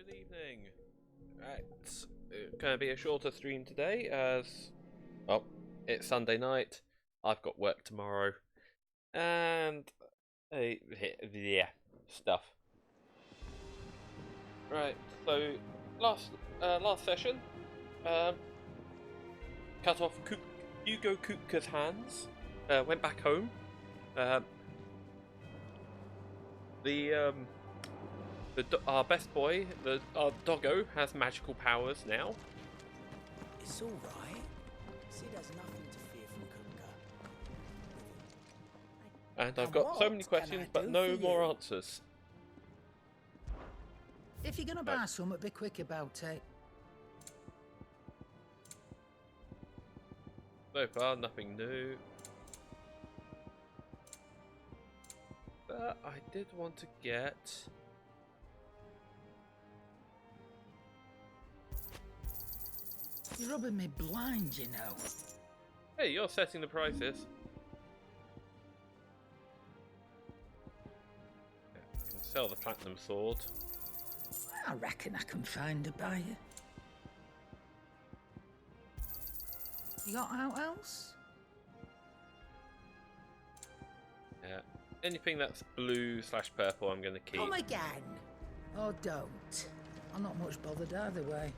good evening. It's going to be a shorter stream today as, well, it's Sunday night, I've got work tomorrow, and, yeah, stuff. Right, so, last session, cut off Hugo Kupka's hands, went back home, our best boy, our doggo, has magical powers now. It's all right. Sid has nothing to fear from Kupka. And I've got so many questions, but no more answers. If you're gonna buy something, be quick about it. So far, nothing new. But I did want to get... You're rubbing me blind, you know. Hey, you're setting the prices. Yeah, I can sell the platinum sword. I reckon I can find a buyer. You got out else? Yeah. Anything that's blue/purple, I'm going to keep. Come again. Or don't. I'm not much bothered either way.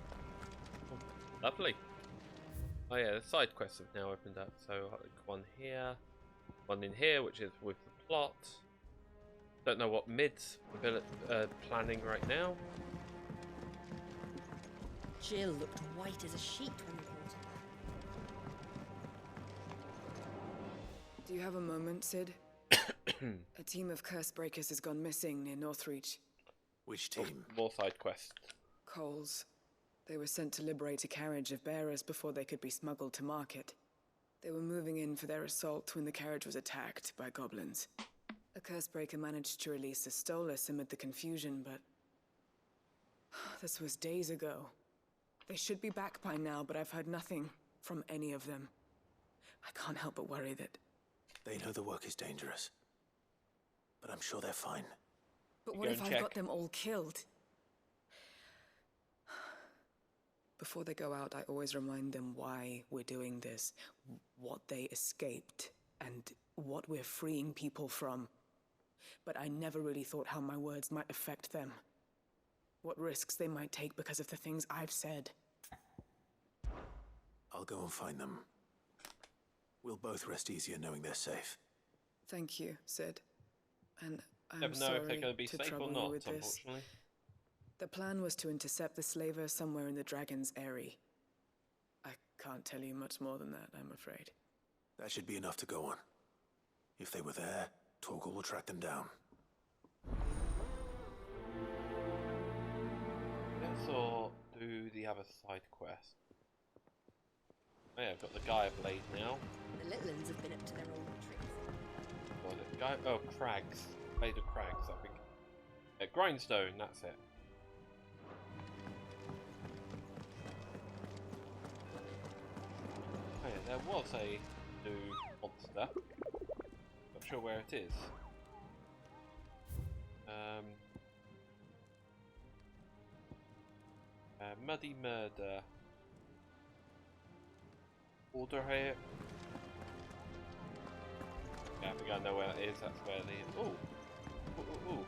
Lovely. Oh yeah, the side quests have now opened up. So one here, one in here, which is with the plot. Don't know what mid's planning right now. Jill looked white as a sheet when we brought her. Do you have a moment, Sid? A team of curse breakers has gone missing near Northreach. Which team? More side quests. Coles. They were sent to liberate a carriage of bearers before they could be smuggled to market. They were moving in for their assault when the carriage was attacked by goblins. A curse breaker managed to release a Stolus amid the confusion, but... this was days ago. They should be back by now, but I've heard nothing from any of them. I can't help but worry that... They know the work is dangerous. But I'm sure they're fine. But what if I've got them all killed? Before they go out, I always remind them why we're doing this, what they escaped, and what we're freeing people from. But I never really thought how my words might affect them. What risks they might take because of the things I've said. I'll go and find them. We'll both rest easier knowing they're safe. Thank you, Sid. And I'm Never know sorry if they're going to be safe trouble or you not, with this. unfortunately. The plan was to intercept the slaver somewhere in the Dragon's Eyrie. I can't tell you much more than that, I'm afraid. That should be enough to go on. If they were there, Torgal will track them down. Let's all do the other side quest. Oh yeah, I've got the Gaia Blade now. The little ones have been up to their old tricks. Oh, Crags. Blade of Crags, I think. Yeah, Grindstone, that's it. Oh yeah, there was a new monster. Not sure where it is. Muddy Murder. Order here. Yeah, I think I know where that is. That's where the... Ooh! Ooh, ooh, ooh.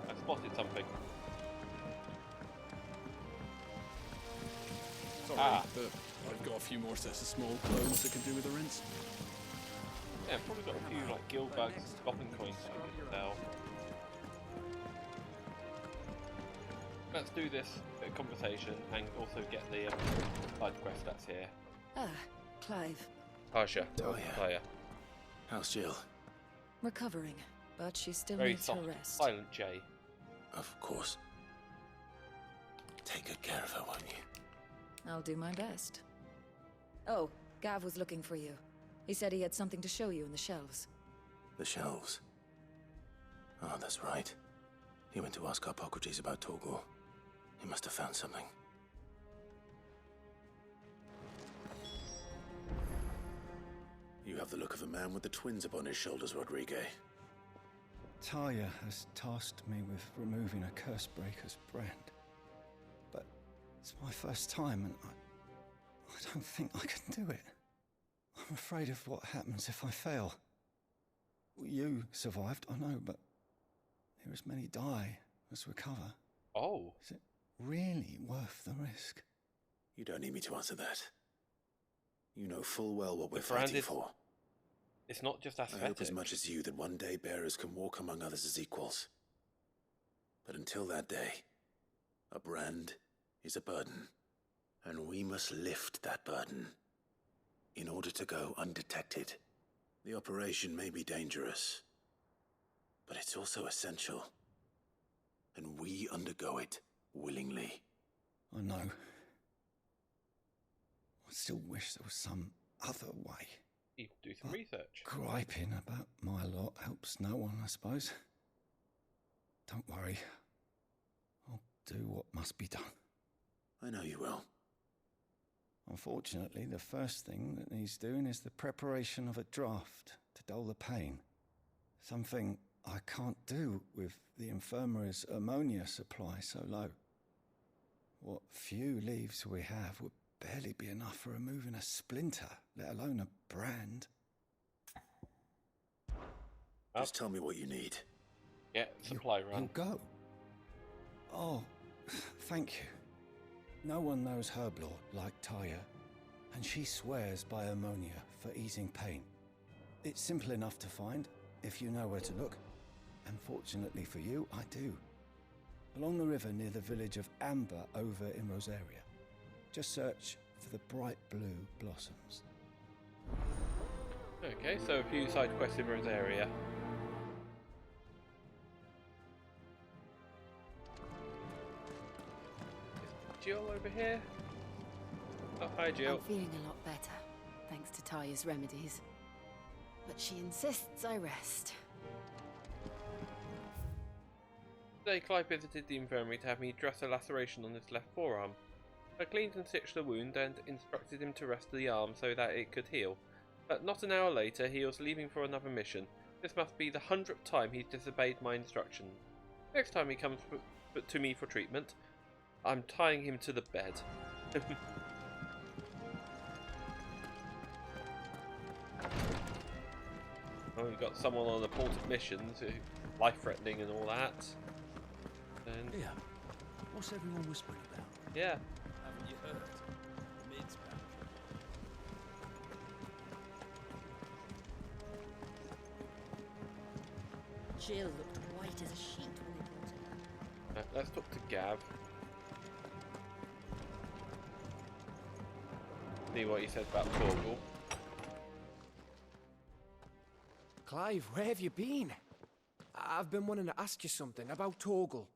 I spotted something. Sorry, but I've got a few more sets of small clothes that can do with a rinse. Yeah, I've probably got a few like guild bugs, goblin coins I can sell. Let's do this bit of conversation and also get the side quest that's here. Ah, Clive. Tasha. Oh yeah. Talia. How's Jill? Recovering, but she still Very needs soft, her rest. silent J. Of course. Take good care of her, won't you? I'll do my best. Oh, Gav was looking for you. He said he had something to show you in the shelves. The shelves. Oh, that's right. He went to ask Hippocrates about Torgal. He must have found something. You have the look of a man with the twins upon his shoulders, Rodrigue. Talia has tasked me with removing a Cursebreaker's brand. But it's my first time and I don't think I can do it. I'm afraid of what happens if I fail. You survived, I know, but there as many die as recover. Oh. Is it really worth the risk? You don't need me to answer that. You know full well what we're The brand fighting is- for. It's not just I hope aesthetic. as much as you that one day bearers can walk among others as equals. But until that day, a brand is a burden, and we must lift that burden in order to go undetected. The operation may be dangerous, but it's also essential, and we undergo it willingly. I know. I still wish there was some other way. You can do some research. Griping about my lot helps no one, I suppose. Don't worry. I'll do what must be done. I know you will. Unfortunately, the first thing that needs doing is the preparation of a draft to dull the pain. Something I can't do with the infirmary's ammonia supply so low. What few leaves we have would barely be enough for removing a splinter, let alone a brand. Just tell me what you need. Yeah, supply run. You'll go. Oh, thank you. No one knows Herblord like Talia, and she swears by ammonia for easing pain. It's simple enough to find, if you know where to look. And fortunately for you, I do. Along the river near the village of Amber over in Rosaria. Just search for the bright blue blossoms. Okay, so a few side quests in Rosaria. Is Jill over here? Oh, hi Jill. I'm feeling a lot better, thanks to Talia's remedies. But she insists I rest. Today Clive visited the infirmary to have me dress a laceration on his left forearm. I cleaned and stitched the wound and instructed him to rest the arm so that it could heal. But not an hour later he was leaving for another mission. This must be the 100th time he's disobeyed my instructions. Next time he comes to me for treatment, I'm tying him to the bed. Oh, we've got someone on aborted missions, life-threatening and all that. And Yeah. What's everyone whispering about? yeah, Haven't you heard? The mid's back. Jill looked white as a sheet when they brought her. let's talk to Gav. See what he says about Torgal. Clive, where have you been? I've been wanting to ask you something about Torgal.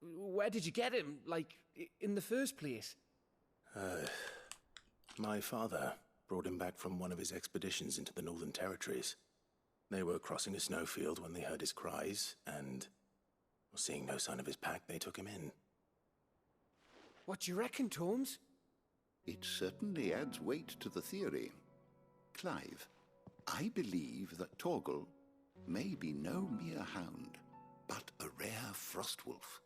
Where did you get him, like, in the first place? My father brought him back from one of his expeditions into the Northern Territories. They were crossing a snowfield when they heard his cries, and seeing no sign of his pack, they took him in. What do you reckon, Tomes? It certainly adds weight to the theory. Clive, I believe that Torgal may be no mere hound, but a rare frostwolf,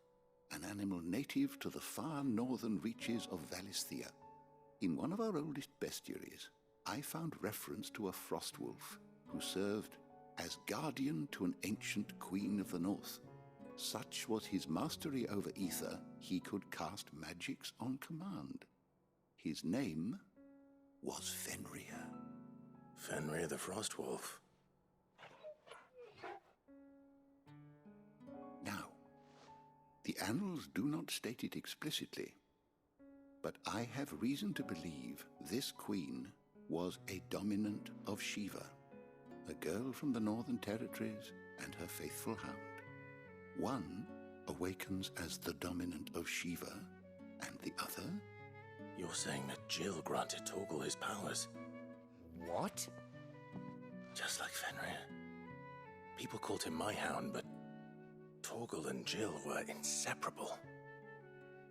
an animal native to the far northern reaches of Valisthea. In one of our oldest bestiaries, I found reference to a frostwolf who served as guardian to an ancient queen of the north. Such was his mastery over aether, he could cast magicks on command. His name was Fenrir. Fenrir the Frostwolf. Now, the annals do not state it explicitly, but I have reason to believe this queen was a dominant of Shiva, a girl from the Northern Territories and her faithful hound. One awakens as the dominant of Shiva, and the other... You're saying that Jill granted Torgal his powers? What? Just like Fenrir. People called him my hound, but Torgal and Jill were inseparable.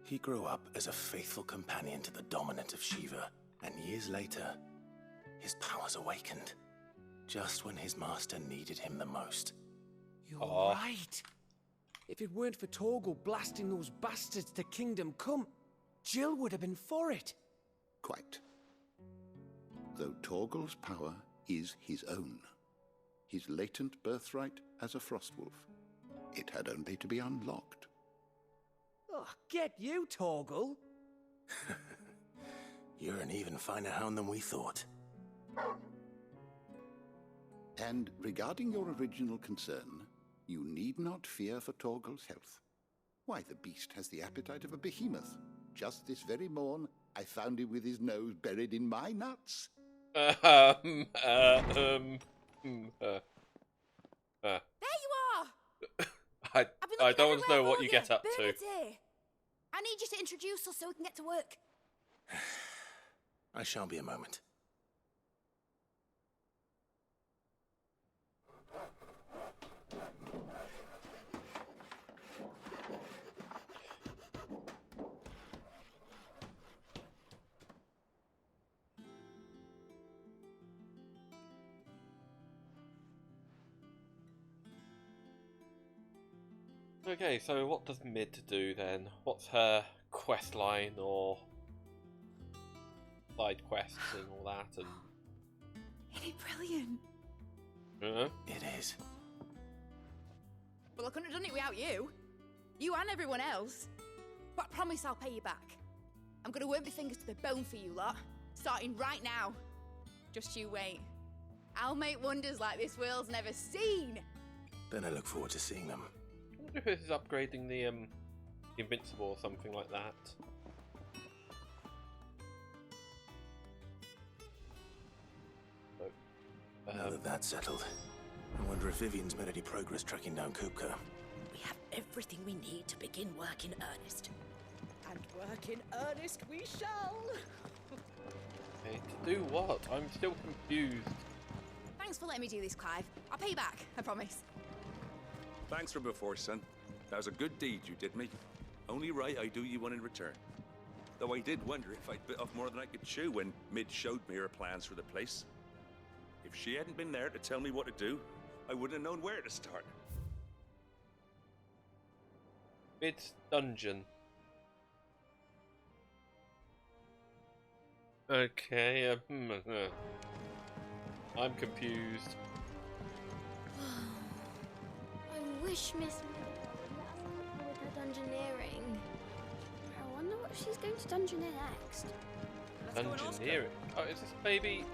He grew up as a faithful companion to the dominant of Shiva, and years later, his powers awakened. just when his master needed him the most. You're Aw. right. If it weren't for Torgal blasting those bastards to Kingdom Come, Jill would have been for it. Quite. Though Torgal's power is his own, his latent birthright as a Frostwolf, it had only to be unlocked. Oh, get you, Torgal. You're an even finer hound than we thought. And regarding your original concern, you need not fear for Torgal's health. Why, the beast has the appetite of a behemoth. Just this very morn, I found him with his nose buried in my nuts. There you are! I don't want to know what you get up to. Bernadette. I need you to introduce us so we can get to work. I shan't be a moment. Okay, so what does Mid do then? What's her quest line or side quests and all that? And Isn't it brilliant? It is. Well, I couldn't have done it without you. You and everyone else. But I promise I'll pay you back. I'm gonna work my fingers to the bone for you lot, starting right now. Just you wait. I'll make wonders like this world's never seen. Then I look forward to seeing them. I wonder if this is upgrading the Invincible or something like that. Now that that's settled, I wonder if Vivian's made any progress tracking down Kupka. We have everything we need to begin work in earnest. And work in earnest we shall. Okay, to do what? I'm still confused. Thanks for letting me do this, Clive. I'll pay you back, I promise. Thanks for before, son. That was a good deed you did me. Only right I do you one in return. Though I did wonder if I'd bit off more than I could chew when Mid showed me her plans for the place. If she hadn't been there to tell me what to do, I wouldn't have known where to start. Mid's dungeon. Okay, I'm confused. I wish Miss Miller would let us with her dungeoneering. I wonder what she's going to dungeoneer next. Dungeoneering? Oh, is this maybe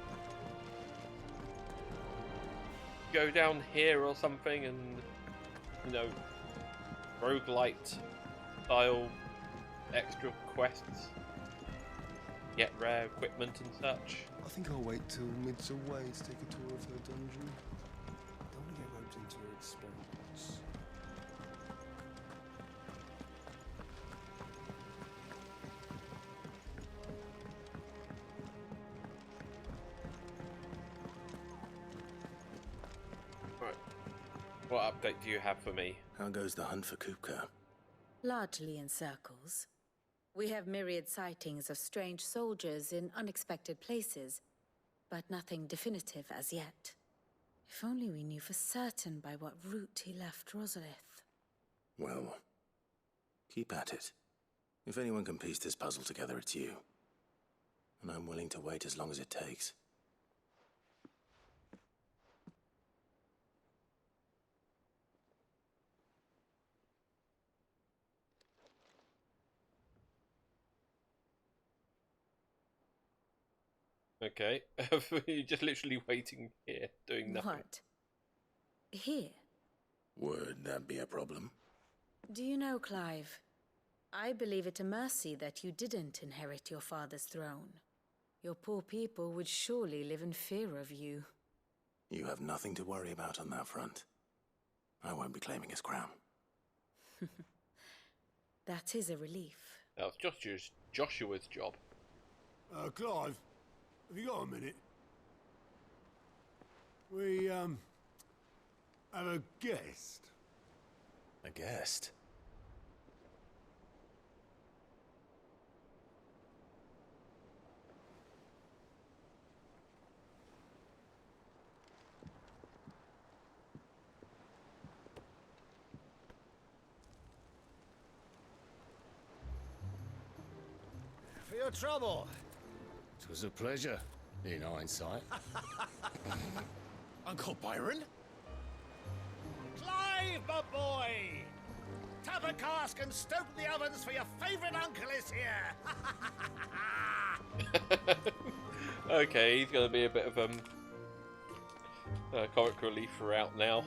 go down here or something and, you know, roguelite style extra quests? Get rare equipment and such. I think I'll wait till Mid's away to take a tour of her dungeon. Don't want to get roped into her experiments. Right. What update do you have for me? How goes the hunt for Kupka? Largely in circles. We have myriad sightings of strange soldiers in unexpected places, but nothing definitive as yet. If only we knew for certain by what route he left Rosalith. Well, keep at it. If anyone can piece this puzzle together, it's you. And I'm willing to wait as long as it takes. Okay. You're just literally waiting here, doing nothing. What? Here? Would that be a problem? Do you know, Clive? I believe it a mercy that you didn't inherit your father's throne. Your poor people would surely live in fear of you. You have nothing to worry about on that front. I won't be claiming his crown. That is a relief. That was Joshua's job. Clive, have you got a minute? We, have a guest. A guest? your trouble? It was a pleasure, in hindsight. Uncle Byron? Clive, my boy! Tap a cask and stoke the ovens, for your favourite uncle is here! Okay, he's going to be a bit of comic relief throughout now.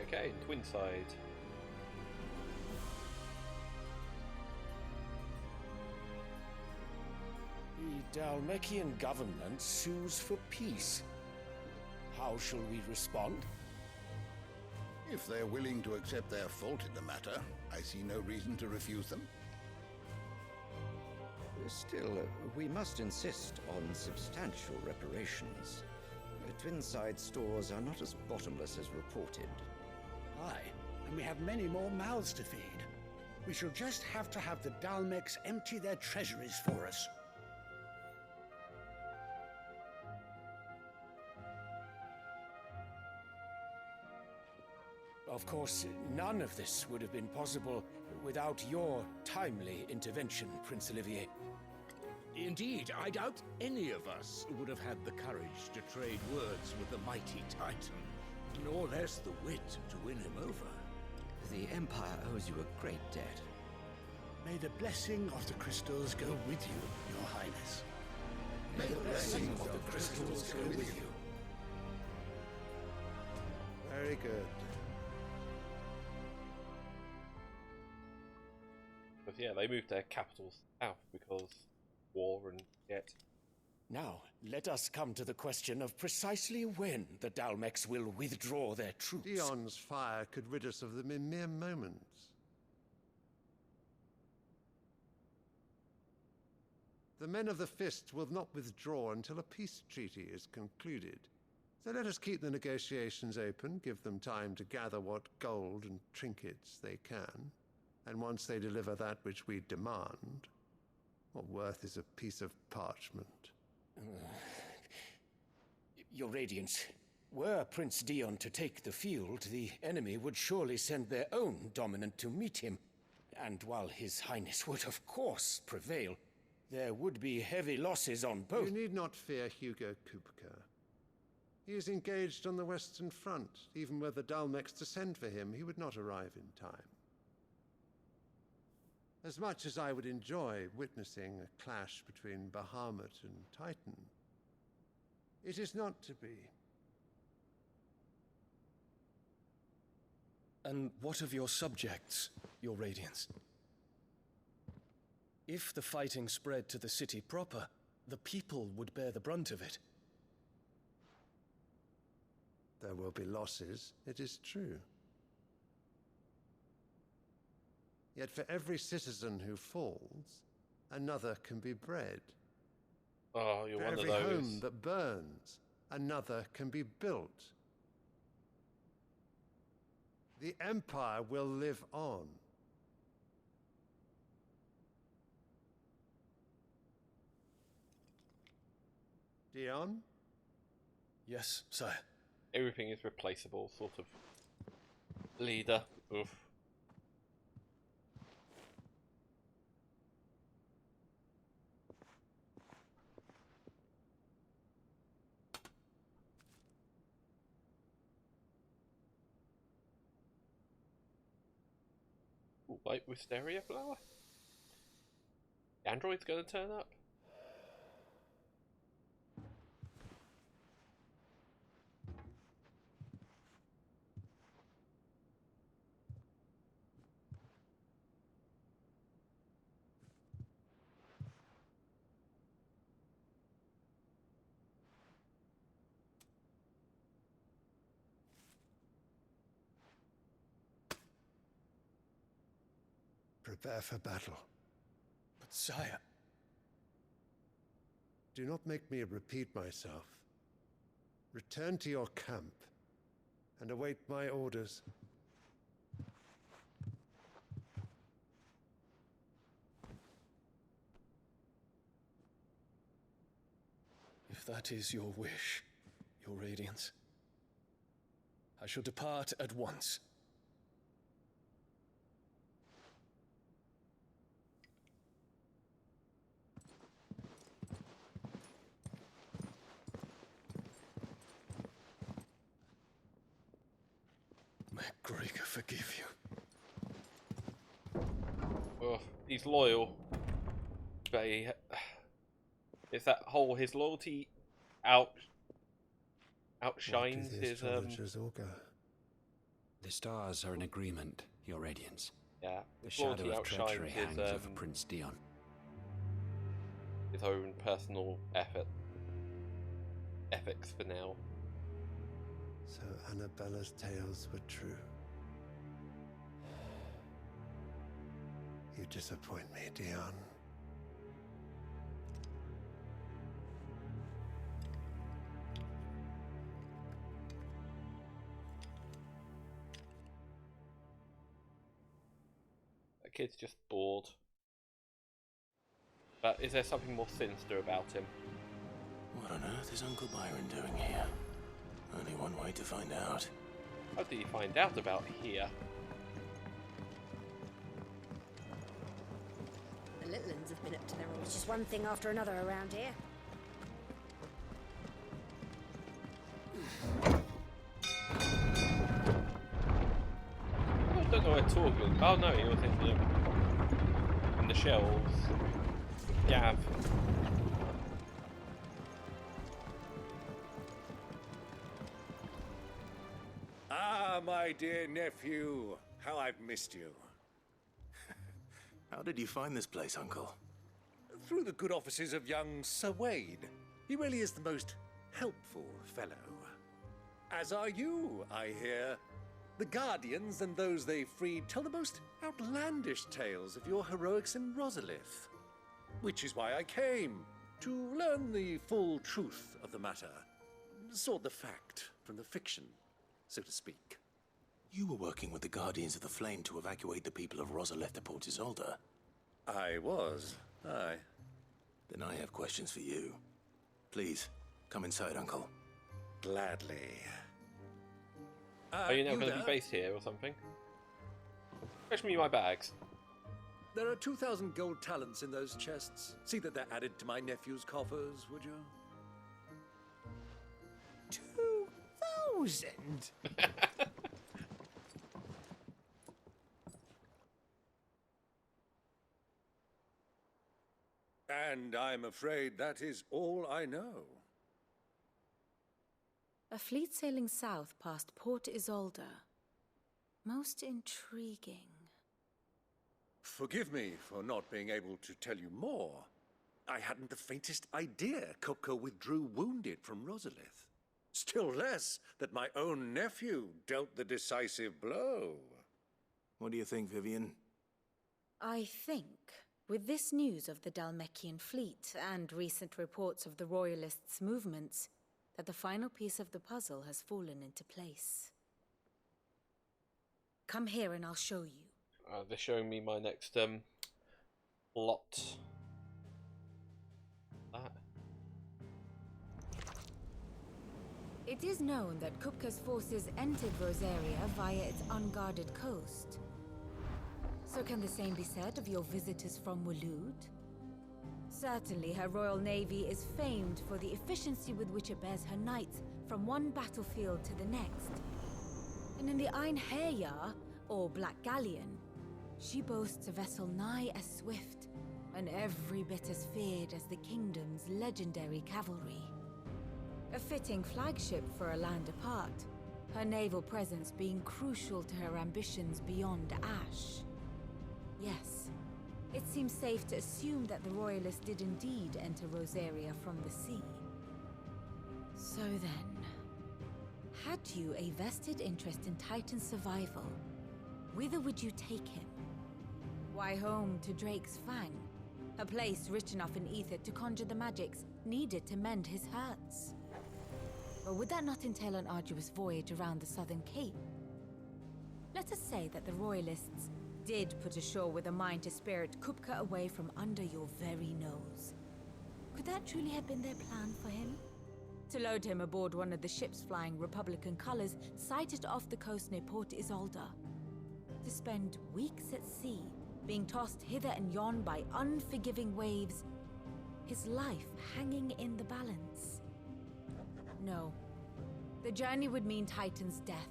Okay, Twinside. The Dalmekian government sues for peace. How shall we respond? If they're willing to accept their fault in the matter, I see no reason to refuse them. Still, we must insist on substantial reparations. Twinside stores are not as bottomless as reported. Aye, and we have many more mouths to feed. We shall just have to have the Dalmecs empty their treasuries for us. Of course, none of this would have been possible without your timely intervention, Prince Olivier. Indeed, I doubt any of us would have had the courage to trade words with the mighty Titan, nor less the wit to win him over. The Empire owes you a great debt. May the blessing of the crystals go with you, Your Highness. May the blessing of the crystals go with you. Very good. Because yeah, they moved their capitals south because war and yet. Now, let us come to the question of precisely when the Dalmecs will withdraw their troops. Dion's fire could rid us of them in mere moments. The men of the Fist will not withdraw until a peace treaty is concluded. So let us keep the negotiations open, give them time to gather what gold and trinkets they can, and once they deliver that which we demand, what worth is a piece of parchment? Your Radiance, were Prince Dion to take the field, the enemy would surely send their own dominant to meet him. And while His Highness would of course prevail, there would be heavy losses on both. You need not fear Hugo Kupka. He is engaged on the Western Front. Even were the Dalmecs to send for him, he would not arrive in time. As much as I would enjoy witnessing a clash between Bahamut and Titan, it is not to be. And what of your subjects, Your Radiance? If the fighting spread to the city proper, the people would bear the brunt of it. There will be losses, it is true. Yet for every citizen who falls, another can be bred. Oh, you're for one of every those. home that burns, another can be built. The Empire will live on. Dion? Yes, sire. Everything is replaceable, sort of leader. Oof. Light wisteria flower? The android's gonna turn up? Prepare for battle. But sire... Do not make me repeat myself. Return to your camp and await my orders. If that is your wish, your radiance, I shall depart at once. May Gregor forgive you. Well, he's loyal, but it's that whole his loyalty outshines What do the his astrologers augur? The stars are in agreement, Your Radiance. yeah, The his shadow loyalty of outshines treachery hangs over Prince Dion. his own personal ethics for now. So Annabella's tales were true. You disappoint me, Dion. That kid's just bored. But is there something more sinister about him? What on earth is Uncle Byron doing here? Only one way to find out. How did he find out about here? The little ones have been up to their old. It's just one thing after another around here. I don't know where Torgil. Oh no, he was in the shelves. Gav. Ah, my dear nephew, how I've missed you. How did you find this place, Uncle? Through the good offices of young Sir Wade. He really is the most helpful fellow. As are you, I hear. The Guardians and those they freed tell the most outlandish tales of your heroics in Rosalith. Which is why I came, to learn the full truth of the matter. Sort the fact from the fiction, so to speak. You were working with the Guardians of the Flame to evacuate the people of Rosalith to Port Isolde. I was, aye. Then I have questions for you. Please, come inside, Uncle. Gladly. Are you now going to there? be based here or something? Fetch me my bags. There are 2,000 gold talents in those chests. See that they're added to my nephew's coffers, would you? 2,000? And I'm afraid that is all I know. A fleet sailing south past Port Isolde. Most intriguing. Forgive me for not being able to tell you more. I hadn't the faintest idea Kupka withdrew wounded from Rosalith. Still less that my own nephew dealt the decisive blow. What do you think, Vivian? I think, with this news of the Dhalmekian fleet and recent reports of the Royalists' movements, that the final piece of the puzzle has fallen into place. Come here and I'll show you. They're showing me my next plot. That. It is known that Kupka's forces entered Rosaria via its unguarded coast. So can the same be said of your visitors from Waloed? Certainly her Royal Navy is famed for the efficiency with which it bears her knights from one battlefield to the next. And in the Einherjar, or Black Galleon, she boasts a vessel nigh as swift and every bit as feared as the kingdom's legendary cavalry. A fitting flagship for a land apart, her naval presence being crucial to her ambitions beyond Ash. Yes, it seems safe to assume that the Royalists did indeed enter Rosaria from the sea. So then, had you a vested interest in Titan's survival, whither would you take him? Why, home to Drake's Fang, a place rich enough in aether to conjure the magics needed to mend his hurts. Or would that not entail an arduous voyage around the southern cape? Let us say that the Royalists did put ashore with a mind to spirit Kupka away from under your very nose. Could that truly have been their plan for him? to load him aboard one of the ships flying Republican colors sighted off the coast near Port Isolde. To spend weeks at sea, being tossed hither and yon by unforgiving waves, his life hanging in the balance. No. The journey would mean Titan's death,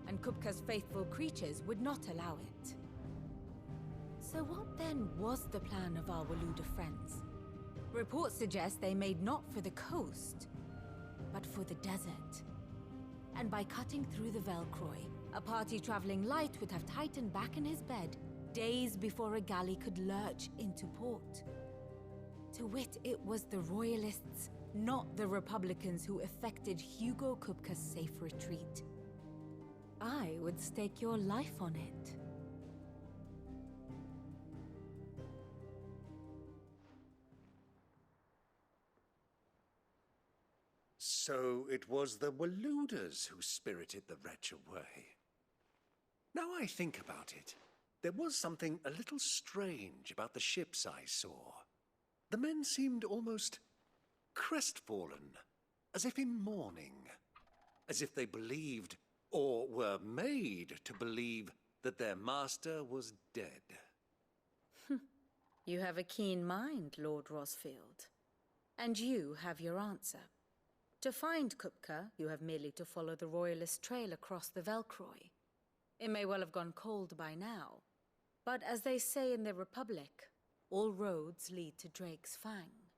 and Kupka's faithful creatures would not allow it. So what then was the plan of our Waluda friends? Reports suggest they made not for the coast, but for the desert. And by cutting through the Velcroy, a party traveling light would have Titan back in his bed days before a galley could lurch into port. To wit, it was the Royalists, not the Republicans, who effected Hugo Kupka's safe retreat. I would stake your life on it. So it was the Waludas who spirited the wretch away. Now I think about it, there was something a little strange about the ships I saw. The men seemed almost crestfallen, as if in mourning, as if they believed, or were made to believe, that their master was dead. You have a keen mind, Lord Rosfield. And you have your answer. To find Kupka, you have merely to follow the Royalist trail across the Velcroy. It may well have gone cold by now, but as they say in the Republic, all roads lead to Drake's Fang.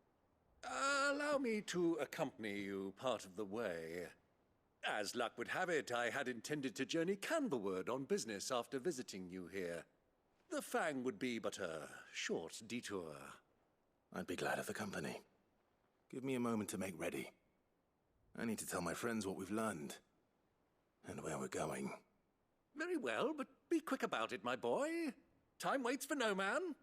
Allow me to accompany you part of the way. As luck would have it, I had intended to journey Canberward on business after visiting you here. The Fang would be but a short detour. I'd be glad of the company. Give me a moment to make ready. I need to tell my friends what we've learned, and where we're going. Very well, but be quick about it, my boy. Time waits for no man.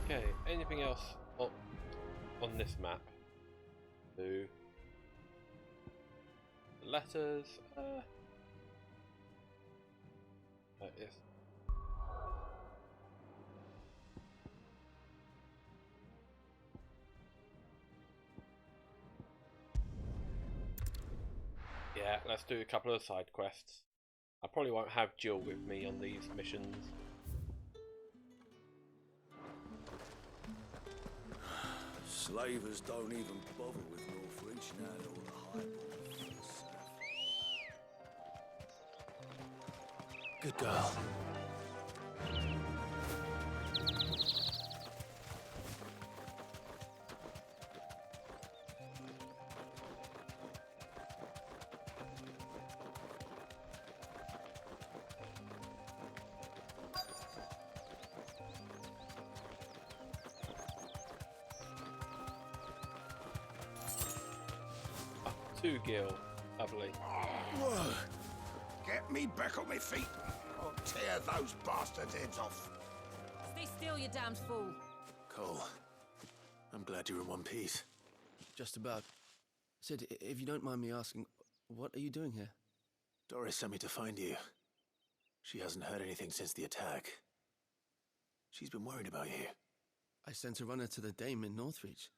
Okay, anything else on this map? The letters. Yes. Yeah, let's do a couple of side quests. I probably won't have Jill with me on these missions. Slavers don't even bother with Northridge now that all the highballs. Good girl. Two Gil, lovely. Whoa. Get me back on my feet. I'll tear those bastards' heads off. Stay still, you damned fool. Cole, I'm glad you're in one piece. Just about. Sid, if you don't mind me asking, what are you doing here? Doris sent me to find you. She hasn't heard anything since the attack. She's been worried about you. I sent a runner to the Dame in Northreach.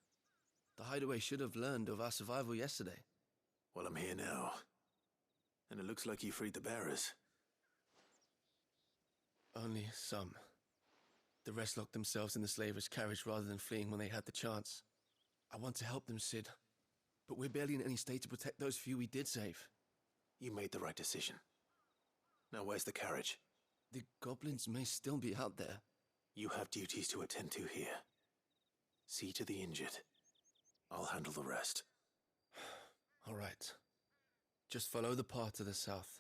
The hideaway should have learned of our survival yesterday. Well, I'm here now. And it looks like you freed the bearers. Only some. The rest locked themselves in the slaver's carriage rather than fleeing when they had the chance. I want to help them, Sid. But we're barely in any state to protect those few we did save. You made the right decision. Now where's the carriage? The goblins may still be out there. You have duties to attend to here. See to the injured. I'll handle the rest. All right. Just follow the path to the south.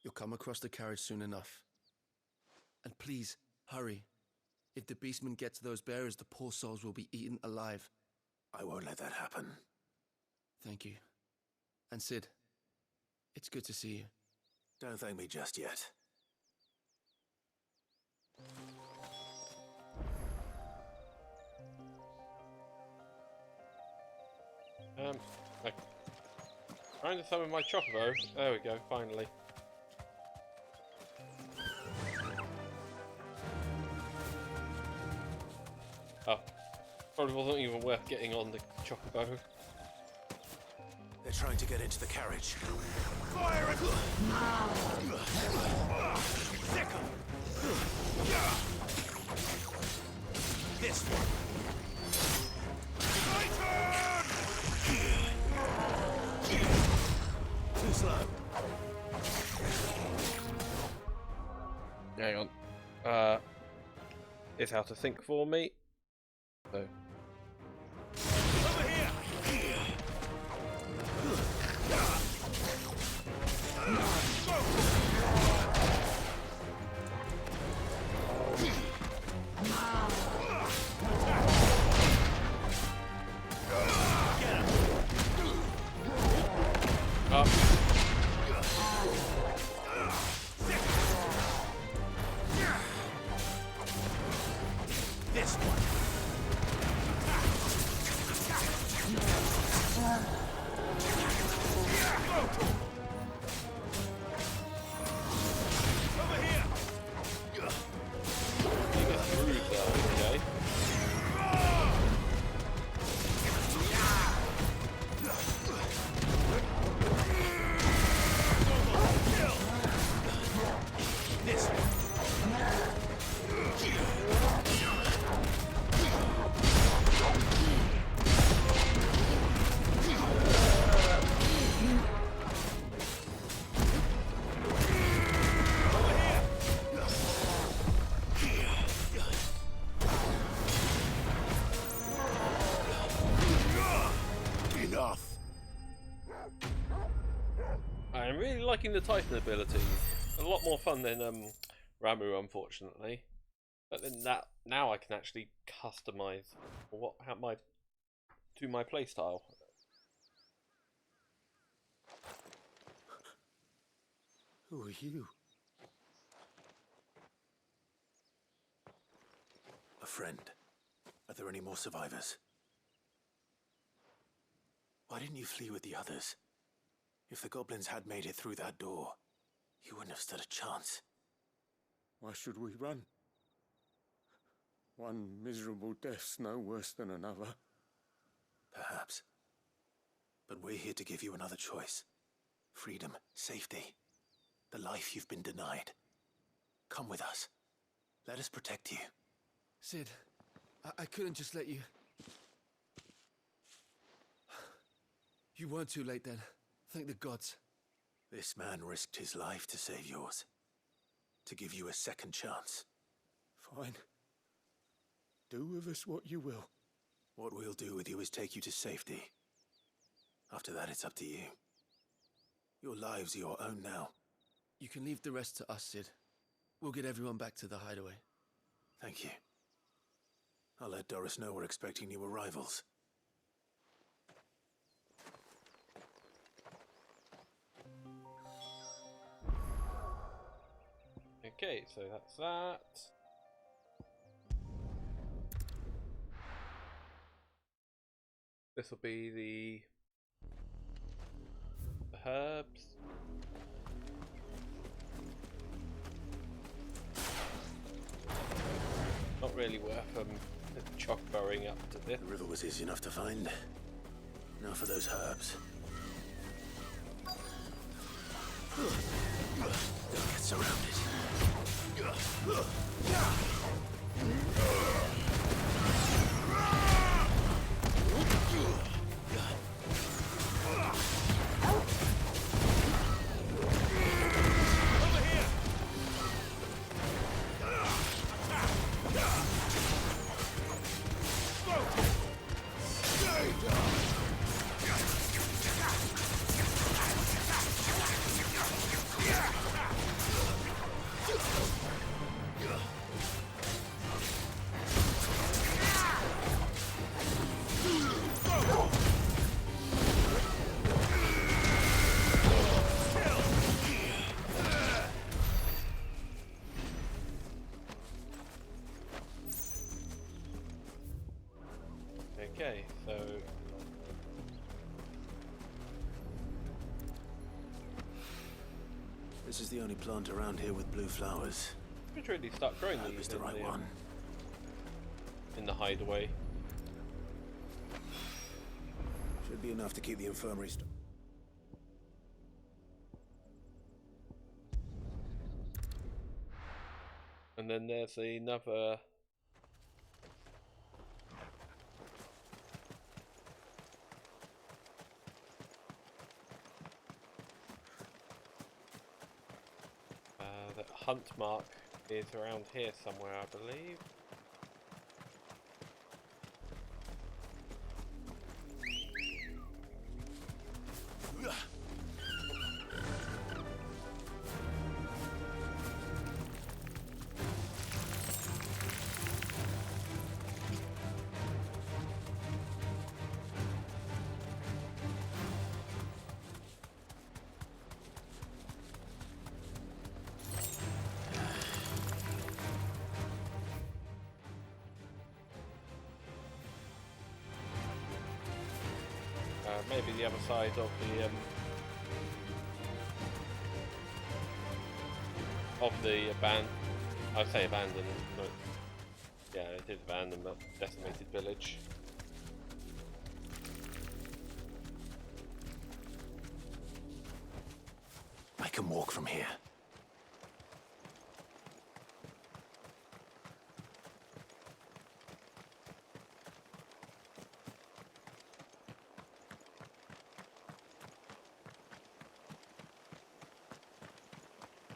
You'll come across the carriage soon enough. And please, hurry. If the beastmen get to those bearers, the poor souls will be eaten alive. I won't let that happen. Thank you. And Sid, it's good to see you. Don't thank me just yet. Like, trying to summon my Chocobo. There we go, finally. Probably wasn't even worth getting on the chocobo. They're trying to get into the carriage. Fire it! Sick 'em! This one. Too slow. Hang on. It's how to think for me. So. Over here! Up. This one. Over here! Okay. This one. Enough. I'm really liking the Titan ability. A lot more fun than Ramu, unfortunately. But then now I can actually customize my playstyle. Who are you? A friend. Are there any more survivors? Why didn't you flee with the others? If the goblins had made it through that door, you wouldn't have stood a chance. Why should we run? One miserable death's no worse than another. Perhaps. But we're here to give you another choice. Freedom, safety, the life you've been denied. Come with us. Let us protect you. Sid, I couldn't just let you... You weren't too late then. Thank the gods. This man risked his life to save yours. To give you a second chance. Fine. Do with us what you will. What we'll do with you is take you to safety. After that, it's up to you. Your lives are your own now. You can leave the rest to us, Sid. We'll get everyone back to the hideaway. Thank you. I'll let Doris know we're expecting new arrivals. Okay, so that's that. This will be the herbs. Not really worth chock-burrowing up to this. The river was easy enough to find. Now for those herbs. Don't get surrounded. Okay, so this is the only plant around here with blue flowers. we should really start growing these the right one. in the hideaway. Be enough to keep the infirmary And then there's another. The hunt mark is around here somewhere, I believe. Maybe the other side of the I'd say abandoned, but yeah, it is abandoned, but decimated village. I can walk from here.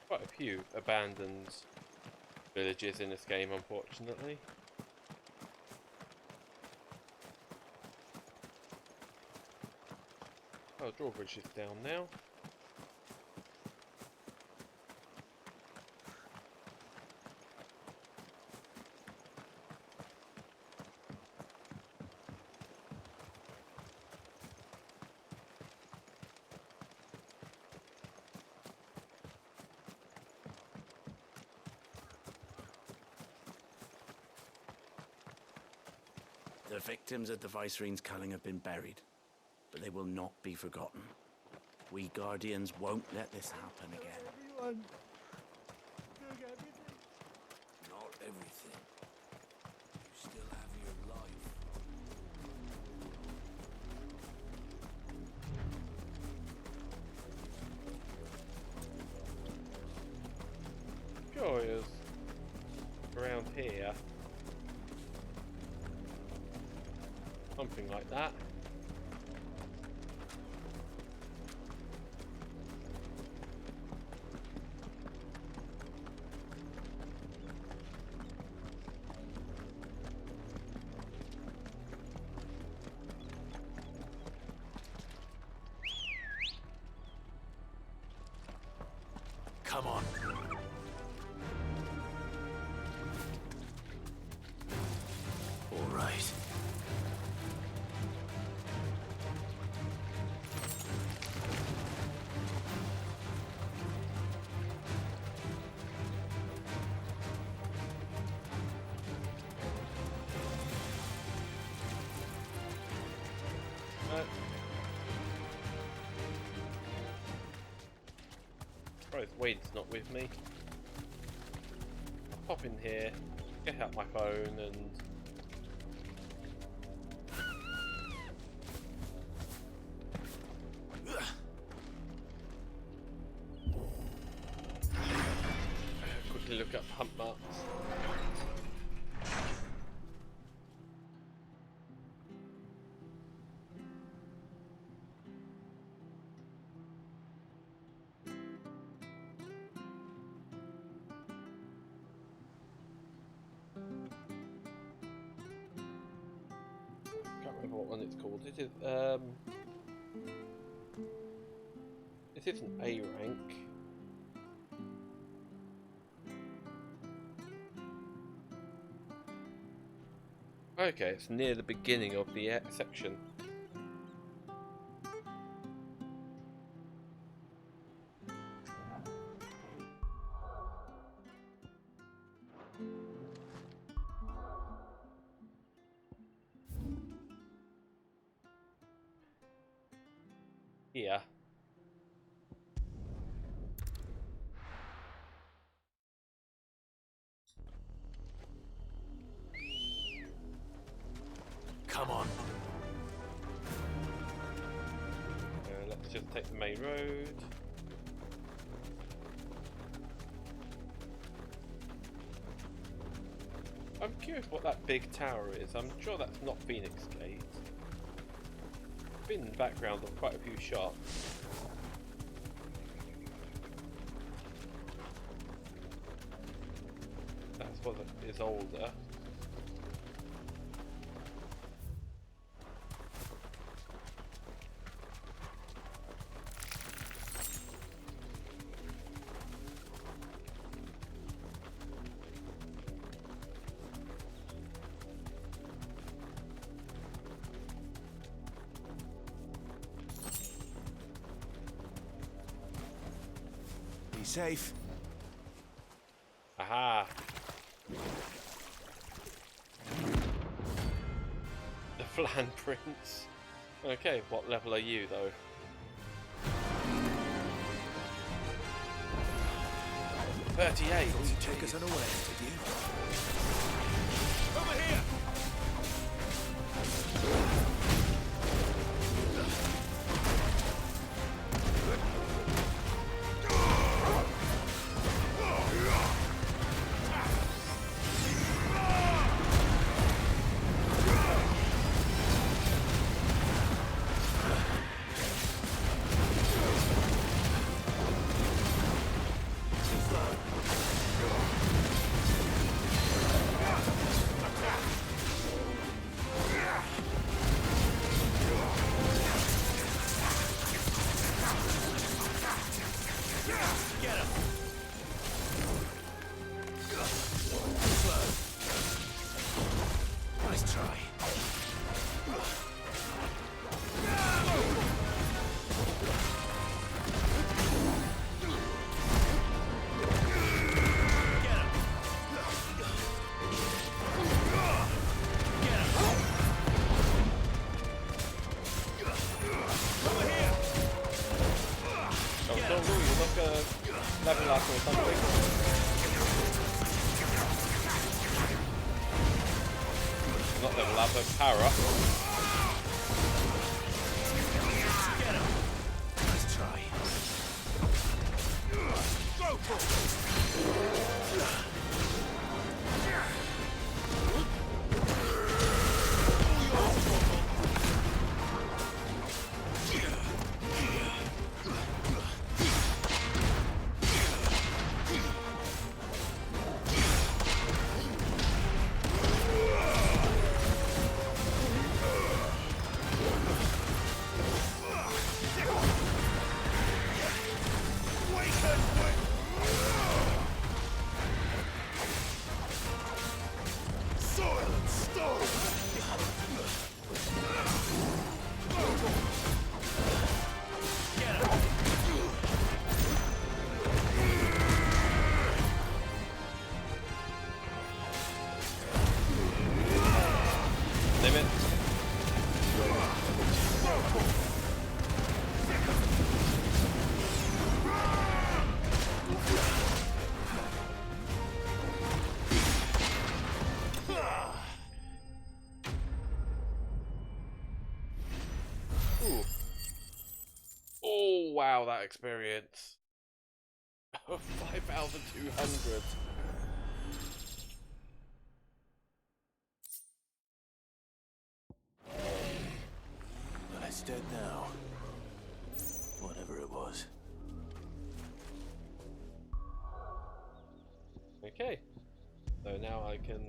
Quite a few abandoned villages in this game, unfortunately. Oh, drawbridge is down now. The victims at the Viceroy's culling have been buried, but they will not be forgotten. We Guardians won't let this happen again. Everyone, doing everything. Not everything. You still have your life. Sure is around here. Something like that. Come on. All right. Wade's not with me. I'll pop in here, get out my phone and quickly look up hunt marks. What one it's called. It is an A rank. Okay, it's near the beginning of the section. Here. Come on. Let's just take the main road. I'm curious what that big tower is. I'm sure that's not Phoenix Gate. It's been in the background of quite a few shots. That's what is older. Be safe. Aha! The Flan Prince. Okay, what level are you though? "38. You take us unawares, did you? Over here! Level up or something. Not level up, but power up. Nice try. Go for it! Oh wow, that experience. 5,200. But it's dead now. Whatever it was. Okay, so now I can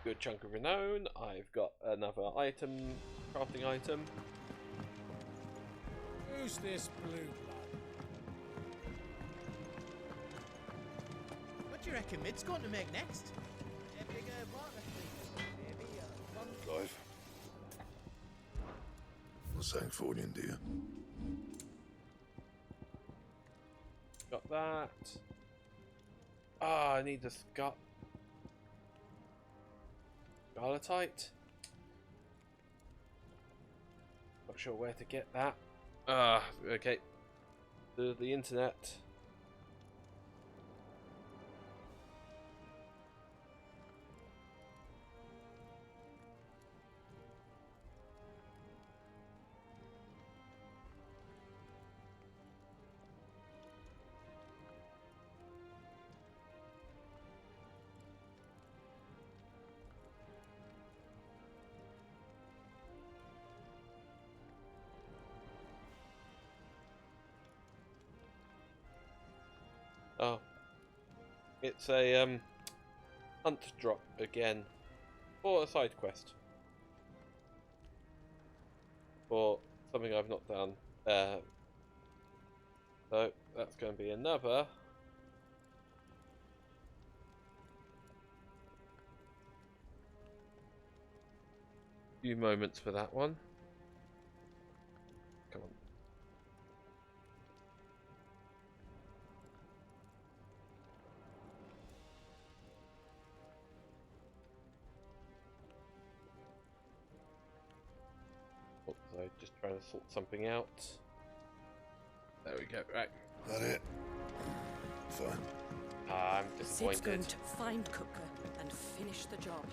good chunk of renown. I've got another item, crafting item. Who's this blue blood? What do you reckon Mid's going to make next? Clive. What's Sancfordian, dear? Got that. Ah, I need the Scarletite. Not sure where to get that. Okay. The internet. Oh. It's a hunt drop again. For a side quest. For something I've not done. So that's going to be another few moments for that one. Come on. Oops, sorry, just trying to sort something out. There we go, right. That it? Fine. I'm Sid's disappointed. going to find Cooker and finish the job.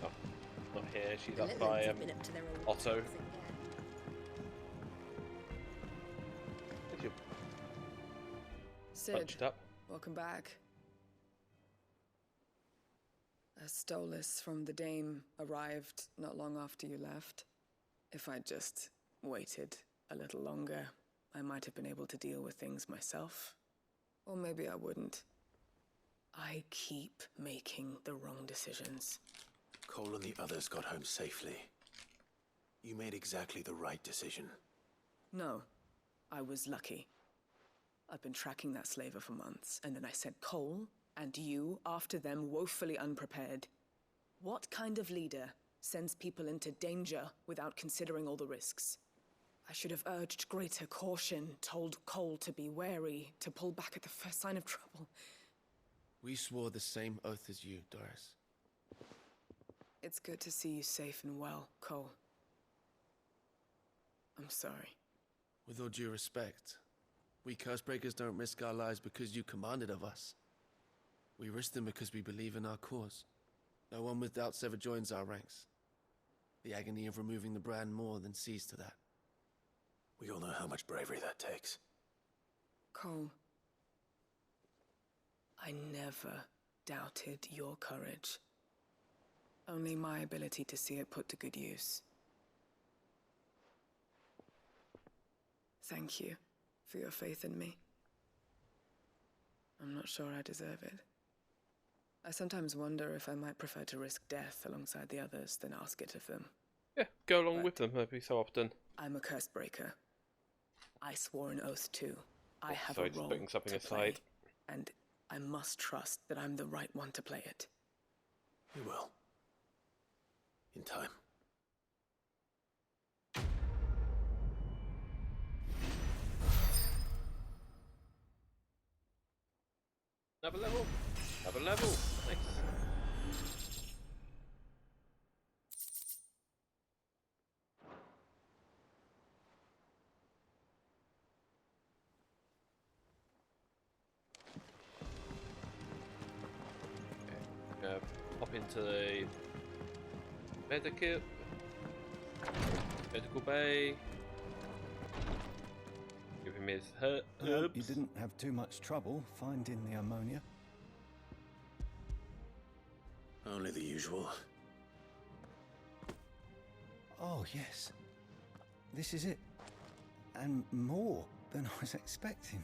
Oh, not here. She's The up little by ones have been up to their old Otto. tricks again. Where's your Sid, bunched up? welcome back. A Stolas from the Dame arrived not long after you left. If I'd just waited a little longer, I might have been able to deal with things myself. Or maybe I wouldn't. I keep making the wrong decisions. Cole and the others got home safely. You made exactly the right decision. No, I was lucky. I've been tracking that slaver for months, and then I sent Cole and you after them woefully unprepared. What kind of leader sends people into danger without considering all the risks? I should have urged greater caution, told Cole to be wary, to pull back at the first sign of trouble. We swore the same oath as you, Doris. It's good to see you safe and well, Cole. I'm sorry. With all due respect, we Cursebreakers don't risk our lives because you commanded of us. We risk them because we believe in our cause. No one with doubts ever joins our ranks. The agony of removing the brand more than sees to that. We all know how much bravery that takes. Cole, I never doubted your courage. Only my ability to see it put to good use. Thank you for your faith in me. I'm not sure I deserve it. I sometimes wonder if I might prefer to risk death alongside the others than ask it of them. Yeah, go along with them every so often. I'm a curse breaker. I swore an oath too. I have Sorry, a just role putting something to aside. play, and I must trust that I'm the right one to play it. You will. In time. Another level. Another level. Nice. Okay. Pop into the medical bay. Give him his herbs. You didn't have too much trouble finding the ammonia. Only the usual. Oh, yes. This is it. And more than I was expecting.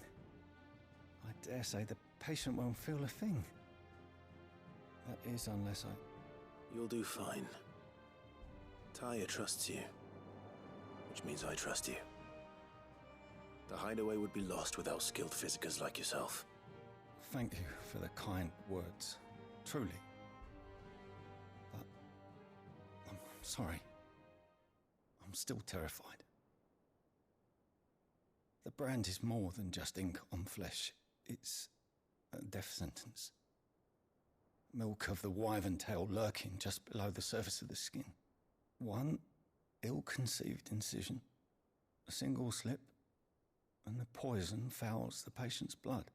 I dare say the patient won't feel a thing. That is, unless I... You'll do fine. Taya trusts you. Which means I trust you. The hideaway would be lost without skilled physicers like yourself. Thank you for the kind words. Truly. But... I'm sorry. I'm still terrified. The brand is more than just ink on flesh. It's a death sentence. Milk of the wyvern tail lurking just below the surface of the skin. One ill-conceived incision, a single slip, and the poison fouls the patient's blood.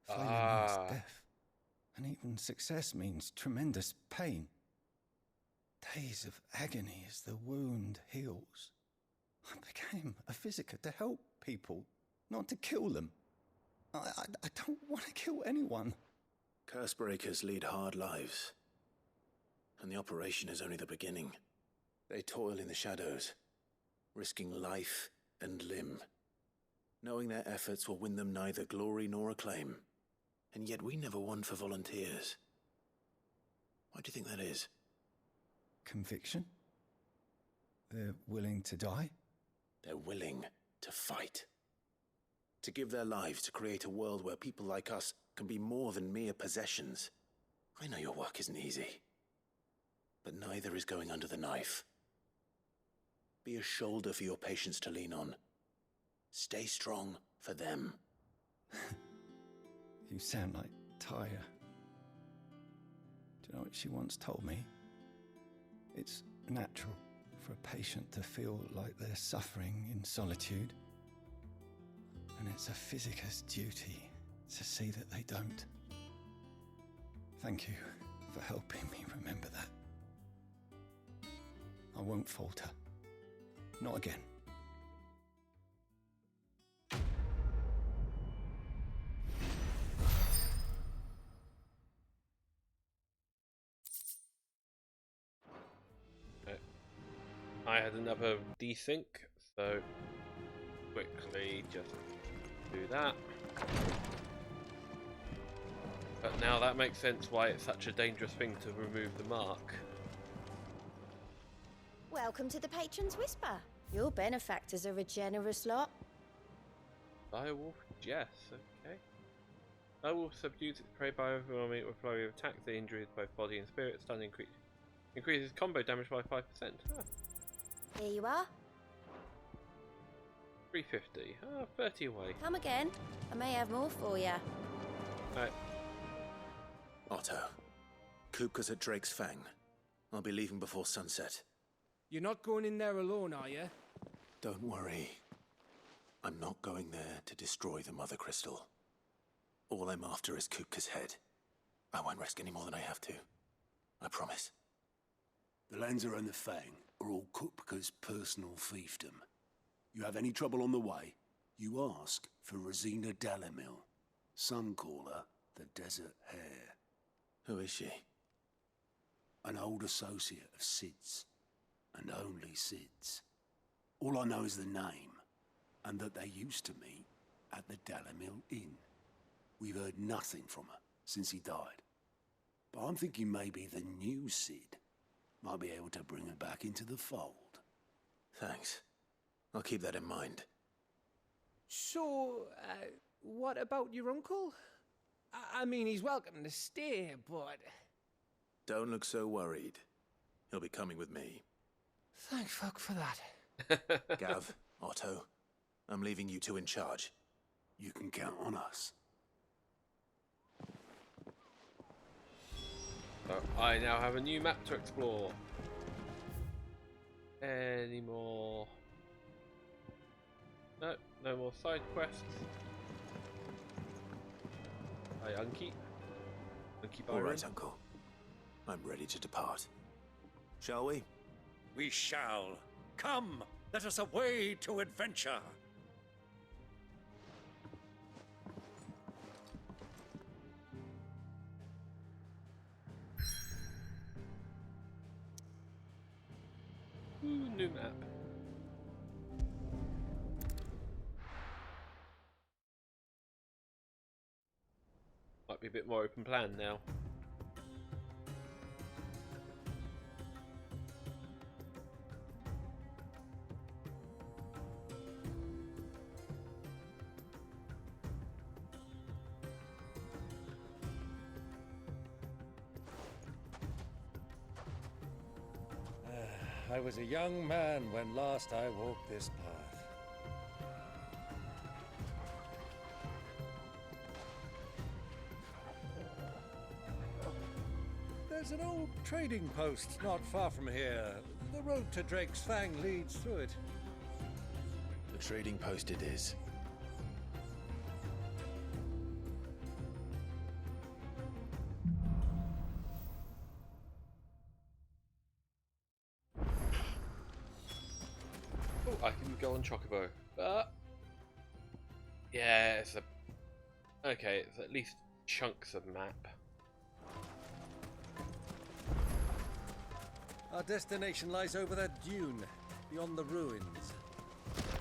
Failure means death, and even success means tremendous pain. Days of agony as the wound heals. I became a physiker to help people, not to kill them. I don't want to kill anyone. Cursebreakers lead hard lives. And the operation is only the beginning. They toil in the shadows, risking life and limb, knowing their efforts will win them neither glory nor acclaim. And yet we never won for volunteers. Why do you think that is? Conviction? They're willing to die? They're willing to fight. To give their lives to create a world where people like us can be more than mere possessions. I know your work isn't easy, but neither is going under the knife. Be a shoulder for your patients to lean on. Stay strong for them. You sound like Tyre. Do you know what she once told me? It's natural for a patient to feel like they're suffering in solitude. And it's a physicist's duty to see that they don't. Thank you for helping me remember that. I won't falter. Not again. I had another desync, so quickly just do that. But now that makes sense why it's such a dangerous thing to remove the mark. Welcome to the Patron's Whisper. Your benefactors are a generous lot. Direwolf, yes, okay. Direwolf subdues its prey by overwhelming it with a flurry of attacks. The injuries both body and spirit. Stun increases combo damage by 5%. Oh. Here you are. 350. 30 away. Come again. I may have more for you. Right. Otto, Kupka's at Drake's Fang. I'll be leaving before sunset. You're not going in there alone, are you? Don't worry. I'm not going there to destroy the Mother Crystal. All I'm after is Kupka's head. I won't risk any more than I have to. I promise. The Lancer and the Fang are all Kupka's personal fiefdom. You have any trouble on the way, you ask for Rosina Dalamil. Some call her the Desert Hare. Who is she? An old associate of Sid's, and only Sid's. All I know is the name, and that they used to meet at the Dalamil Inn. We've heard nothing from her since he died. But I'm thinking maybe the new Sid might be able to bring her back into the fold. Thanks. I'll keep that in mind. So, what about your uncle? I mean, he's welcome to stay, but... Don't look so worried. He'll be coming with me. Thank fuck for that. Gav, Otto, I'm leaving you two in charge. You can count on us. So I now have a new map to explore. Any more? No, no more side quests. Hi, Unky. Unky Byron. All right, Uncle. I'm ready to depart. Shall we? We shall. Come, let us away to adventure. Ooh, new map. Might be a bit more open plan now. I was a young man when last I walked this path. There's an old trading post not far from here. The road to Drake's Fang leads through it. The trading post it is. I can go on Chocobo, but yeah, it's okay. It's at least chunks of map. Our destination lies over that dune, beyond the ruins.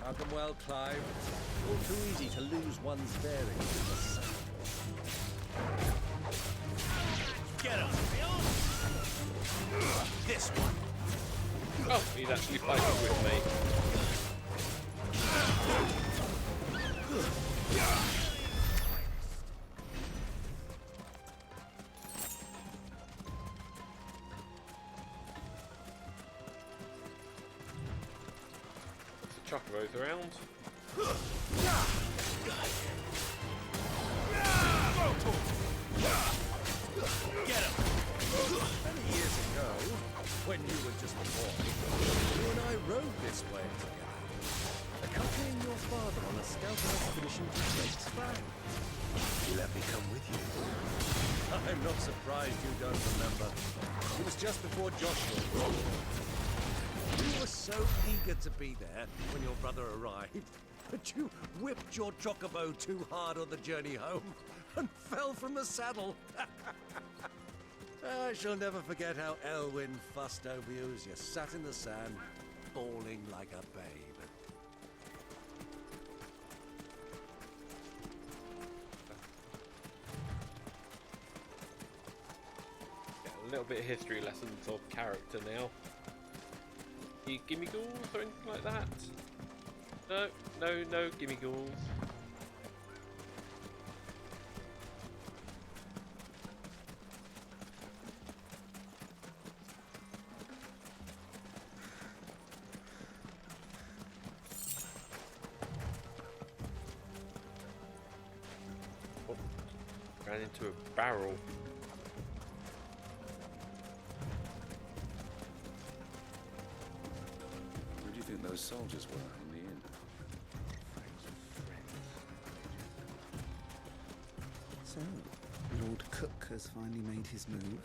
Welcome well, Clive. All too easy to lose one's bearings in the sun. Get up, Bill! This one. Oh, he's actually fighting with me. Chocobos around. Get him! Many years ago, when you were just a boy, you and I rode this way together, accompanying your father on a scouting expedition to Drake's Fang. You let me come with you. I'm not surprised you don't remember. It was just before Joshua. You were so eager to be there when your brother arrived, but you whipped your chocobo too hard on the journey home and fell from the saddle. I shall never forget how Elwyn fussed over you as you sat in the sand, bawling like a babe. Get a little bit of history lessons of character now. You gimme ghouls or anything like that? No gimme ghouls. Oh, ran into a barrel. Who do you think those soldiers were in the inn? So, Lord Cook has finally made his move.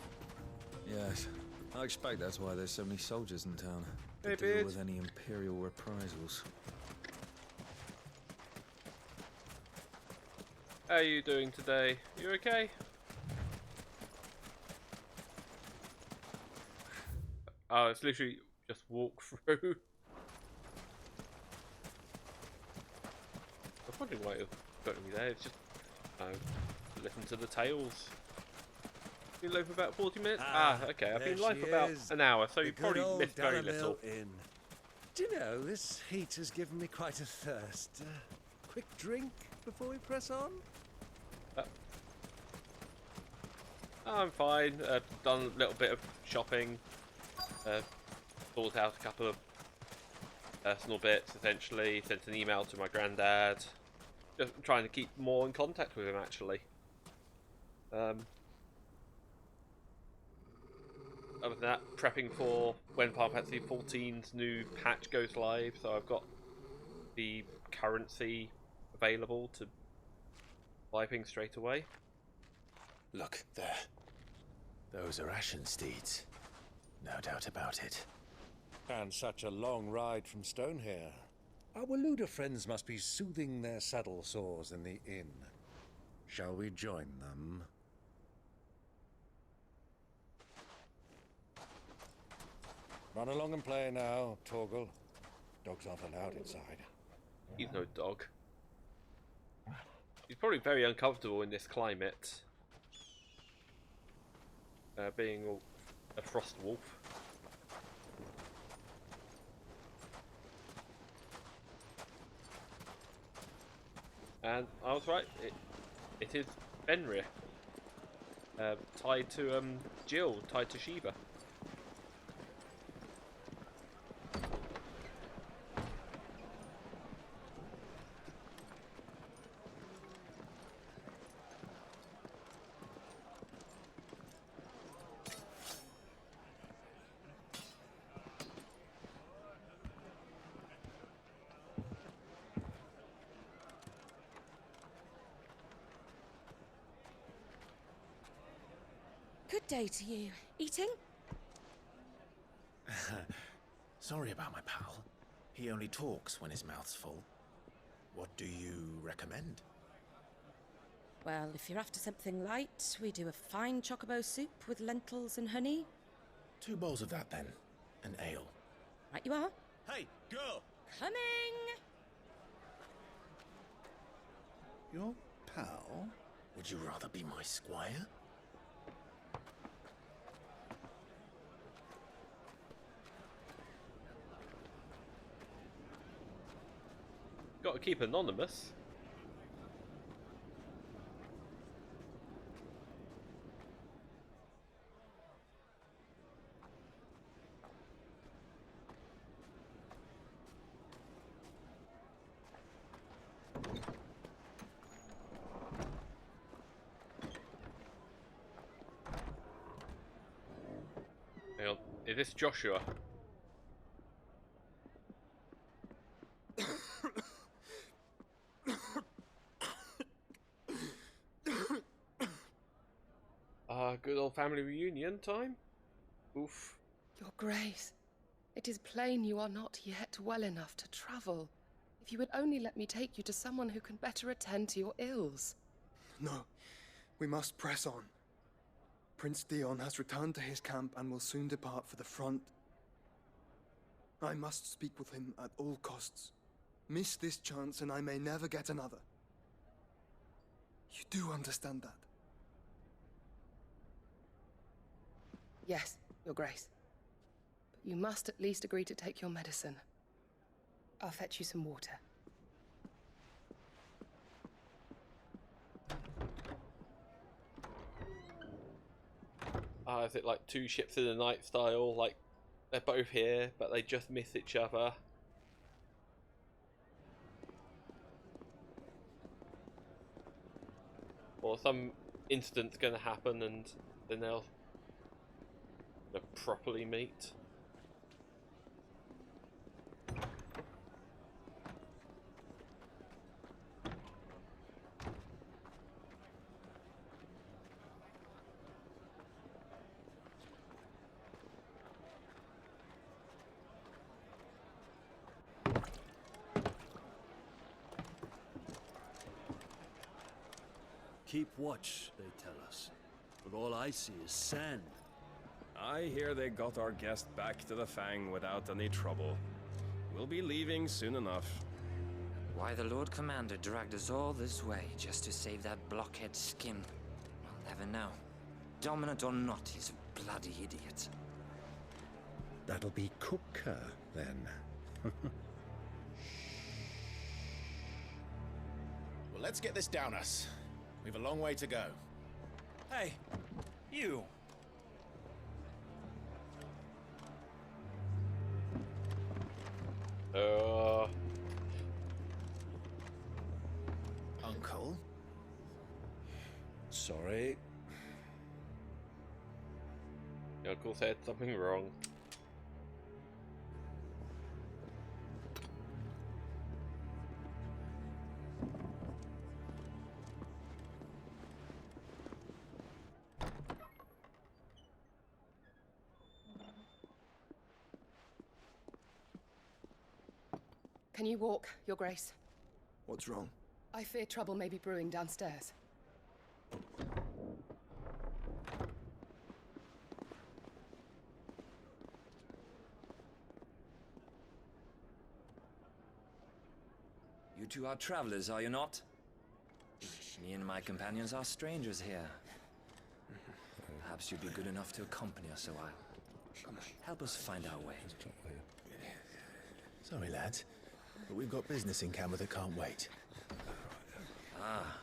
Yes, I expect that's why there's so many soldiers in town. To Hey, deal Beard. with any imperial reprisals. How are you doing today? You okay? Oh, it's literally just walk through. I was wondering why it got me there. It's just listen to the tales. Been live for about 40 minutes. Okay. I've been live for about an hour, so you probably missed very little. Do you know, this heat has given me quite a thirst. Quick drink before we press on? I'm fine. Done a little bit of shopping. Sorted out a couple of personal bits, essentially. Sent an email to my granddad. Just trying to keep more in contact with him, actually. Other than that, prepping for when Final Fantasy XIV's new patch goes live. So I've got the currency available to buy things straight away. Look, there. Those are Ashen steeds. No doubt about it. And such a long ride from Stonehair. Our Waluda friends must be soothing their saddle sores in the inn. Shall we join them? Run along and play now, Torgal. Dogs aren't allowed inside. He's no dog. He's probably very uncomfortable in this climate. Being a frost wolf. And I was right, it is Fenrir. Tied to Jill, tied to Shiva. Good day to you. Eating? Sorry about my pal. He only talks when his mouth's full. What do you recommend? Well, if you're after something light, we do a fine chocobo soup with lentils and honey. 2 bowls of that, then. an ale. Right you are. Hey, girl! Coming! Your pal? Would you rather be my squire? Got to keep anonymous. Hang on. Is this Joshua? Good old family reunion time? Oof. Your Grace, it is plain you are not yet well enough to travel. If you would only let me take you to someone who can better attend to your ills. No, we must press on. Prince Dion has returned to his camp and will soon depart for the front. I must speak with him at all costs. Miss this chance and I may never get another. You do understand that? Yes, Your Grace. But you must at least agree to take your medicine. I'll fetch you some water. Is it like two ships in the night style? Like, they're both here, but they just miss each other? Or some incident's going to happen and then they'll properly meet? Keep watch, they tell us. But all I see is sand. I hear they got our guest back to the Fang without any trouble. We'll be leaving soon enough. Why the Lord Commander dragged us all this way just to save that blockhead skin, we'll never know. Dominant or not, he's a bloody idiot. That'll be Cooker, then. Well, let's get this down us. We've a long way to go. Hey, you. Uncle? Sorry. Your uncle said something wrong. Can you walk, Your Grace? What's wrong? I fear trouble may be brewing downstairs. You two are travelers, are you not? Me and my companions are strangers here. Perhaps you'd be good enough to accompany us a while. Help us find our way. Sorry, lads, but we've got business in camera that can't wait. Ah,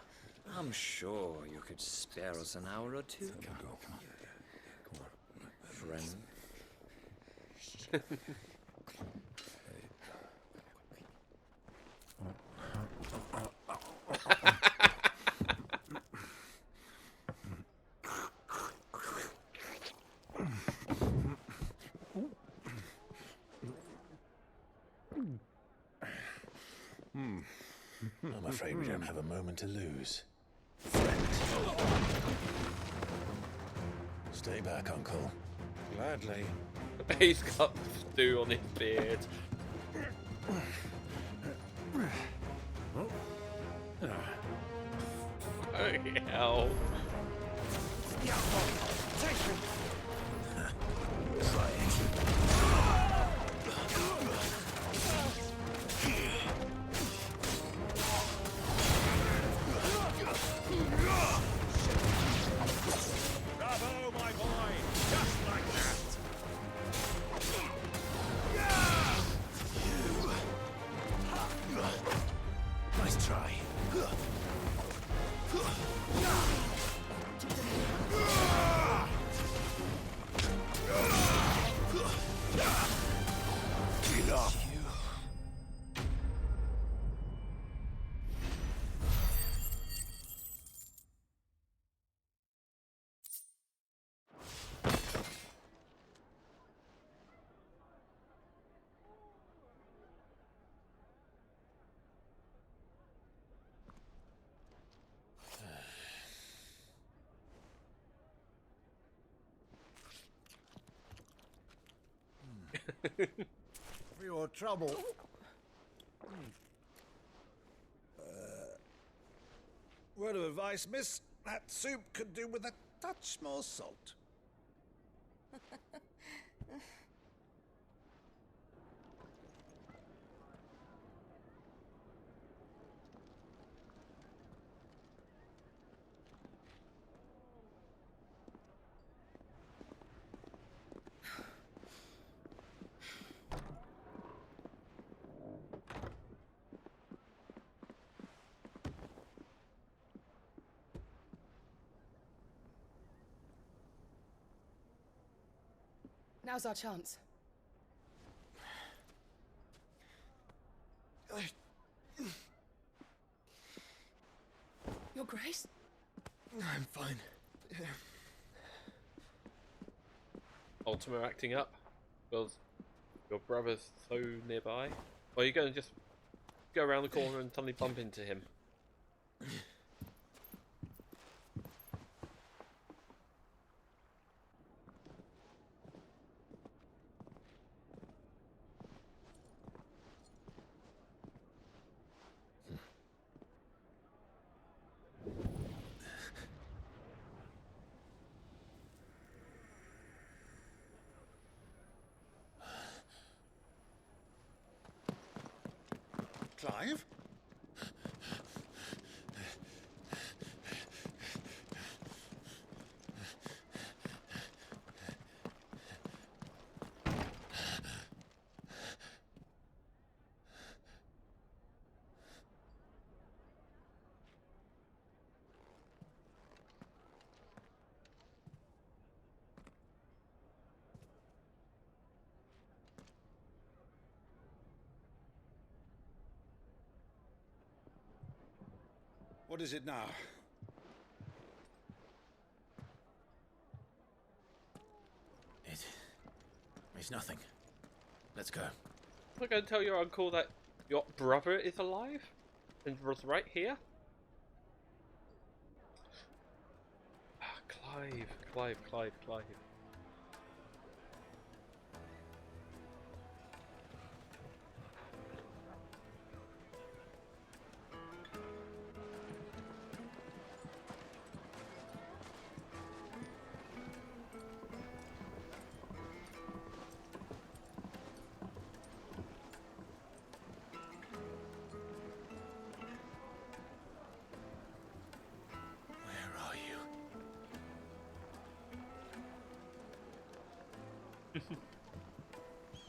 I'm sure you could spare us an hour or two. Come on. Friend. I'm afraid we don't have a moment to lose. Stay back, Uncle. Gladly. He's got stew on his beard. Oh, hell. Try it. enough. For your trouble. Word of advice, miss. That soup could do with a touch more salt. Now's our chance. Your Grace? I'm fine. Ultima acting up because your brother's so nearby. Or are you going to just go around the corner and suddenly bump into him? Clive? What is it now? It's nothing. Let's go. I'm going to tell your uncle that your brother is alive and was right here. Clive.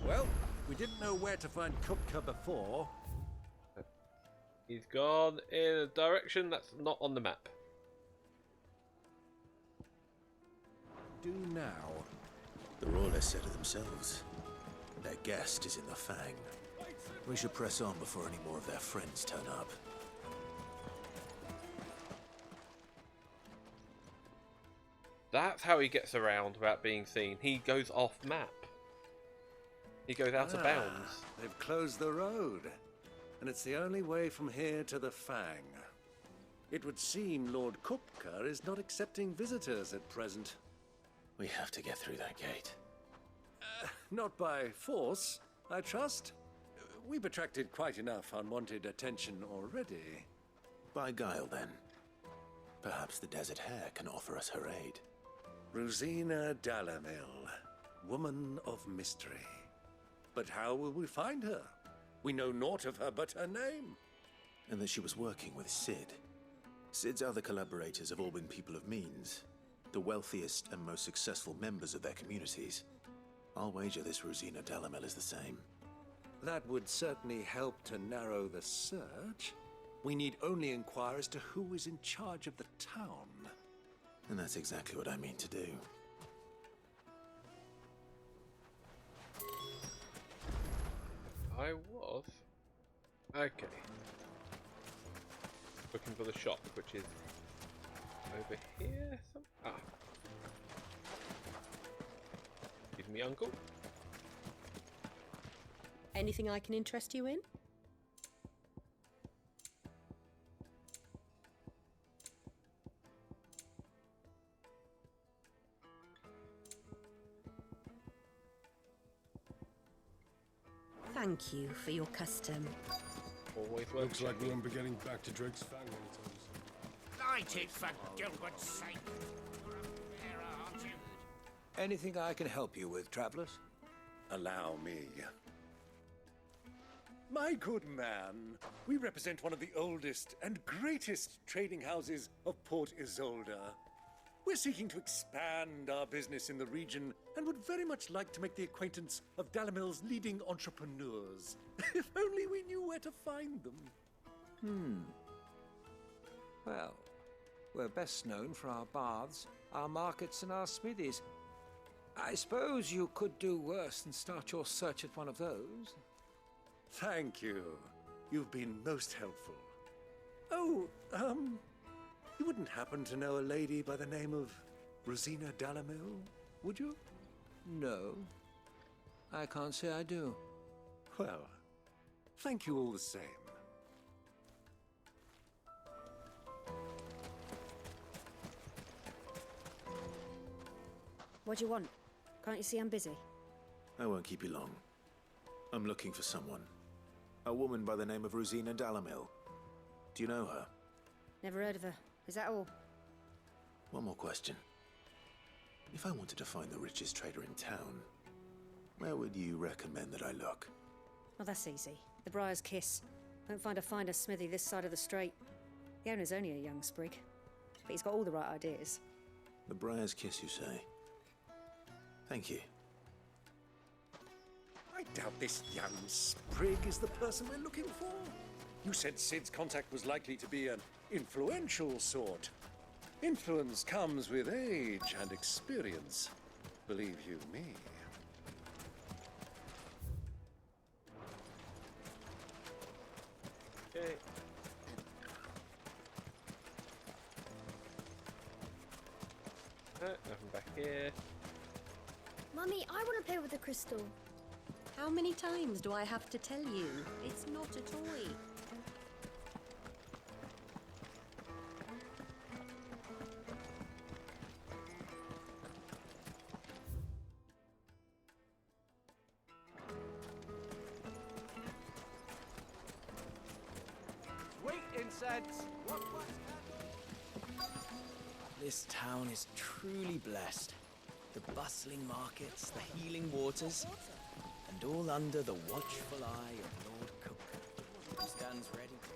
Well, we didn't know where to find Kupka before. He's gone in a direction that's not on the map. Do now. The Rawlers said it themselves. Their guest is in the Fang. We should press on before any more of their friends turn up. That's how he gets around without being seen. He goes off map. He goes out of bounds. They've closed the road, and it's the only way from here to the Fang. It would seem Lord Kupka is not accepting visitors at present. We have to get through that gate. Not by force, I trust. We've attracted quite enough unwanted attention already. By guile, then. Perhaps the Desert Hare can offer us her aid. Rosina Dalamil, woman of mystery. But how will we find her? We know naught of her but her name. And that she was working with Cid. Cid's other collaborators have all been people of means, the wealthiest and most successful members of their communities. I'll wager this Rosina Dalamil is the same. That would certainly help to narrow the search. We need only inquire as to who is in charge of the town. And that's exactly what I mean to do. I was... Okay. Looking for the shop, which is over here. Excuse me, uncle. Anything I can interest you in? Thank you for your custom. Always looks like we won't be getting back to Drake's Fang anytime soon. Light it, for Gilbert's sake. Aren't you? Anything I can help you with, travelers? Allow me. My good man, we represent one of the oldest and greatest trading houses of Port Isolde. We're seeking to expand our business in the region and would very much like to make the acquaintance of Dalamil's leading entrepreneurs. If only we knew where to find them. Well, we're best known for our baths, our markets, and our smithies. I suppose you could do worse than start your search at one of those. Thank you. You've been most helpful. Oh, you wouldn't happen to know a lady by the name of Rosina Dalamil, would you? No. I can't say I do. Well, thank you all the same. What do you want? Can't you see I'm busy? I won't keep you long. I'm looking for someone. A woman by the name of Rosina Dalamil. Do you know her? Never heard of her. Is that all? One more question. If I wanted to find the richest trader in town, where would you recommend that I look? Well, that's easy. The Briar's Kiss. Won't find a finer smithy this side of the strait. The owner's only a young sprig, but he's got all the right ideas. The Briar's Kiss, you say? Thank you. I doubt this young sprig is the person we're looking for. You said Sid's contact was likely to be an influential sort. Influence comes with age and experience, believe you me. Okay. Nothing back here. Mummy, I want to play with the crystal. How many times do I have to tell you? It's not a toy. Wait, incense! This town is truly blessed. The bustling markets, the healing waters, and all under the watchful eye of Lord Cook, who stands ready to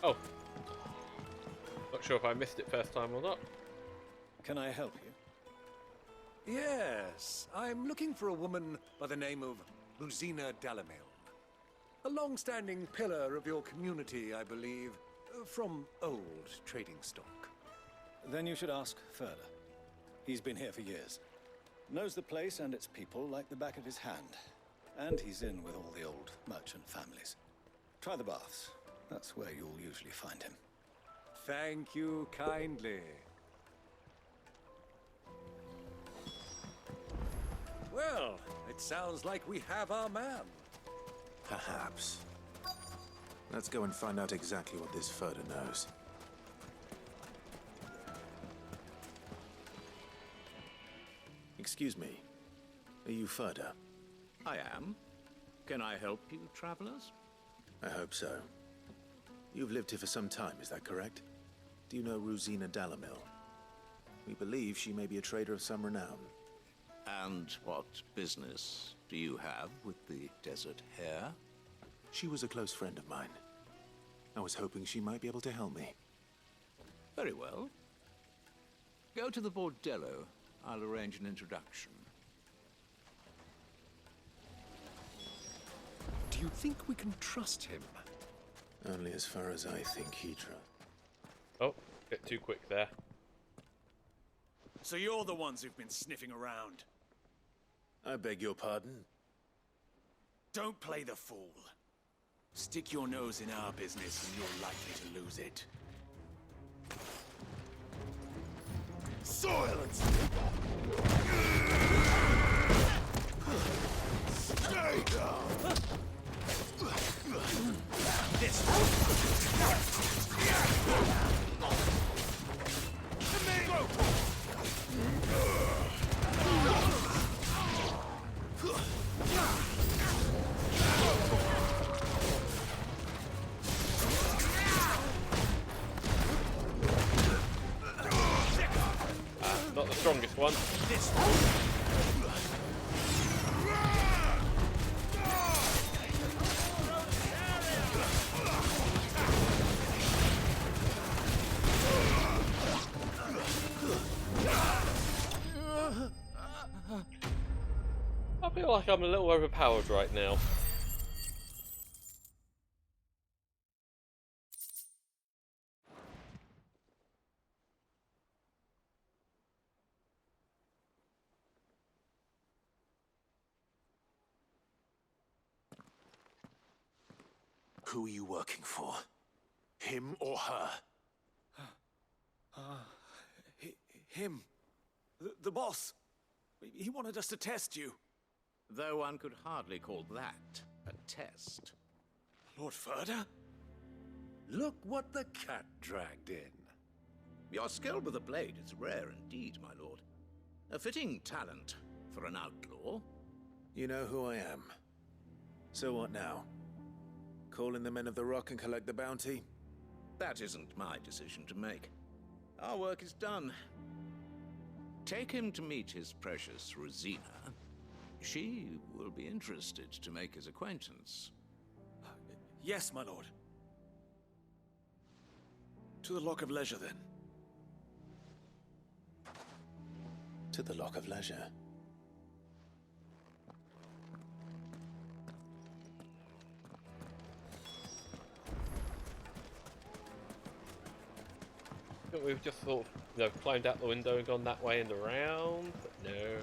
crush. Oh. Not sure if I missed it first time or not. Can I help you? Yes, I'm looking for a woman by the name of Rosina Dalamil. A long-standing pillar of your community, I believe, from old trading stock. Then you should ask further. He's been here for years. Knows the place and its people like the back of his hand. And he's in with all the old merchant families. Try the baths. That's where you'll usually find him. Thank you kindly. Well, it sounds like we have our man. Perhaps. Let's go and find out exactly what this Furder knows. Excuse me. Are you Furder? I am. Can I help you, travelers? I hope so. You've lived here for some time, is that correct? Do you know Rosina Dalamil? We believe she may be a trader of some renown. And what business do you have with the desert hare? She was a close friend of mine. I was hoping she might be able to help me. Very well. Go to the bordello. I'll arrange an introduction. Do you think we can trust him? Only as far as I think he trusts. Oh, bit too quick there. So you're the ones who've been sniffing around. I beg your pardon? Don't play the fool. Stick your nose in our business and you're likely to lose it. Silence! Stay down! This not the strongest one. I feel like I'm a little overpowered right now. Who are you working for? Him or her? Him. The boss. He wanted us to test you. Though one could hardly call that a test. Lord Ferda? Look what the cat dragged in. Your skill with the blade is rare indeed, my lord. A fitting talent for an outlaw. You know who I am. So what now? Call in the Men of the Rock and collect the bounty? That isn't my decision to make. Our work is done. Take him to meet his precious Rosina. She will be interested to make his acquaintance. Yes, my lord. To the Lock of Leisure, then. To the Lock of Leisure. We've just sort of, climbed out the window and gone that way and around, but no.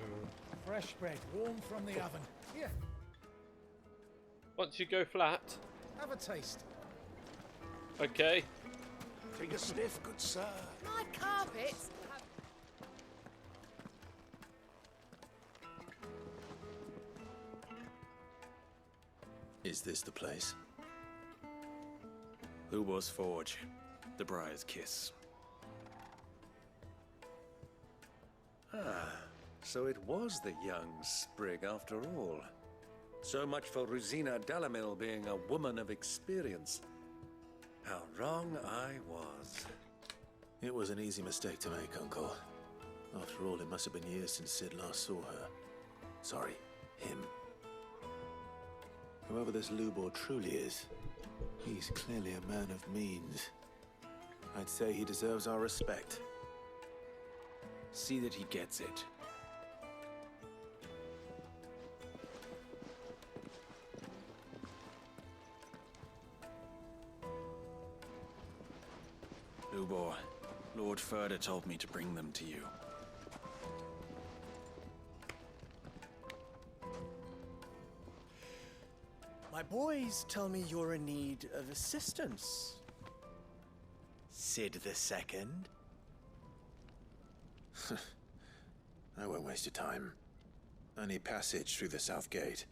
Fresh bread, warm from the oven. Here, Once you go flat. have a taste. Okay. Take a sniff, good sir. My carpets. Is this the place? Lubor's Forge. The Briar's Kiss. Ah, so it was the young sprig after all. So much for Rosina Dalamil being a woman of experience. How wrong I was. It was an easy mistake to make, Uncle. After all, it must have been years since Sid last saw her. Sorry, him. Whoever this Lubor truly is, he's clearly a man of means. I'd say he deserves our respect. See that he gets it. Lubor, Lord Ferda told me to bring them to you. My boys tell me you're in need of assistance. Sid the Second? I won't waste your time. I need passage through the south gate.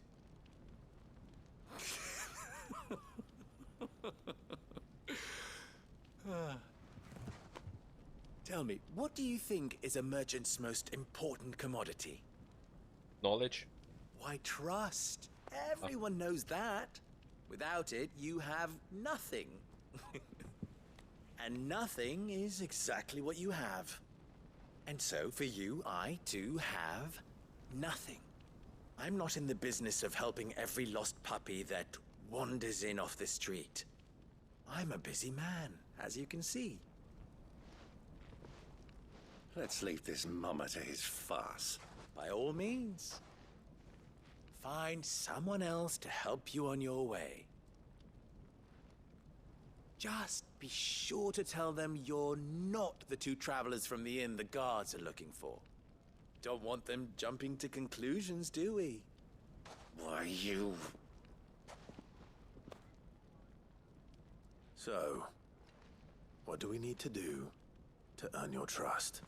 Tell me, what do you think is a merchant's most important commodity? Knowledge. Why, trust. Everyone knows that. Without it, you have nothing. And nothing is exactly what you have. And so, for you, I, too, have nothing. I'm not in the business of helping every lost puppy that wanders in off the street. I'm a busy man, as you can see. Let's leave this mummer to his farce. By all means. Find someone else to help you on your way. Just be sure to tell them you're not the two travelers from the inn the guards are looking for. Don't want them jumping to conclusions, do we? Why, you... So, what do we need to do to earn your trust?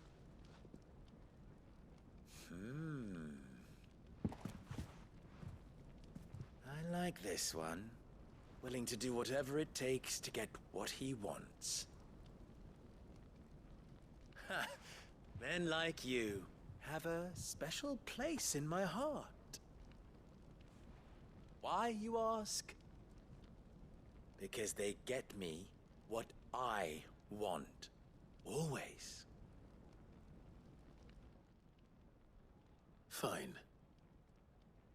I like this one. Willing to do whatever it takes to get what he wants. Ha! Men like you have a special place in my heart. Why, you ask? Because they get me what I want. Always. Fine.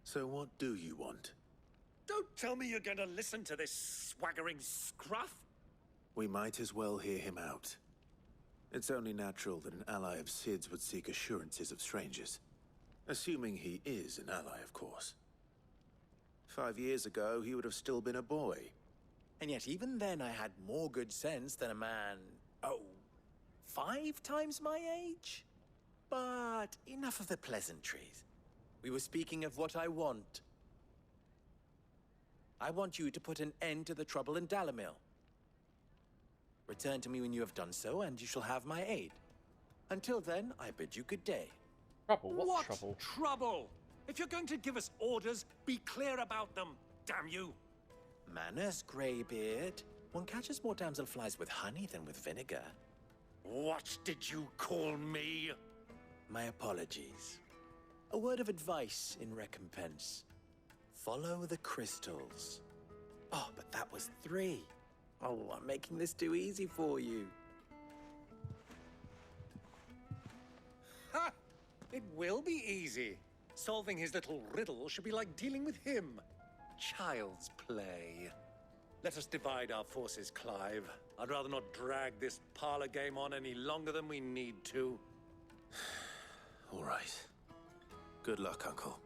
So what do you want? Don't tell me you're going to listen to this swaggering scruff! We might as well hear him out. It's only natural that an ally of Sid's would seek assurances of strangers. Assuming he is an ally, of course. 5 years ago, he would have still been a boy. And yet even then I had more good sense than a man, 5 times my age? But enough of the pleasantries. We were speaking of what I want. I want you to put an end to the trouble in Dalamil. Return to me when you have done so, and you shall have my aid. Until then, I bid you good day. Trouble? What trouble? Trouble? If you're going to give us orders, be clear about them, damn you! Manners, Greybeard. One catches more damselflies with honey than with vinegar. What did you call me? My apologies. A word of advice in recompense. Follow the crystals. Oh, but that was 3. Oh, I'm making this too easy for you. Ha! It will be easy. Solving his little riddle should be like dealing with him. Child's play. Let us divide our forces, Clive. I'd rather not drag this parlor game on any longer than we need to. All right. Good luck, Uncle.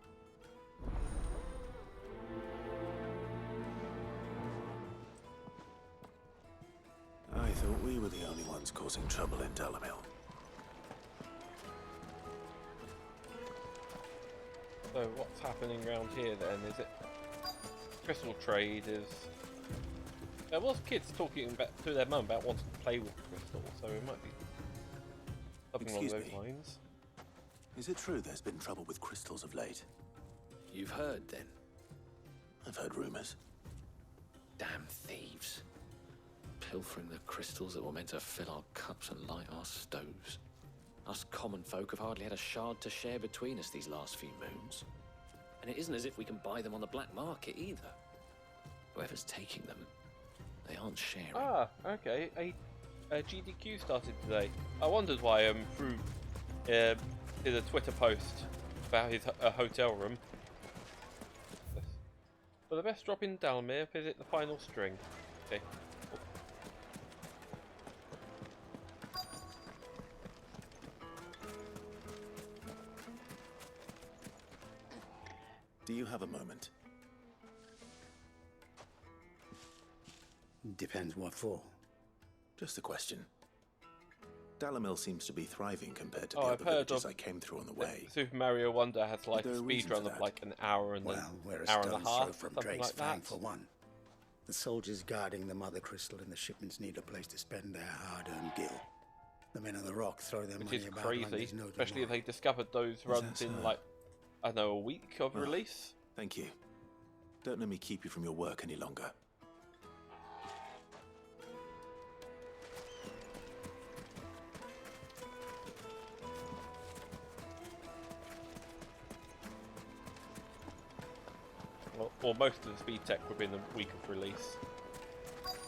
I thought we were the only ones causing trouble in Dalamil. So what's happening around here then? Is it crystal trade? Is there was kids talking to their mum about wanting to play with crystal, so it might be something along those lines. Is it true there's been trouble with crystals of late? You've heard, then? I've heard rumors. Damn thieves. Pilfering the crystals that were meant to fill our cups and light our stoves. Us common folk have hardly had a shard to share between us these last few moons. And it isn't as if we can buy them on the black market either. Whoever's taking them, they aren't sharing. Ah, okay. A GDQ started today. I wondered why Fru did a Twitter post about his hotel room. For the best drop in Dalmir, visit the final string. Okay. Do you have a moment? Depends what for. Just a question. Dalamil seems to be thriving compared to the I've other heard villages of I came through on the way. Super Mario Wonder has like a there a speed reason run for of that? like an hour and Well, we're a hour and a stone's half, throw from something Drake's like Fang that. for one. The soldiers guarding the Mothercrystal and the shipments need a place to spend their hard-earned gil. The men of the rock throw their Which money is about crazy, like there's no especially if tomorrow. they discovered those runs in so? like, I don't know, a week of Well, release. Thank you. Don't let me keep you from your work any longer. Or most of the speed tech within a week of release.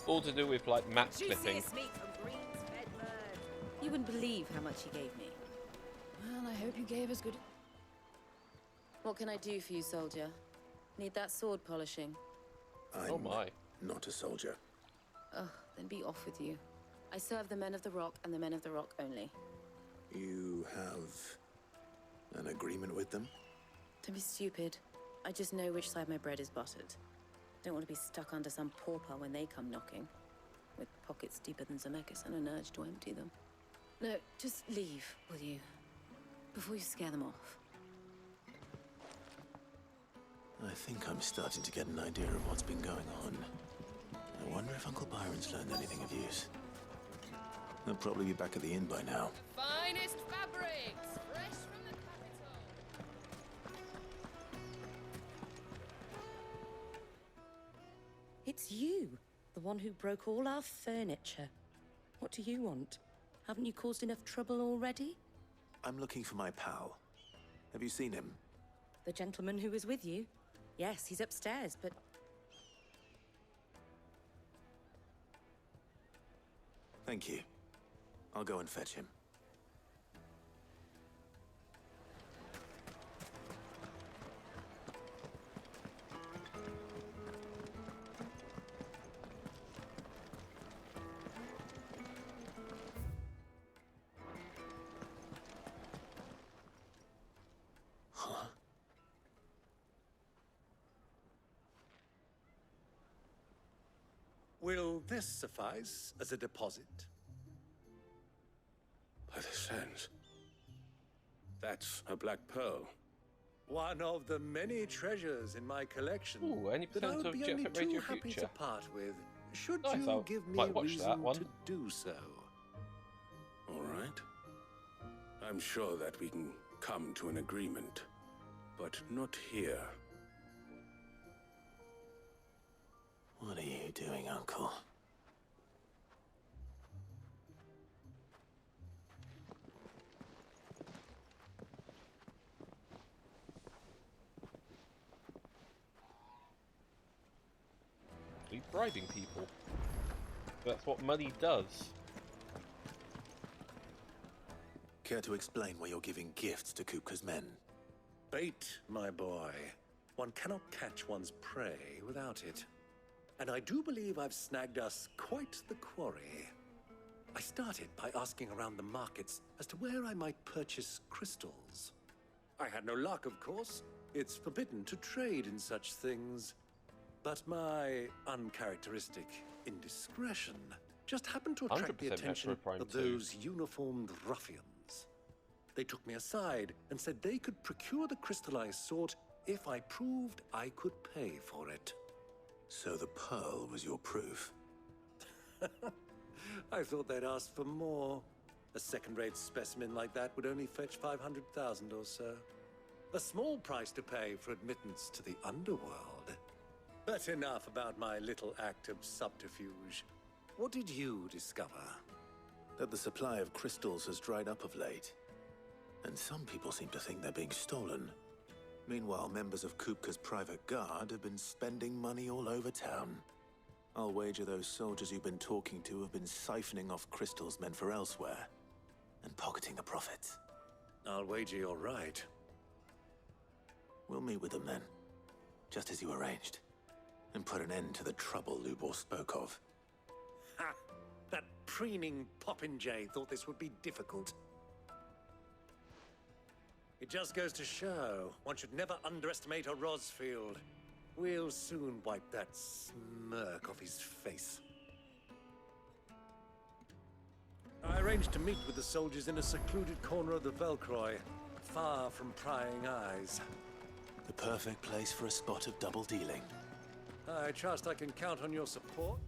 All to do with like map clipping. Juiciest meat from Green's fed bird. You wouldn't believe how much he gave me. Well, I hope you gave us good... What can I do for you, soldier? Need that sword polishing? I'm not a soldier. Oh, then be off with you. I serve the men of the rock and the men of the rock only. You have an agreement with them? Don't be stupid. I just know which side my bread is buttered. Don't want to be stuck under some pauper when they come knocking. With pockets deeper than Zemeckis and an urge to empty them. No, just leave, will you? Before you scare them off. I think I'm starting to get an idea of what's been going on. I wonder if Uncle Byron's learned anything of use. He'll probably be back at the inn by now. Finest fabrics, fresh from the capital. It's you, the one who broke all our furniture. What do you want? Haven't you caused enough trouble already? I'm looking for my pal. Have you seen him? The gentleman who was with you? Yes, he's upstairs, but... Thank you. I'll go and fetch him. Huh? Will this suffice as a deposit? By the sands. That's a black pearl. One of the many treasures in my collection. Ooh, any that I percent would of be Jet only Set too Radio happy Future? to part with. Should Nice, you I give me might a watch that reason one. to do so? All right. I'm sure that we can come to an agreement, but not here. What are you doing, Uncle? He's bribing people. That's what money does. Care to explain why you're giving gifts to Kupka's men? Bait, my boy. One cannot catch one's prey without it. And I do believe I've snagged us quite the quarry. I started by asking around the markets as to where I might purchase crystals. I had no luck, of course. It's forbidden to trade in such things. But my uncharacteristic indiscretion just happened to attract the 100% attention Metroid Prime of 2. those uniformed ruffians. They took me aside and said they could procure the crystal I sought if I proved I could pay for it. So the pearl was your proof? I thought they'd ask for more. A second-rate specimen like that would only fetch 500,000 or so. A small price to pay for admittance to the underworld. But enough about my little act of subterfuge. What did you discover? That the supply of crystals has dried up of late. And some people seem to think they're being stolen. Meanwhile, members of Kupka's private guard have been spending money all over town. I'll wager those soldiers you've been talking to have been siphoning off crystals meant for elsewhere, and pocketing the profits. I'll wager you're right. We'll meet with them then, just as you arranged, and put an end to the trouble Lubor spoke of. Ha! That preening popinjay thought this would be difficult. It just goes to show, one should never underestimate a Rosfield. We'll soon wipe that smirk off his face. I arranged to meet with the soldiers in a secluded corner of the Velcroy, far from prying eyes. The perfect place for a spot of double dealing. I trust I can count on your support.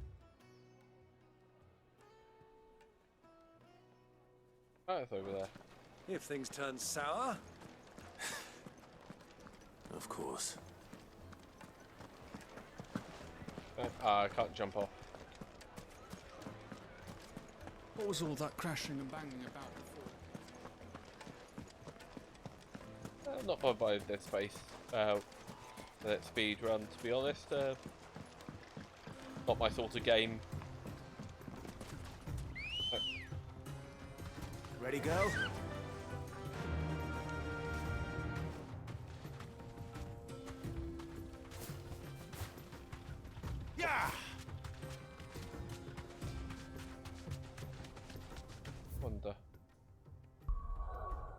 Oh, it's over there. If things turn sour. Of course. I can't jump off. What was all that crashing and banging about before? Not bothered by Dead Space. That speed run, to be honest. Not my sort of game. Ready, go? Yeah! Wonder.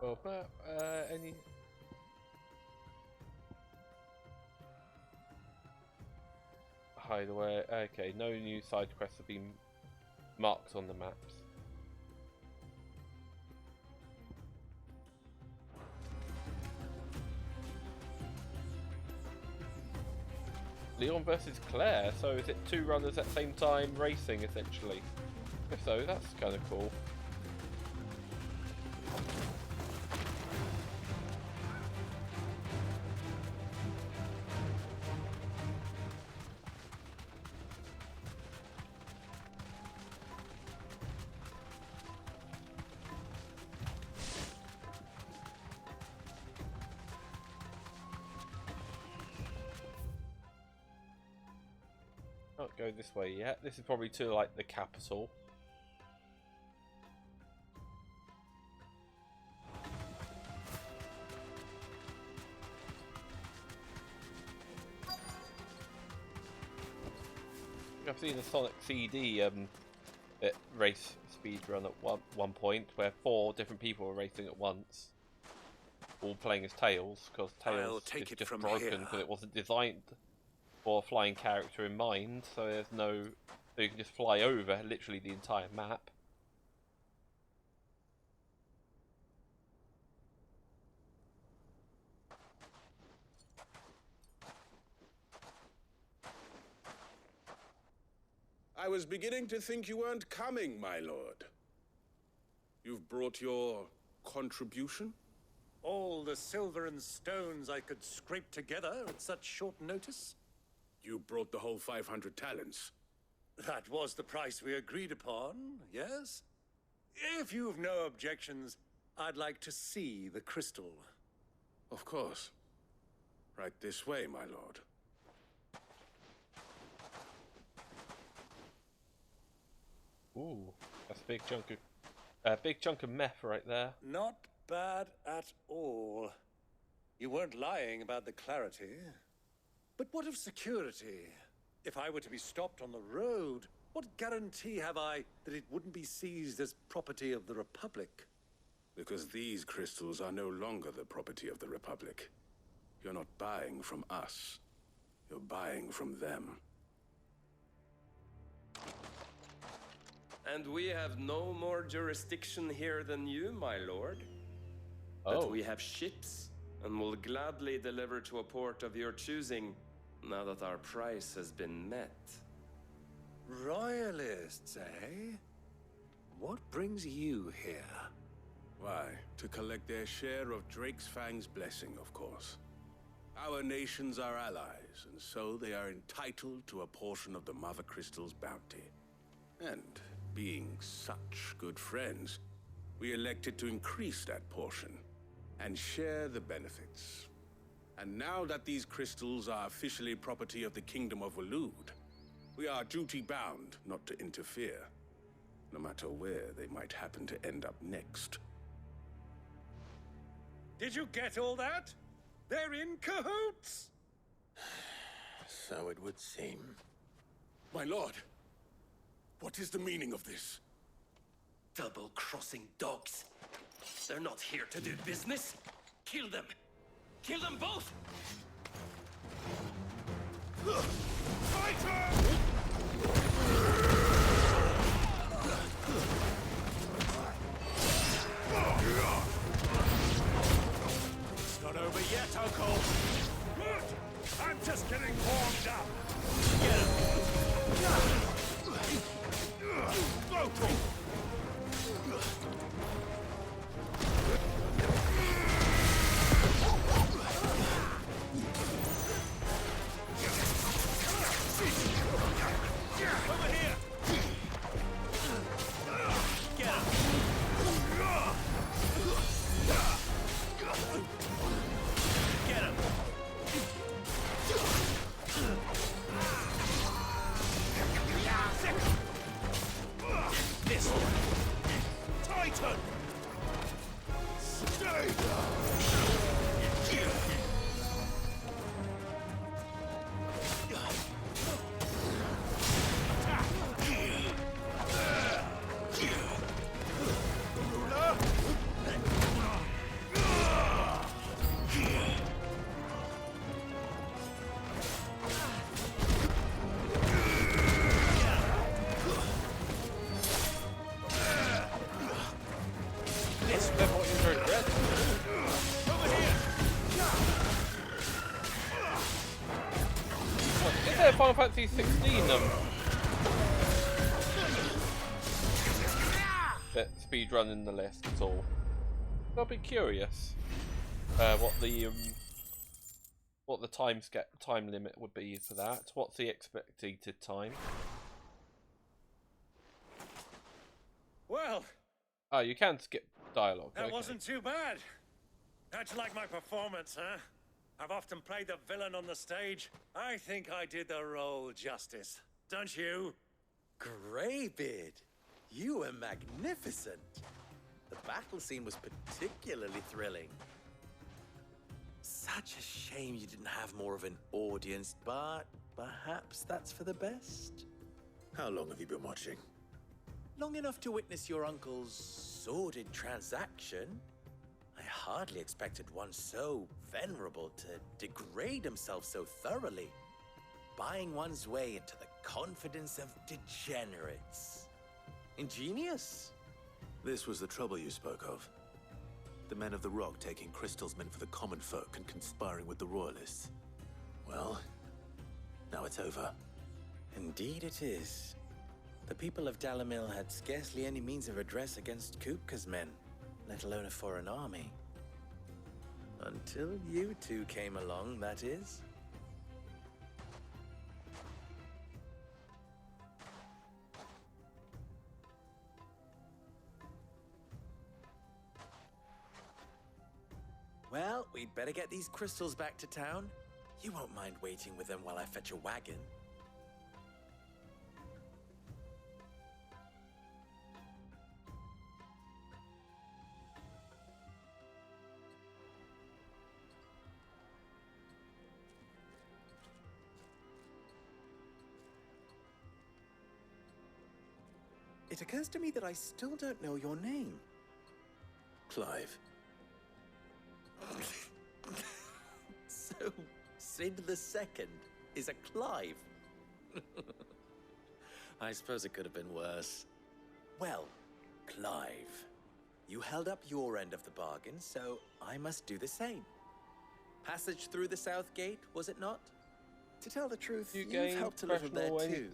Well, map, any... Hideaway. Okay, no new side quests have been marks on the maps. Leon versus Claire, so is it 2 runners at the same time racing essentially? If so, that's kind of cool. Not go this way yet. This is probably to like the capital. I've seen a Sonic CD race speed run at one point where 4 different people were racing at once, all playing as Tails, because Tails is just broken because it wasn't designed for a flying character in mind, so there's no, so you can just fly over literally the entire map. I was beginning to think you weren't coming, my lord. You've brought your contribution? All the silver and stones I could scrape together at such short notice? You brought the whole 500 talents. That was the price we agreed upon, yes? If you've no objections, I'd like to see the crystal. Of course. Right this way, my lord. Ooh, that's a big chunk of meth right there. Not bad at all. You weren't lying about the clarity. But what of security? If I were to be stopped on the road, what guarantee have I that it wouldn't be seized as property of the Republic? Because these crystals are no longer the property of the Republic. You're not buying from us. You're buying from them. And we have no more jurisdiction here than you, my lord. Oh. But we have ships, and will gladly deliver to a port of your choosing, now that our price has been met. Royalists, eh? What brings you here? Why, to collect their share of Drake's Fang's blessing, of course. Our nations are allies, and so they are entitled to a portion of the Mothercrystals' bounty. And being such good friends, we elected to increase that portion and share the benefits. And now that these crystals are officially property of the Kingdom of Waloed, we are duty-bound not to interfere, no matter where they might happen to end up next. Did you get all that? They're in cahoots! So it would seem. My lord, what is the meaning of this? Double-crossing dogs. They're not here to do business. Kill them. Kill them both! It's not over yet, Uncle. Good. I'm just getting warmed up. Get him. Go for it. Over here! Get him! Get him! Final Fantasy 16 speed run in the list at all? I'll be curious what the time limit would be for that. What's the expected time? Well, Oh, you can skip dialogue. that Okay. wasn't too bad. How'd you like my performance, huh? I've often played the villain on the stage. I think I did the role justice. Don't you? Greybeard, you were magnificent. The battle scene was particularly thrilling. Such a shame you didn't have more of an audience, but perhaps that's for the best. How long have you been watching? Long enough to witness your uncle's sordid transaction. I hardly expected one so venerable to degrade himself so thoroughly, buying one's way into the confidence of degenerates. Ingenious. This was the trouble you spoke of. The men of the Rock taking crystals meant for the common folk and conspiring with the royalists. Well, now it's over. Indeed it is. The people of Dalamil had scarcely any means of redress against Kupka's men, let alone a foreign army. Until you two came along, that is. Well, we'd better get these crystals back to town. You won't mind waiting with them while I fetch a wagon. It occurs to me that I still don't know your name. Clive. So, Sid the Second is a Clive. I suppose it could have been worse. Well, Clive, you held up your end of the bargain, so I must do the same. Passage through the South Gate, was it not? To tell the truth, you've helped a little there too.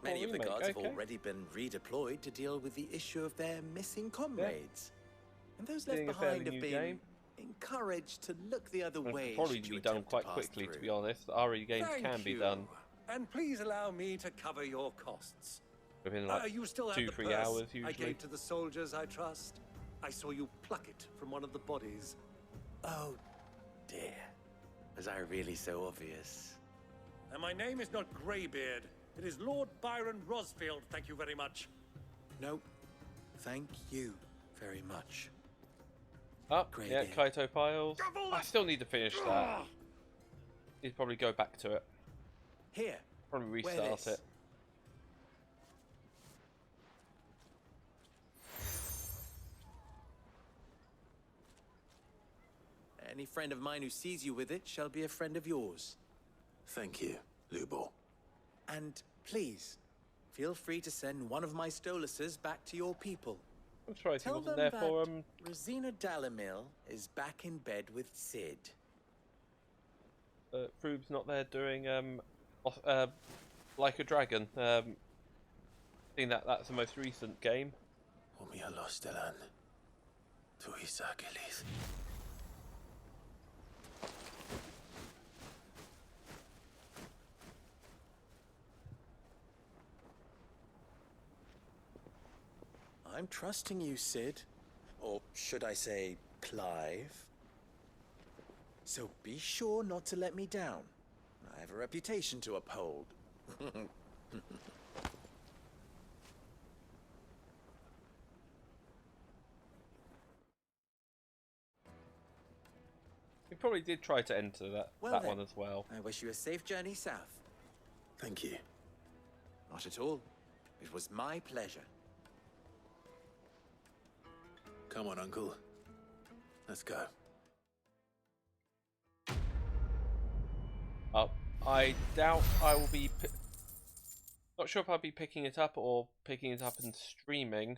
Many of the guards have already been redeployed to deal with the issue of their missing comrades. And those left behind have been encouraged to look the other way. It'll probably be done quite quickly, to be honest. RE games can be done And please allow me to cover your costs. within like You still have 2-3 the purse hours I usually. gave to the soldiers, I trust. I saw you pluck it from one of the bodies. Oh, dear. Was I really so obvious? And my name is not Greybeard. It is Lord Byron Rosfield, thank you very much. No, thank you very much. Oh, yeah, Kaito Files. I still need to finish that. Need to probably go back to it. Here. Probably restart it. Any friend of mine who sees you with it shall be a friend of yours. Thank you, Lubor. And please, feel free to send one of my Stoluses back to your people. I'm surprised he Tell wasn't them there for Rosina Dalamil is back in bed with Sid. Frube's not there doing Like a Dragon. I think that's the most recent game. I'm trusting you, Sid. Or should I say, Clive? So be sure not to let me down. I have a reputation to uphold. We probably did try to enter that Well one then, as well. I wish you a safe journey south. Thank you. Not at all. It was my pleasure. Come on, Uncle. Let's go. I doubt I will be... Not sure if I'll be picking it up or picking it up and streaming.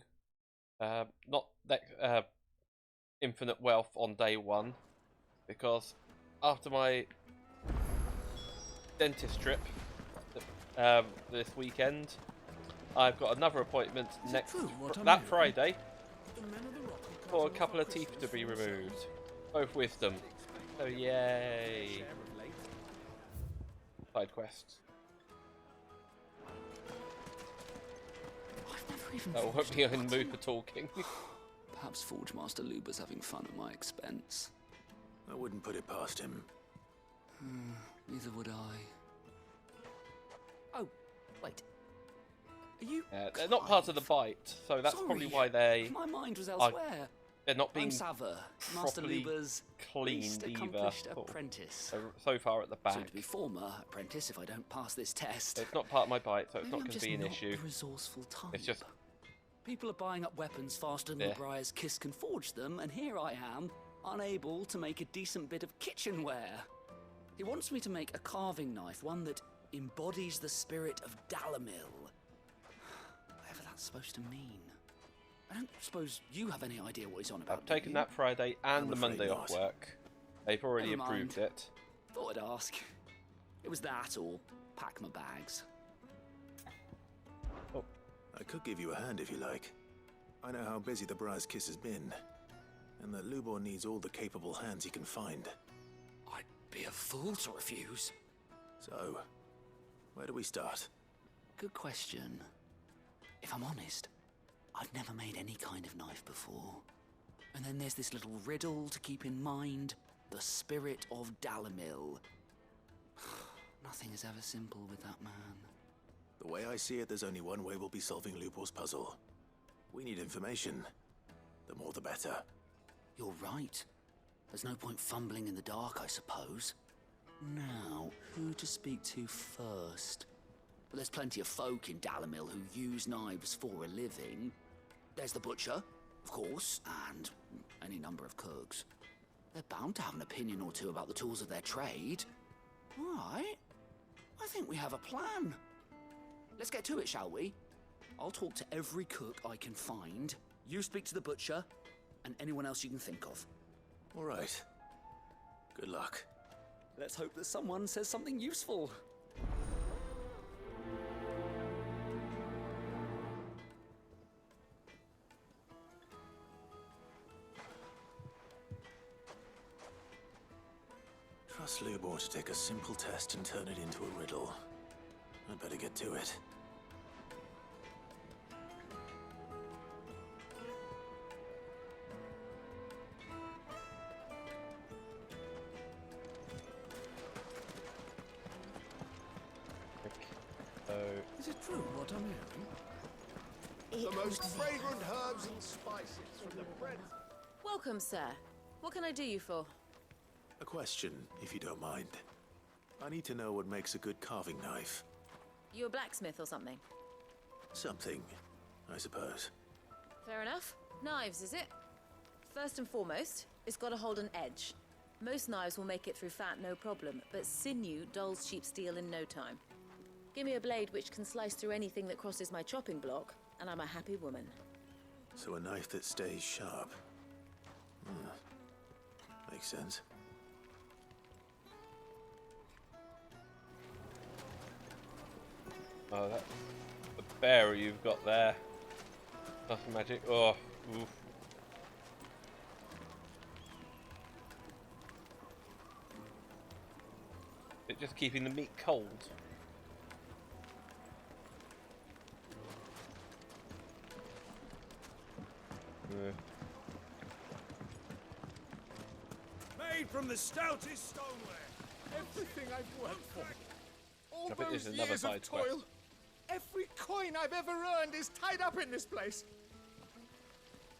Not that Infinite Wealth on day one. Because after my dentist trip, this weekend. I've got another appointment I'm that hearing? Friday for a couple of teeth to be removed, both wisdom. So yay! Side quests. I've never even That won't be in the mood for talking. Perhaps Forgemaster Luber's having fun at my expense. I wouldn't put it past him. Neither would I. Oh, wait. Are you? They're not part of the bite, so that's probably why they. My mind was are, elsewhere. they're not being I'm Sava, Master properly Luber's cleaned least either. accomplished apprentice. So far at the back. Soon to be former apprentice if I don't pass this test. It's not part of my bite, so it's Maybe not I'm going to just be an not issue. the resourceful type. It's just. People are buying up weapons faster than the Briar's Kiss can forge them, and here I am, unable to make a decent bit of kitchenware. He wants me to make a carving knife, one that embodies the spirit of Dalamil. Whatever that's supposed to mean. I don't suppose you have any idea what he's on about. I've taken that Friday and the Monday off work. They've already Never mind. approved it. Thought I'd ask. It was that or pack my bags. I could give you a hand if you like. I know how busy the Briar's Kiss has been, and that Lubor needs all the capable hands he can find. I'd be a fool to refuse. So, where do we start? Good question. If I'm honest, I've never made any kind of knife before. And then there's this little riddle to keep in mind. The spirit of Dalamil. Nothing is ever simple with that man. The way I see it, there's only one way we'll be solving Lubor's puzzle. We need information. The more the better. You're right. There's no point fumbling in the dark, I suppose. Now, who to speak to first? Well, there's plenty of folk in Dalamil who use knives for a living. There's the butcher, of course, and any number of cooks. They're bound to have an opinion or two about the tools of their trade. All right. I think we have a plan. Let's get to it, shall we? I'll talk to every cook I can find. You speak to the butcher, and anyone else you can think of. All right. Good luck. Let's hope that someone says something useful. Trust Lubor to take a simple test and turn it into a riddle. I'd better get to it. Is it true what I'm hearing? The most fragrant herbs and spices from the bread. Welcome, sir. What can I do you for? A question, if you don't mind. I need to know what makes a good carving knife. You a blacksmith or something? Something, I suppose. Fair enough. Knives, is it? First and foremost, it's got to hold an edge. Most knives will make it through fat, no problem, but sinew dulls cheap steel in no time. Give me a blade which can slice through anything that crosses my chopping block, and I'm a happy woman. So a knife that stays sharp. Makes sense. Oh, that's the bearer you've got there. Nothing magic. Oh, oof. It's just keeping the meat cold. Made from the stoutest stoneware. Everything I've worked for. All I think those there's another years of side quest. toil. Every coin I've ever earned is tied up in this place.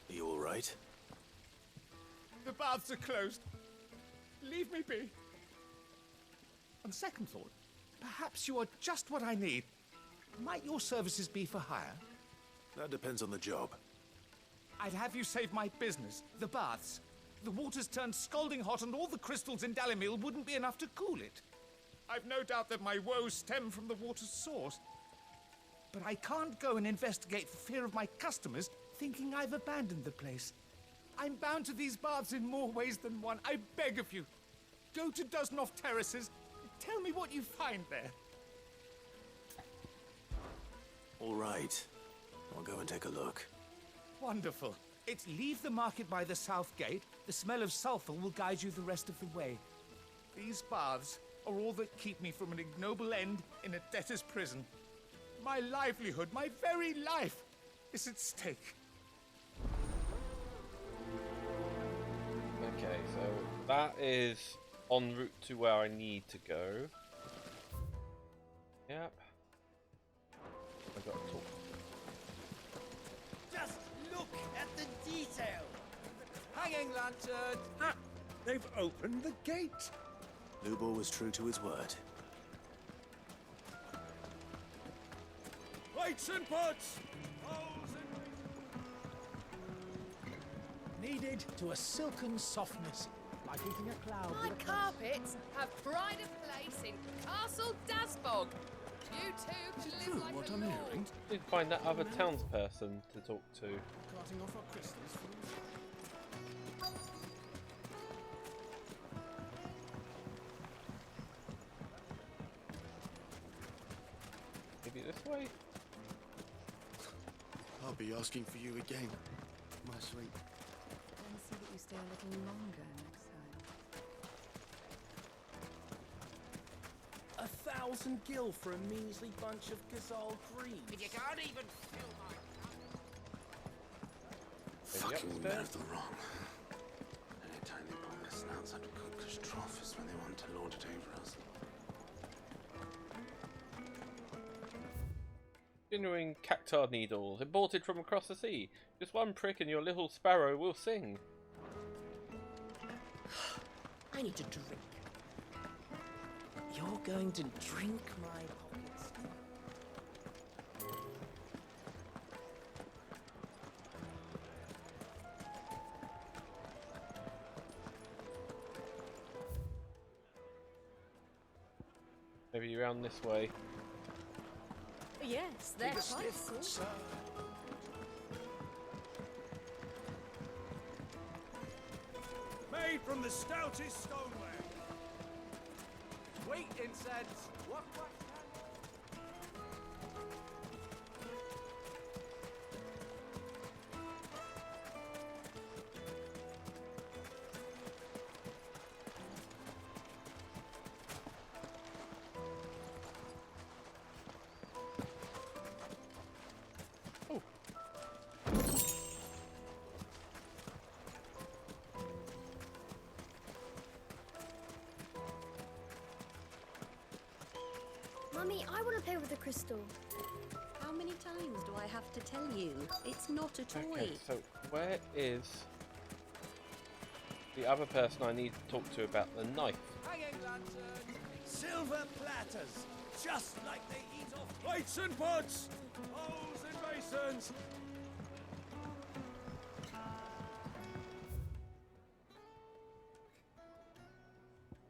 Are you all right? The baths are closed. Leave me be. On second thought, perhaps you are just what I need. Might your services be for hire? That depends on the job. I'd have you save my business, the baths. The water's turned scalding hot and all the crystals in Dalamil wouldn't be enough to cool it. I've no doubt that my woes stem from the water's source. But I can't go and investigate for fear of my customers thinking I've abandoned the place. I'm bound to these baths in more ways than one. I beg of you. Go to Dusnoff Terraces. Tell me what you find there. All right. I'll go and take a look. Wonderful. It's leave the market by the south gate. The smell of sulphur will guide you the rest of the way. These baths are all that keep me from an ignoble end in a debtor's prison. My livelihood, my very life, is at stake. Okay, so that is en route to where I need to go. Yep. I've got to talk. Just look at the detail. Hanging lantern. Ah, they've opened the gate. Lubor was true to his word. Weights and pots! Kneaded to a silken softness, like eating a cloud. My carpets have pride of place in Castle Dasbog. You two can live like what a I'm lord. hearing? Did find that other townsperson to talk to. Carting off our crystals for Maybe this way? I'll be asking for you again, my sweet. Then see that you stay a little longer next time. 1,000 gil for a measly bunch of Gazal green. But you can't even fill my Fucking men of the wrong. Anytime they pull their snouts out of Cook's trough is when they want to lord it over us. Genuine cactar needles, imported from across the sea. Just one prick and your little sparrow will sing. I need to drink. You're going to drink my pockets. Maybe around this way. Yes, they're Take a quite sniff, cool. sir. Made from the stoutest stoneware. Wheat incense. What? Mummy, I want to play with the crystal. How many times do I have to tell you? It's not a toy. Okay, so where is the other person I need to talk to about the knife? Hanging lantern. Silver platters. Just like they eat off. Weights and pots! Bowls and basins!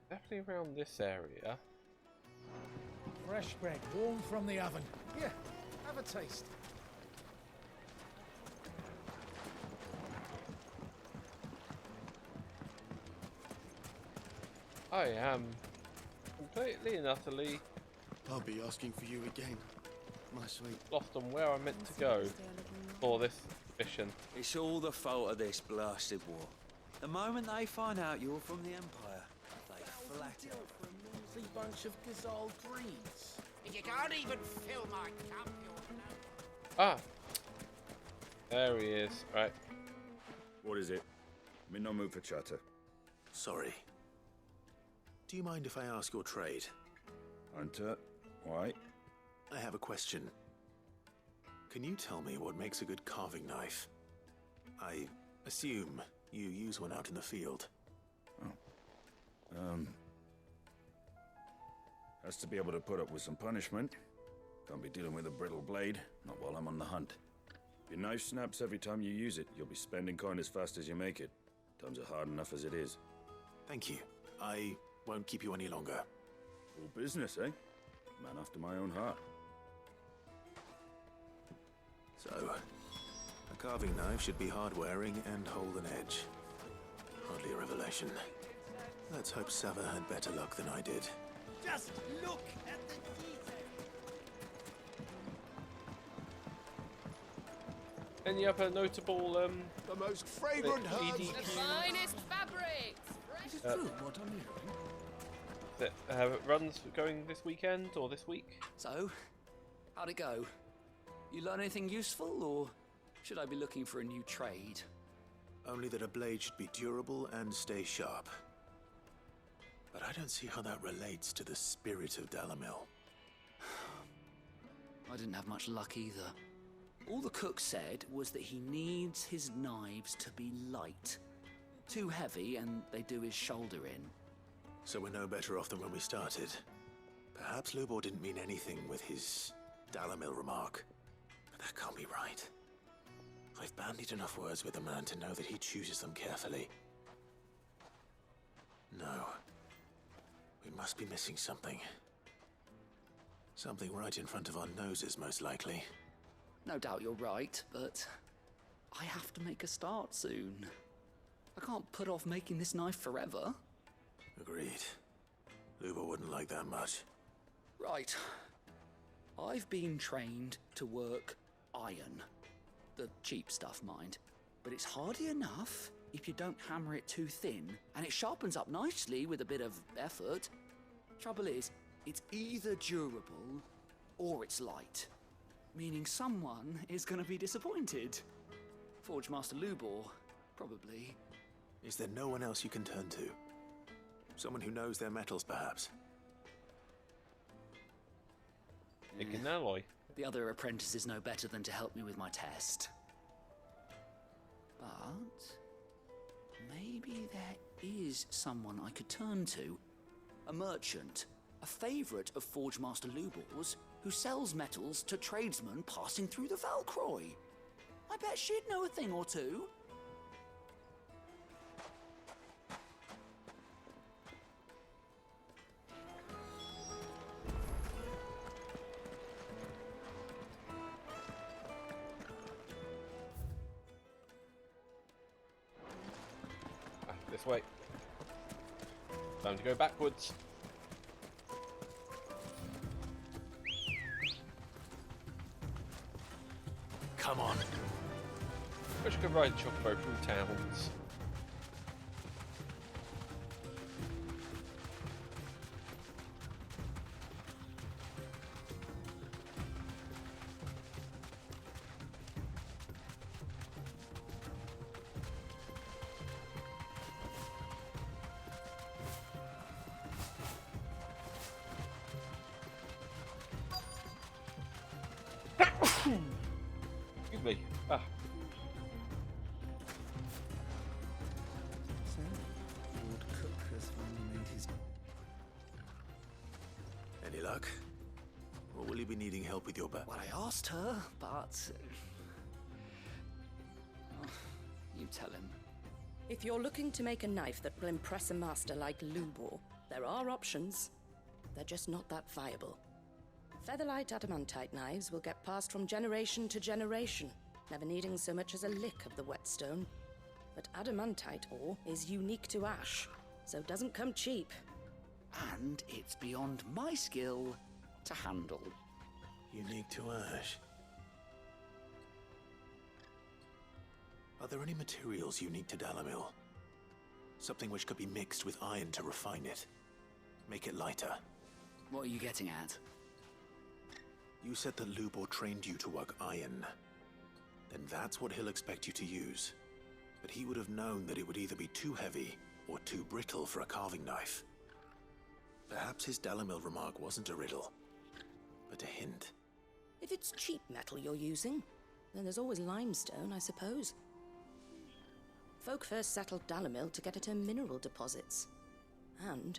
Definitely around this area. Fresh bread, warm from the oven. Here, have a taste. I am completely and utterly I'll be asking for you again, my sweet. lost on where I'm meant to go for this mission. It's all the fault of this blasted war. The moment they find out you're from the Empire, they flatter. For a measly bunch of Gazal greens. You can't even fill my cup, you're Ah! There he is. Right. What is it? I'm in no mood for chatter. Sorry. Do you mind if I ask your trade? Hunter, why? I have a question. Can you tell me what makes a good carving knife? I assume you use one out in the field. Has to be able to put up with some punishment. Can't be dealing with a brittle blade, not while I'm on the hunt. If your knife snaps every time you use it, you'll be spending coin as fast as you make it. Times are hard enough as it is. Thank you. I won't keep you any longer. All business, eh? Man after my own heart. So, a carving knife should be hard-wearing and hold an edge. Hardly a revelation. Let's hope Sava had better luck than I did. Just look at the detail. Any other notable the most fragrant herbs, The finest fabrics. Is it true what I'm hearing? that runs going this weekend or this week? So, how'd it go? You learn anything useful, or should I be looking for a new trade? Only that a blade should be durable and stay sharp. But I don't see how that relates to the spirit of Dalamil. I didn't have much luck either. All the cook said was that he needs his knives to be light. Too heavy and they do his shoulder in. So we're no better off than when we started. Perhaps Lubor didn't mean anything with his Dalamil remark. But that can't be right. I've bandied enough words with the man to know that he chooses them carefully. No. We must be missing something. Something right in front of our noses, most likely. No doubt you're right, but I have to make a start soon. I can't put off making this knife forever. Agreed. Lubor wouldn't like that much. Right. I've been trained to work iron. The cheap stuff, mind. But it's hardy enough if you don't hammer it too thin, and it sharpens up nicely with a bit of effort. Trouble is, it's either durable or it's light. Meaning someone is gonna be disappointed. Forge Master Lubor, probably. Is there no one else you can turn to? Someone who knows their metals, perhaps? Pick an alloy. The other apprentices know better than to help me with my test. But maybe there is someone I could turn to. A merchant, a favourite of Forge Master Lubor's, who sells metals to tradesmen passing through the Valcroy. I bet she'd know a thing or two. This way. Time to go backwards. Come on. Wish I could ride Chocobo through towns. Excuse me. Ah. So, Lord Cook has finally made his... Any luck? Or will you be needing help with your back? Well, I asked her, but... Oh, you tell him. If you're looking to make a knife that will impress a master like Lubor, there are options. They're just not that viable. Featherlight adamantite knives will get passed from generation to generation, never needing so much as a lick of the whetstone. But adamantite ore is unique to ash, so it doesn't come cheap. And it's beyond my skill to handle. Unique to ash. Are there any materials unique to Dalamil? Something which could be mixed with iron to refine it. Make it lighter. What are you getting at? You said that Lubor trained you to work iron. Then that's what he'll expect you to use. But he would have known that it would either be too heavy or too brittle for a carving knife. Perhaps his Dalamil remark wasn't a riddle, but a hint. If it's cheap metal you're using, then there's always limestone, I suppose. Folk first settled Dalamil to get at her mineral deposits. And,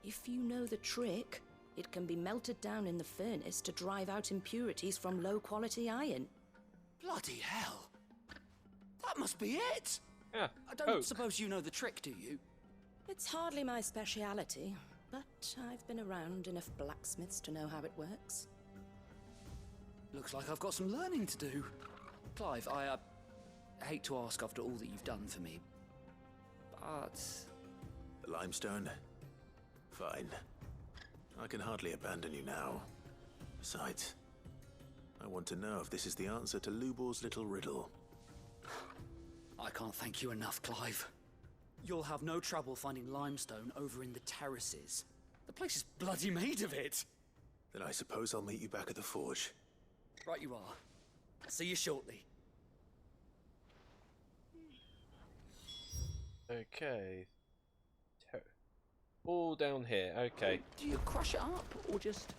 if you know the trick, it can be melted down in the furnace to drive out impurities from low-quality iron. Bloody hell! That must be it! Yeah. I don't suppose you know the trick, do you? It's hardly my speciality, but I've been around enough blacksmiths to know how it works. Looks like I've got some learning to do. Clive, I hate to ask after all that you've done for me, but... The limestone? Fine. I can hardly abandon you now. Besides, I want to know if this is the answer to Lubor's little riddle. I can't thank you enough, Clive. You'll have no trouble finding limestone over in the terraces. The place is bloody made of it. Then I suppose I'll meet you back at the forge. Right you are. See you shortly. Okay. All down here, okay. Do you crush it up, or just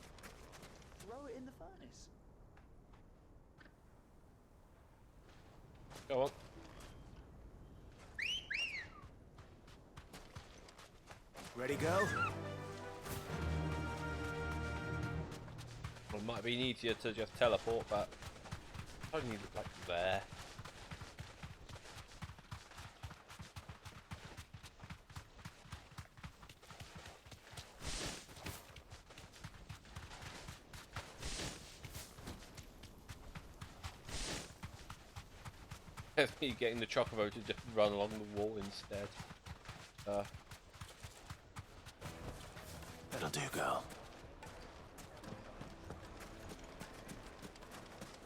throw it in the furnace? Go on. Ready, go? Well, it might have been easier to just teleport, but only like there. That's me getting the chocobo to just run along the wall instead. That'll do, girl.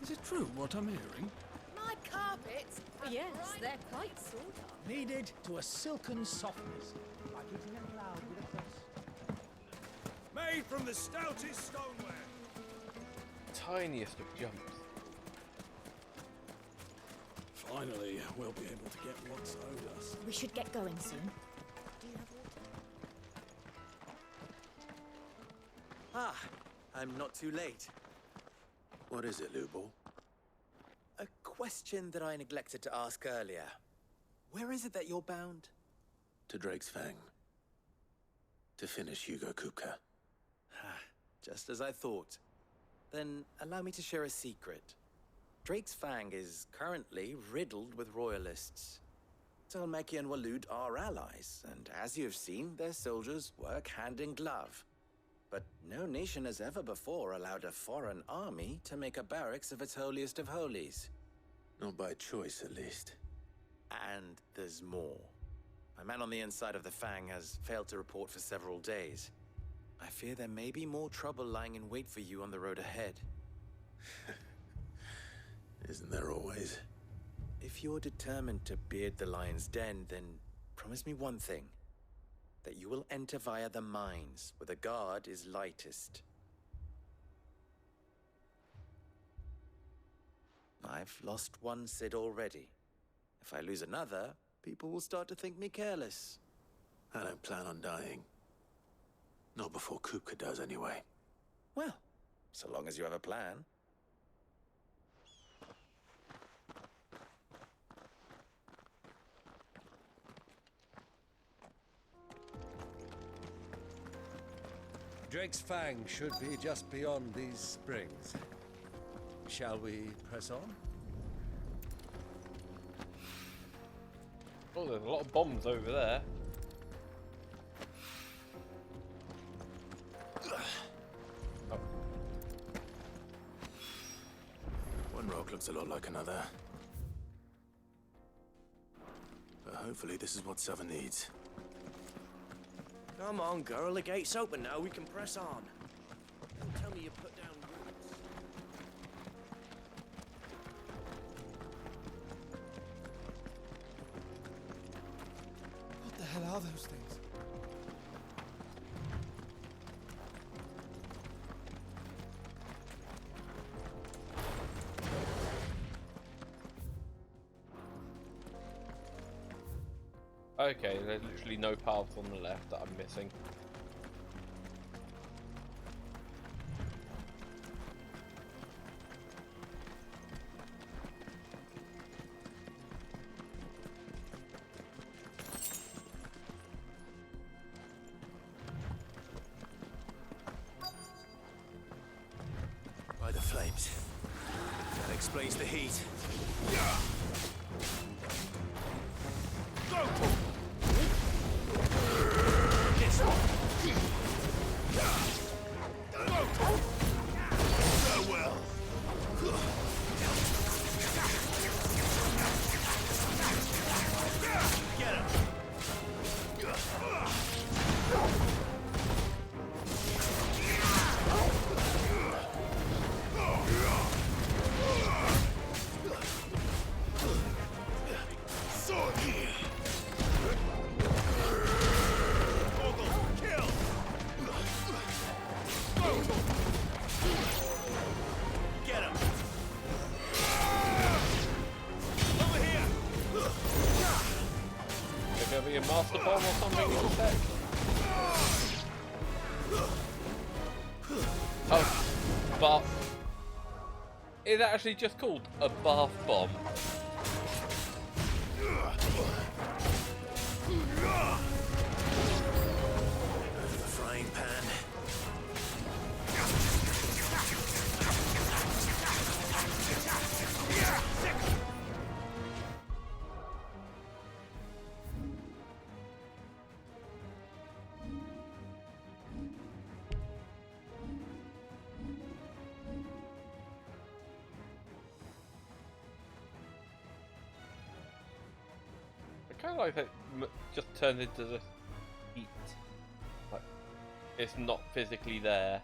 Is it true what I'm hearing? My carpets? Yes, they're quite sought after. Kneaded to a silken softness, like eating a cloud with a crust. Made from the stoutest stoneware. Tiniest of jumps. Finally, we'll be able to get what's owed us. We should get going soon. Do you have water? Ah, I'm not too late. What is it, Lubor? A question that I neglected to ask earlier. Where is it that you're bound? To Drake's Fang. To finish Hugo Kupka. Just as I thought. Then allow me to share a secret. Drake's Fang is currently riddled with royalists. Talmeki and Walud are allies, and as you have seen, their soldiers work hand in glove. But no nation has ever before allowed a foreign army to make a barracks of its holiest of holies. Not by choice, at least. And there's more. My man on the inside of the Fang has failed to report for several days. I fear there may be more trouble lying in wait for you on the road ahead. Isn't there always? If you're determined to beard the lion's den, then promise me one thing. That you will enter via the mines, where the guard is lightest. I've lost one Cid already. If I lose another, people will start to think me careless. I don't plan on dying. Not before Kupka does, anyway. Well, so long as you have a plan. Drake's Fang should be just beyond these springs. Shall we press on? Oh, there's a lot of bombs over there. Oh. One rock looks a lot like another. But hopefully this is what Southern needs. Come on, girl. The gate's open now. We can press on. Don't tell me you put down roots. What the hell are those things? Okay, there's literally no paths on the left that I'm missing. By the flames. That explains the heat. master bomb or something instead? Oh, but it's actually just called a bath bomb. Over the frying pan. I kind of like that just turned into this heat. Like, it's not physically there.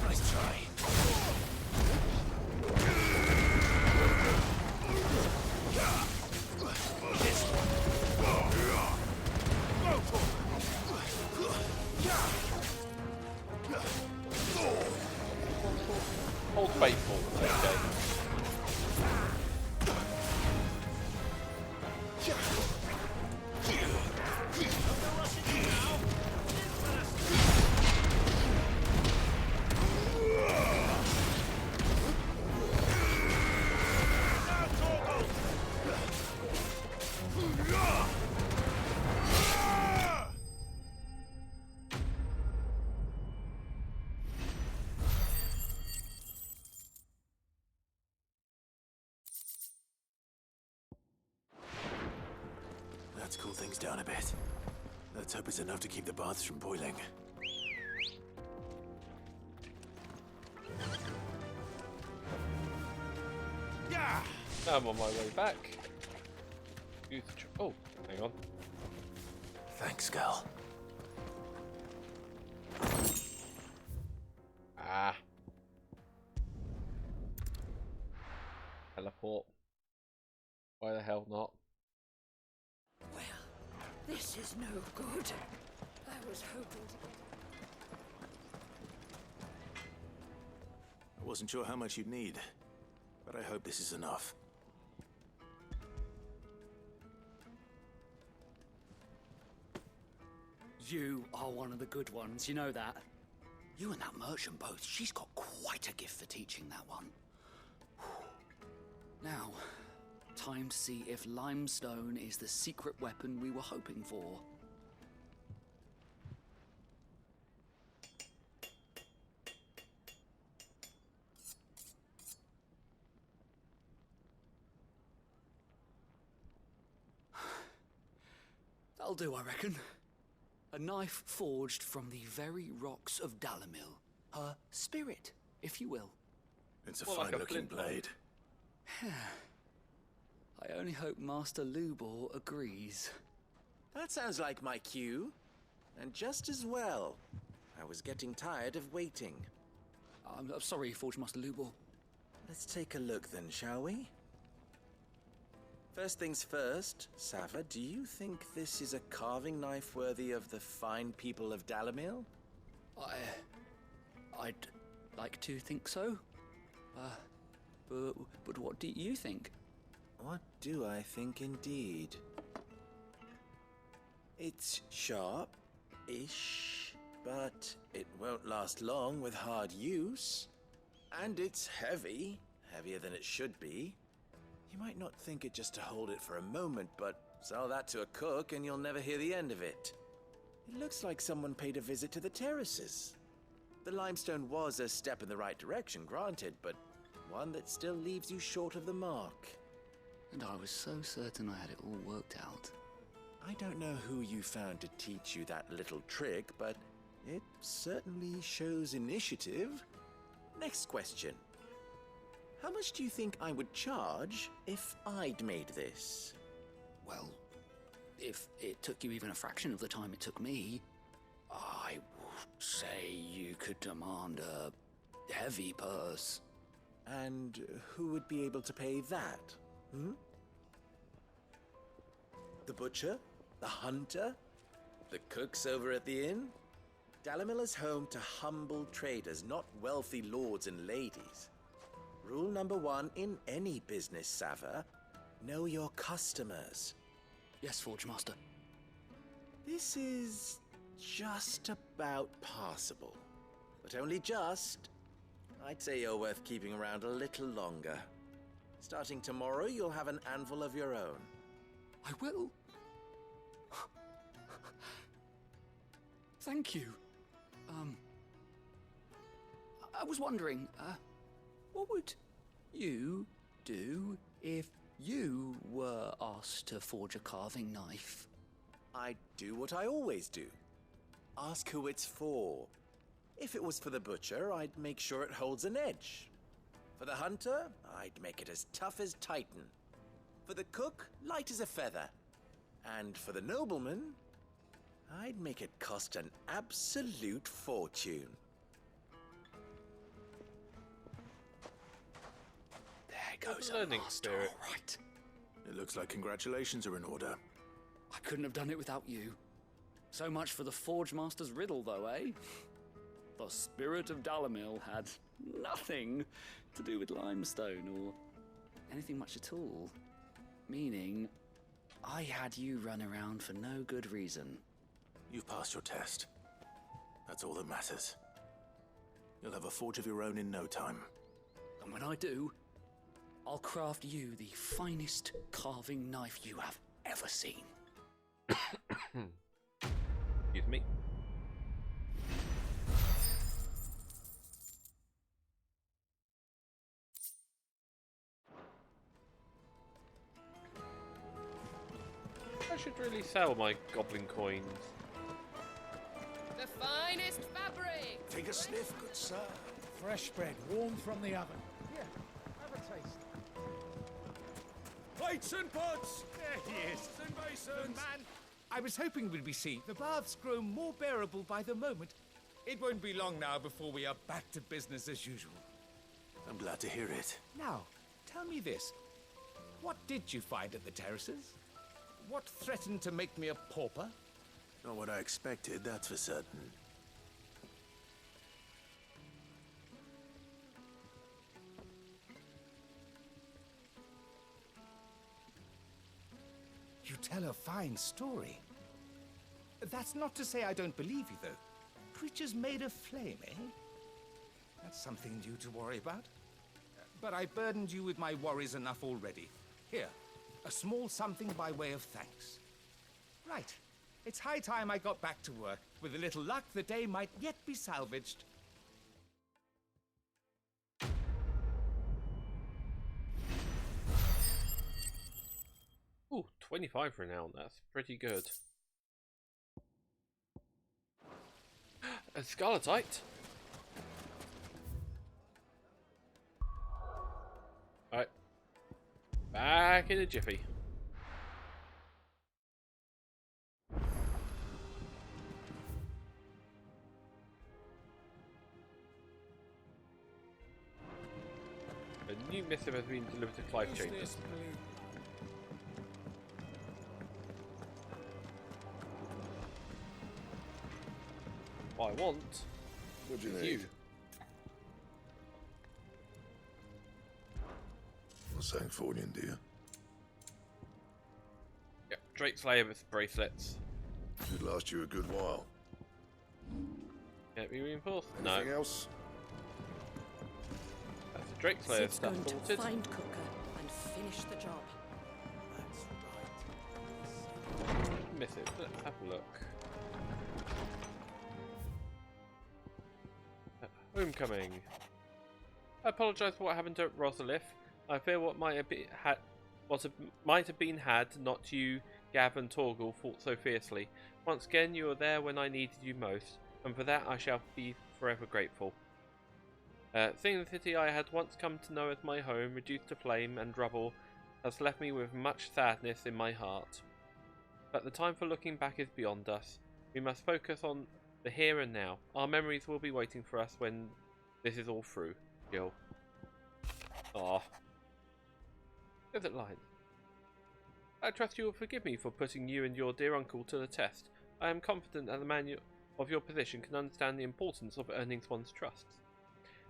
Nice try. Old faithful, okay. Let's cool things down a bit. Let's hope it's enough to keep the baths from boiling. Yeah. Now I'm on my way back. Oh, hang on. Thanks, girl. Ah. Teleport. Why the hell not? This is no good. I was hoping to get... I wasn't sure how much you'd need, but I hope this is enough. You are one of the good ones, you know that. You and that merchant both, she's got quite a gift for teaching that one. Now, time to see if limestone is the secret weapon we were hoping for. That'll do, I reckon. A knife forged from the very rocks of Dalamil. Her spirit, if you will. It's a fine-looking blade. I only hope Master Lubor agrees. That sounds like my cue. And just as well. I was getting tired of waiting. I'm sorry, Forge Master Lubor. Let's take a look then, shall we? First things first, Sava, do you think this is a carving knife worthy of the fine people of Dalamil? I'd like to think so. But what do you think? What do I think indeed? It's sharp-ish, but it won't last long with hard use. And it's heavy, heavier than it should be. You might not think it just to hold it for a moment, but sell that to a cook and you'll never hear the end of it. It looks like someone paid a visit to the terraces. The limestone was a step in the right direction, granted, but one that still leaves you short of the mark. And I was so certain I had it all worked out. I don't know who you found to teach you that little trick, but it certainly shows initiative. Next question. How much do you think I would charge if I'd made this? Well, if it took you even a fraction of the time it took me, I would say you could demand a heavy purse. And who would be able to pay that? The butcher? The hunter? The cooks over at the inn? Dalimil is home to humble traders, not wealthy lords and ladies. Rule number 1 in any business, Sava: know your customers. Yes, Forge Master. This is just about passable. But only just. I'd say you're worth keeping around a little longer. Starting tomorrow, you'll have an anvil of your own. I will. Thank you. I was wondering, what would you do if you were asked to forge a carving knife? I'd do what I always do. Ask who it's for. If it was for the butcher, I'd make sure it holds an edge. For the hunter, I'd make it as tough as Titan. For the cook, light as a feather. And for the nobleman, I'd make it cost an absolute fortune. There goes learning master, spirit. all right. It looks like congratulations are in order. I couldn't have done it without you. So much for the Forge Master's riddle, though, eh? The spirit of Dalimil had nothing to do with limestone or anything much at all. Meaning, I had you run around for no good reason. You've passed your test. That's all that matters. You'll have a forge of your own in no time. And when I do, I'll craft you the finest carving knife you have ever seen. Excuse me. I should really sell my goblin coins. The finest fabric! Take a sniff, good sir. Fresh bread, warm from the oven. Here, have a taste. Plates and pots! There he is. And basins. Good man. I was hoping we'd be seeing the baths grow more bearable by the moment. It won't be long now before we are back to business as usual. I'm glad to hear it. Now, tell me this. What did you find at the terraces? What threatened to make me a pauper? Not what I expected, that's for certain. You tell a fine story. That's not to say I don't believe you, though. Creatures made of flame, eh? That's something new to worry about. But I burdened you with my worries enough already. Here, a small something by way of thanks. Right. It's high time I got back to work. With a little luck, the day might yet be salvaged. Ooh, 25 renown. That's pretty good. A Scarletite. Alright. Back in a jiffy. A new missive has been delivered to Clive Chambers. What I want What do you is need? you. What's that for you, dear? Yep, Drake Slayer with bracelets. Should last you a good while. Can it be reinforced? Anything No. else? That's the Drake Slayer Sid's stuff going to sorted. find Cooker and finish the job. Missive. Let's have a look. Homecoming. I apologise for what happened to Rosalith. I fear what might have been had not you, Gav and Torgal fought so fiercely. Once again, you were there when I needed you most, and for that I shall be forever grateful. Seeing the city I had once come to know as my home, reduced to flame and rubble, has left me with much sadness in my heart. But the time for looking back is beyond us. We must focus on the here and now. Our memories will be waiting for us when this is all through. Jill. Aww. Desert Line. I trust you will forgive me for putting you and your dear uncle to the test. I am confident that the man of your position can understand the importance of earning one's trust,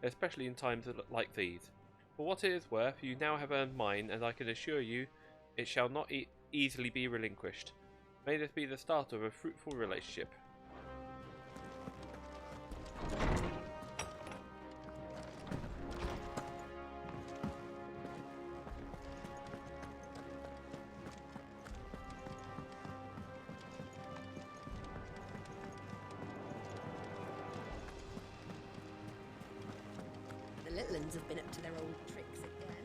especially in times like these. For what it is worth, you now have earned mine, and I can assure you it shall not easily be relinquished. May this be the start of a fruitful relationship. The little ones have been up to their old tricks again.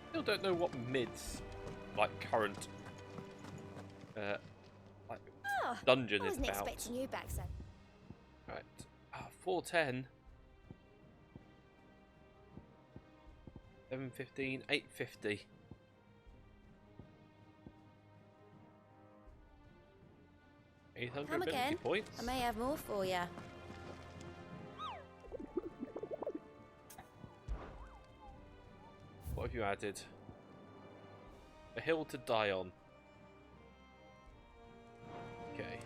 Still don't know what mids, like current, like dungeon I is wasn't about. expecting you back, so. Right, 410, 715, 850. Come again. Points. I may have more for you. What have you added? A hill to die on. Okay.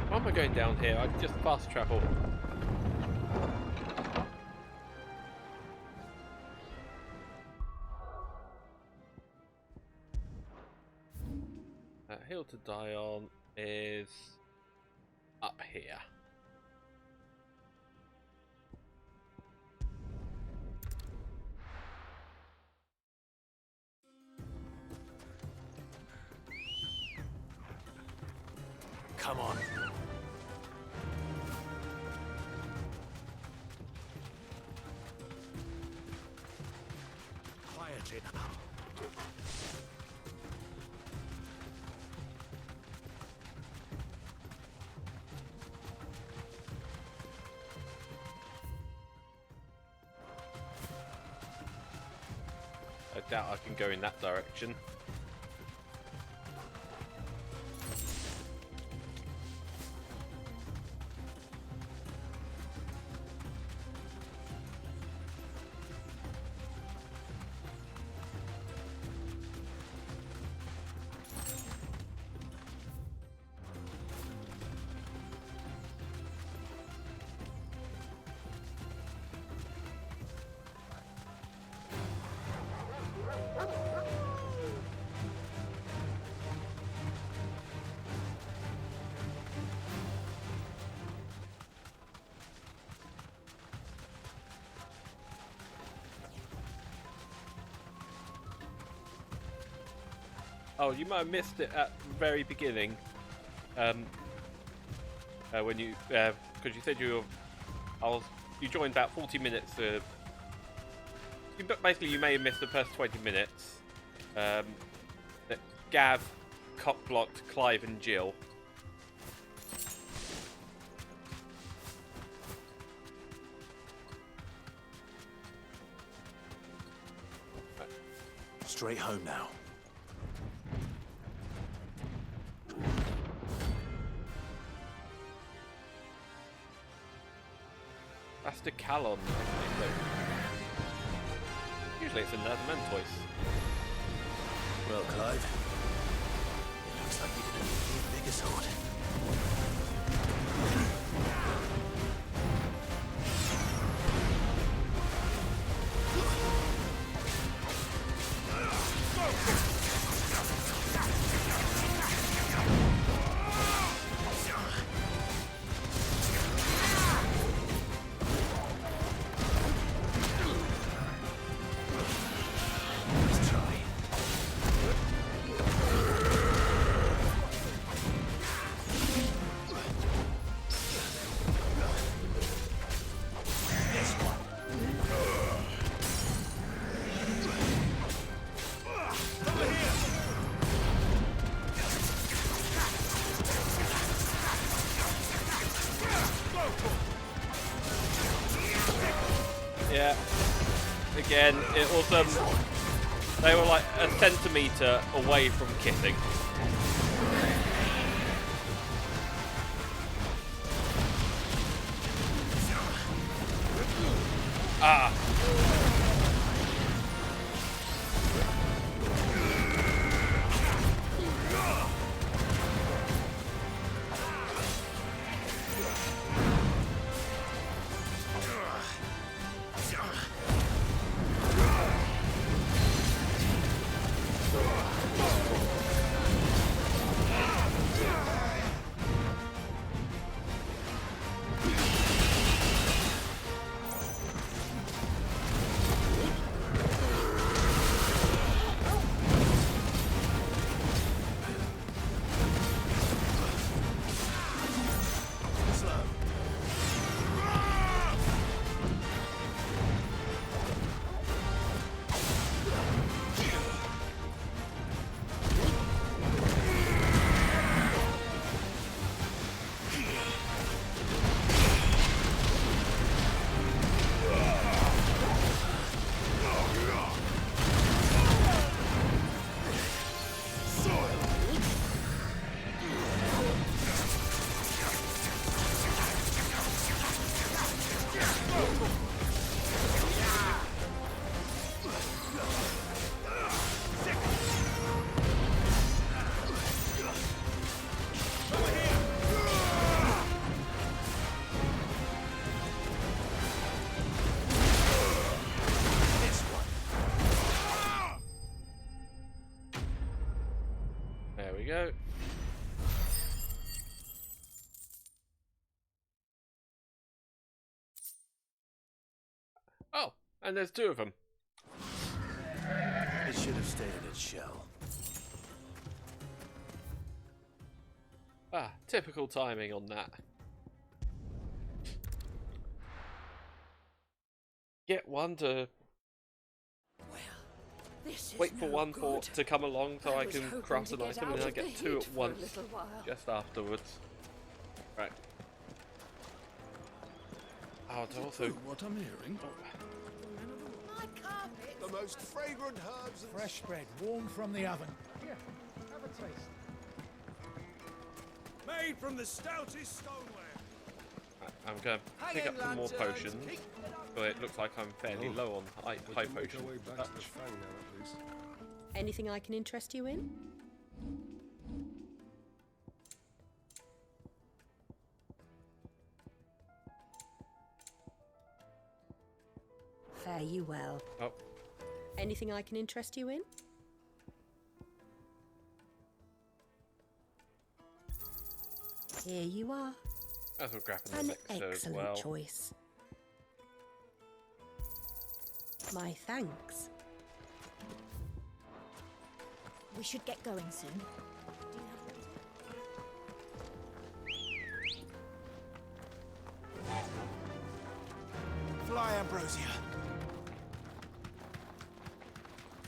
Why am I going down here? I can just fast travel. Hill to die on is up here. Come on. Quietly now. I doubt I can go in that direction. Oh, you might have missed it at the very beginning. When you, because you said you joined about 40 minutes. Basically, you may have missed the first 20 minutes. That Gav cock-blocked Clive and Jill. Straight home now. That's the Calon. Usually it's another Mantoise. Well, Clive, it looks like you're gonna need a bigger sword. Again, it was they were like a centimetre away from kissing. Ah. Go. Oh, and there's two of them. It should have stayed in its shell. Ah, typical timing on that. Get one to wait for one to come along so I can craft an item, and then I get two at once just afterwards. Right. Oh, it's also what I'm hearing. The most fragrant herbs and fresh bread, warm from the oven. Here, have a taste. Made from the stoutest stoneware. Right, I'm going to pick up some more potions, but it looks like I'm fairly low on high potions. Anything I can interest you in? Fare you well. Oh. Anything I can interest you in? Here you are. As we're grabbing the An mixer as excellent well. choice. My thanks. We should get going soon. Fly, Ambrosia.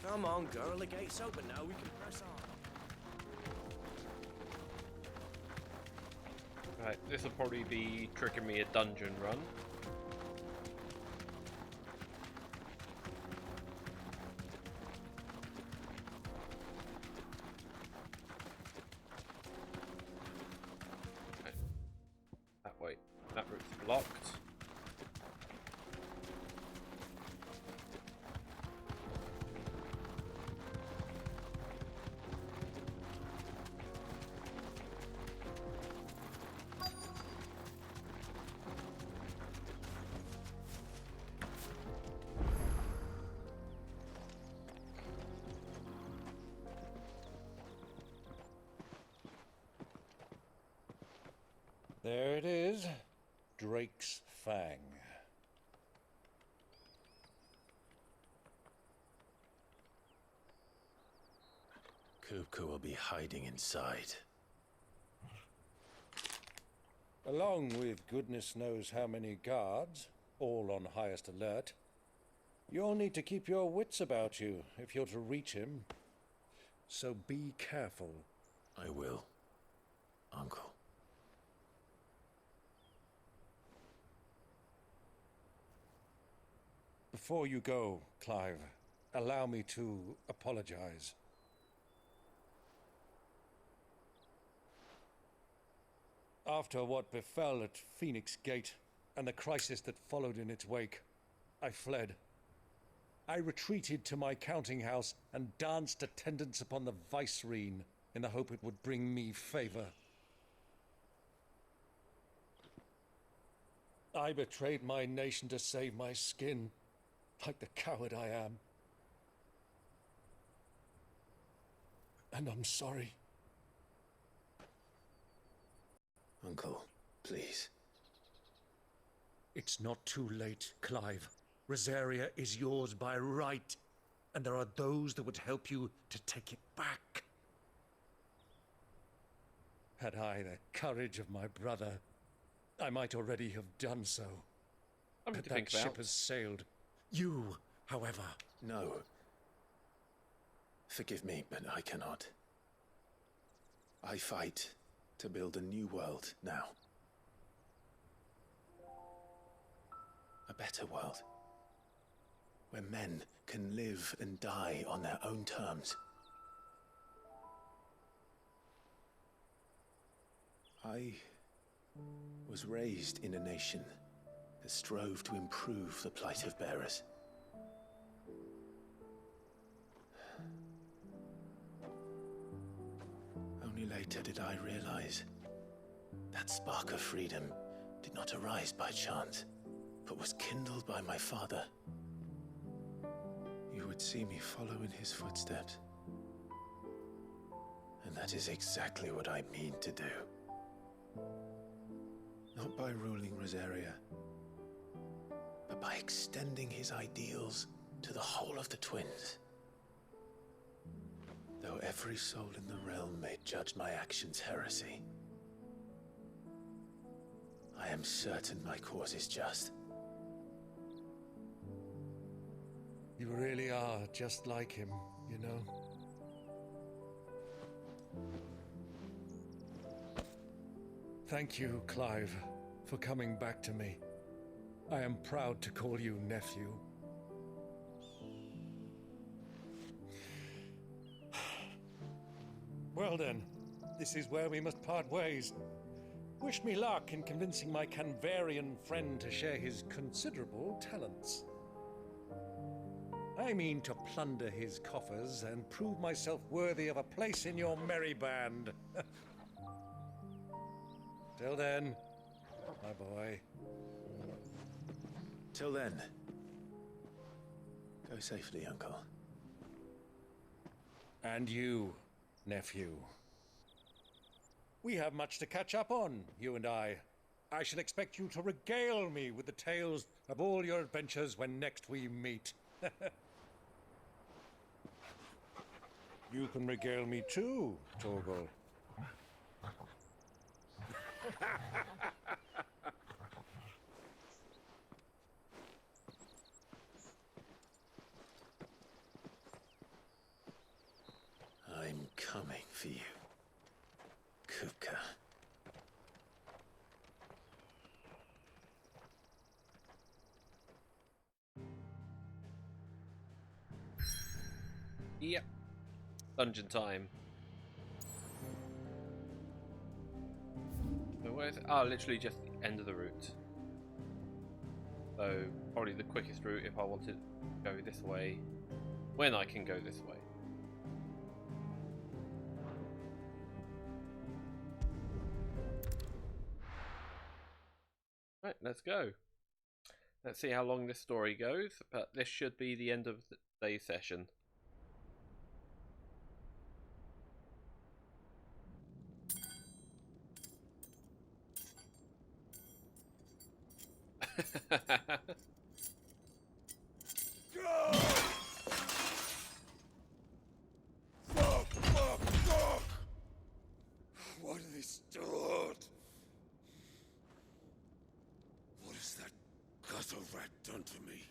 Come on, girl. The gate's open now. We can press on. Right, this will probably be triggering me a dungeon run. Okay. That way. That route's blocked. There it is. Drake's Fang. Kupka will be hiding inside. Along with goodness knows how many guards, all on highest alert. You'll need to keep your wits about you if you're to reach him. So be careful. I will, Uncle. Before you go, Clive, allow me to apologize. After what befell at Phoenix Gate and the crisis that followed in its wake, I fled. I retreated to my counting house and danced attendance upon the vicereine in the hope it would bring me favor. I betrayed my nation to save my skin, like the coward I am. And I'm sorry. Uncle, please. It's not too late, Clive. Rosaria is yours by right, and there are those that would help you to take it back. Had I the courage of my brother, I might already have done so. But that ship has sailed. You, however... No. Forgive me, but I cannot. I fight to build a new world now. A better world. Where men can live and die on their own terms. I was raised in a nation that strove to improve the plight of bearers. Only later did I realize that spark of freedom did not arise by chance, but was kindled by my father. You would see me follow in his footsteps. And that is exactly what I mean to do. Not by ruling Rosaria, but by extending his ideals to the whole of the twins. Though every soul in the realm may judge my actions heresy, I am certain my cause is just. You really are just like him, you know? Thank you, Clive, for coming back to me. I am proud to call you nephew. Well then, this is where we must part ways. Wish me luck in convincing my Canvarian friend to share his considerable talents. I mean to plunder his coffers and prove myself worthy of a place in your merry band. Till then, my boy. Till then, go safely, Uncle. And you, nephew. We have much to catch up on, you and I. I shall expect you to regale me with the tales of all your adventures when next we meet. You can regale me too, Torgal. I'm coming for you, Kupka. Yep. Dungeon time. So where's it? Oh, literally just the end of the route. So probably the quickest route if I wanted to go this way. When I can go this way. Right, let's go. Let's see how long this story goes, but this should be the end of today's session. Fuck! What have they stored? What has that gutter rat done to me?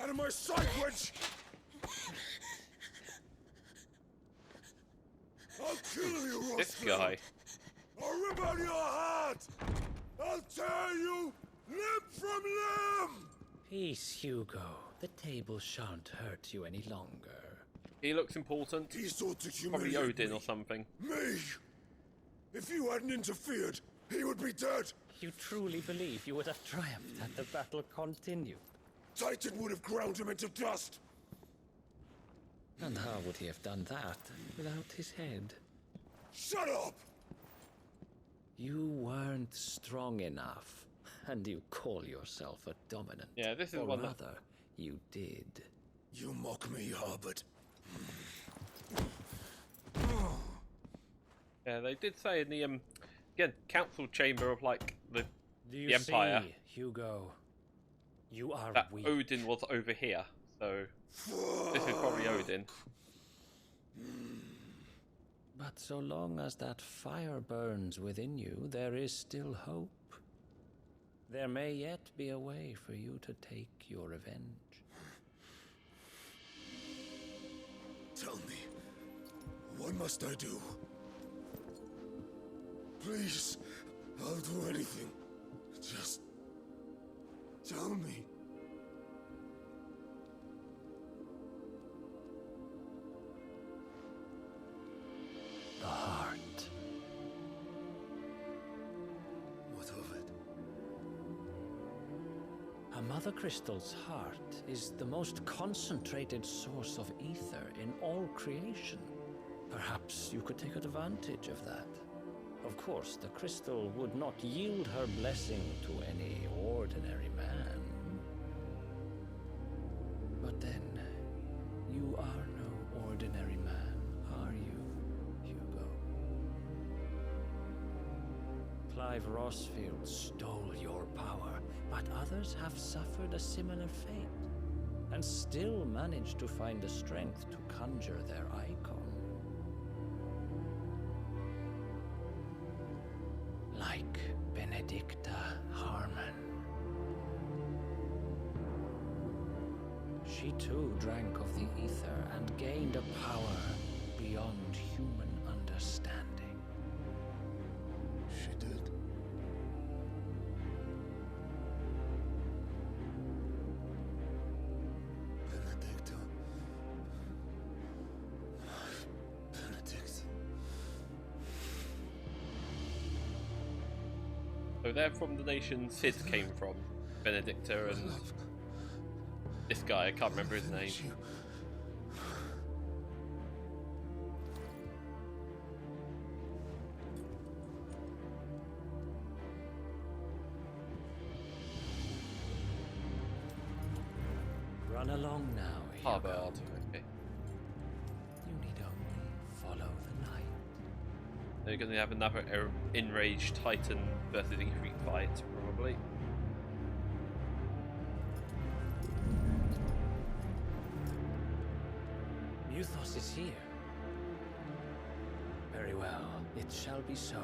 Out of my sight, witch! kill you, This Rosfield. guy. I'll rip out your heart! I'll tear you limb from limb! Peace, Hugo. The table shan't hurt you any longer. He looks important. He sought to Probably humiliate Odin me. or something. Me! If you hadn't interfered, he would be dead! You truly believe you would have triumphed had the battle continued? Titan would have ground him into dust! And how would he have done that without his head? Shut up! You weren't strong enough, and you call yourself a dominant. Yeah, this is or one rather, that... you did. You mock me, Harbert. Yeah, they did say in the again council chamber of like the Do Empire see, Hugo? You are that weak. Odin was over here, so this is probably Odin. But so long as that fire burns within you, there is still hope. There may yet be a way for you to take your revenge. Tell me, what must I do? Please, I'll do anything. Just tell me. The heart. What of it? A Mothercrystal's heart is the most concentrated source of ether in all creation. Perhaps you could take advantage of that. Of course, the crystal would not yield her blessing to any ordinary man. But then, you are no ordinary man, are you, Hugo? Clive Rosfield stole your power, but others have suffered a similar fate, and still managed to find the strength to conjure their Eikon. Like Benedicta Harmon. She too drank of the ether and gained a power beyond human understanding. She did. Benedicta. Benedict. So they're from the nation Sid came from, Benedicta and this guy, I can't remember his name. Run along now, Hugo. Harbard, okay. You need only follow the night. They're going to have another enraged Titan versus Ifrit fight, probably. Muthos is here. Very well, it shall be so.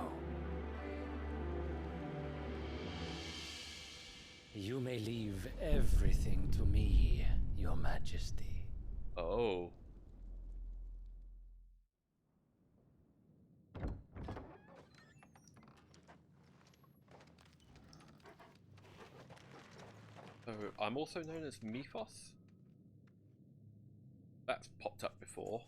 You may leave everything to me, Your Majesty. Oh. So I'm also known as Mythos. That's popped up before.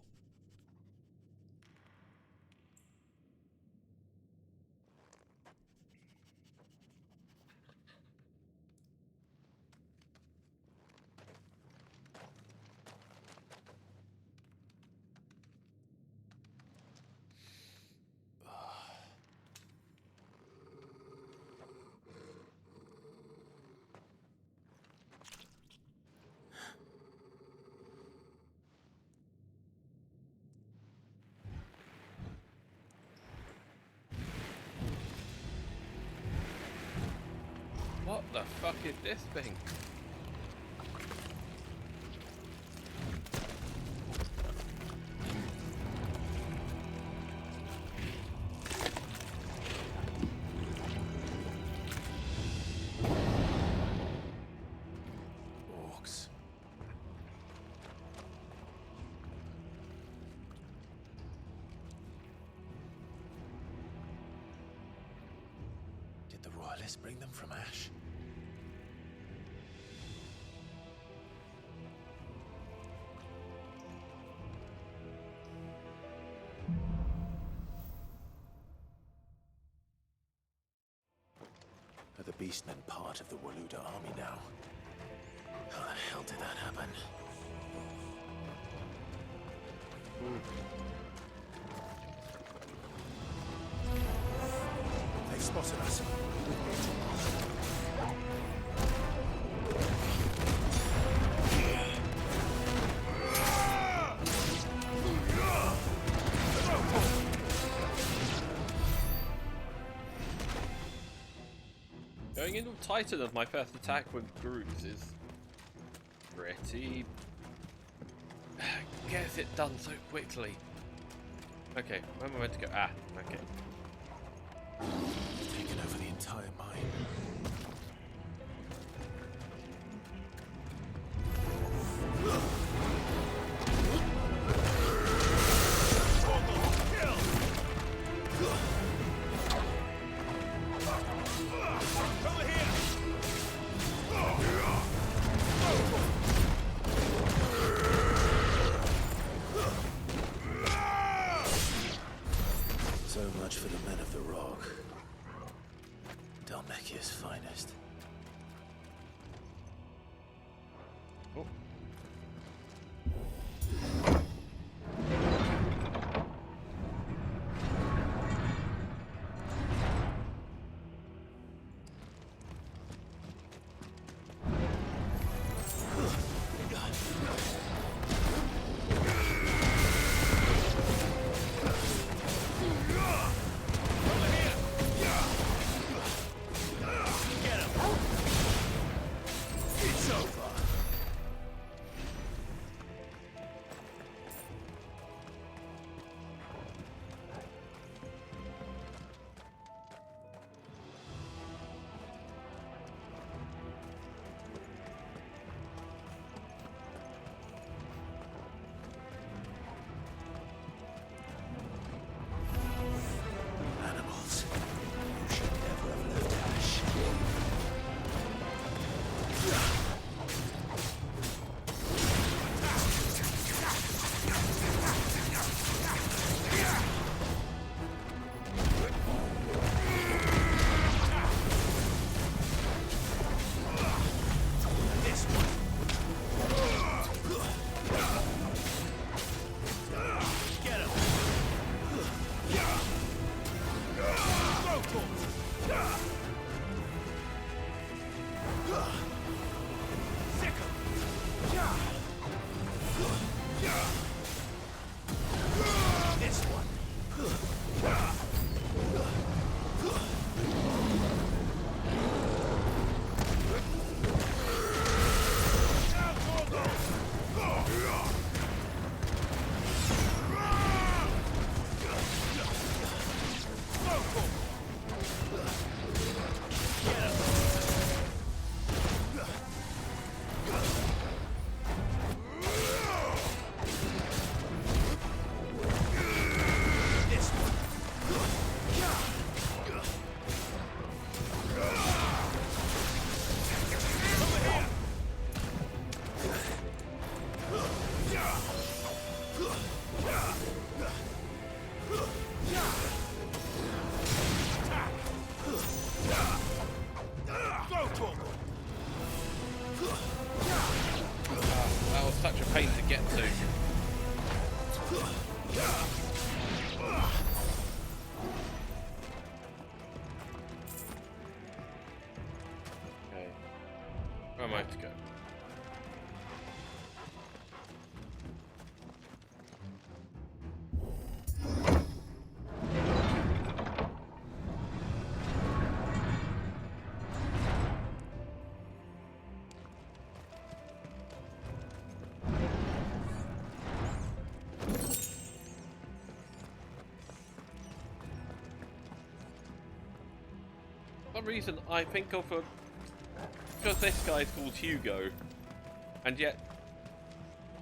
What the fuck is this thing? Orcs. let's bring them from ash. Are the beastmen part of the Waluda army now? How the hell did that happen? They've spotted us. Going into Titan as my first attack with groups is pretty... gets it done so quickly. Okay, where am I meant to go? Ah, okay. Taken over the entire mine. So much for the men of the Rock. Dalmekia's finest. Oh. That was such a pain to get to. Okay. Where am I to go? For some reason I think of a... because this guy's called Hugo, and yet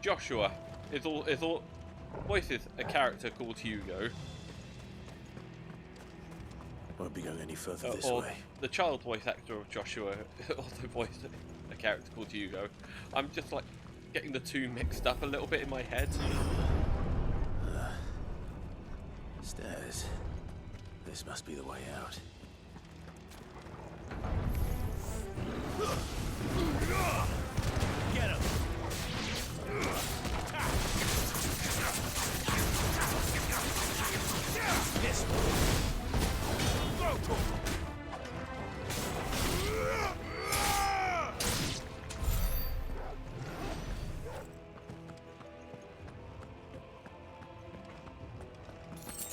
Joshua is all voices a character called Hugo. Won't be going any further this or way. the child voice actor of Joshua also voiced a character called Hugo. I'm just like getting the two mixed up a little bit in my head. Stairs. This must be the way out. Get him! This one.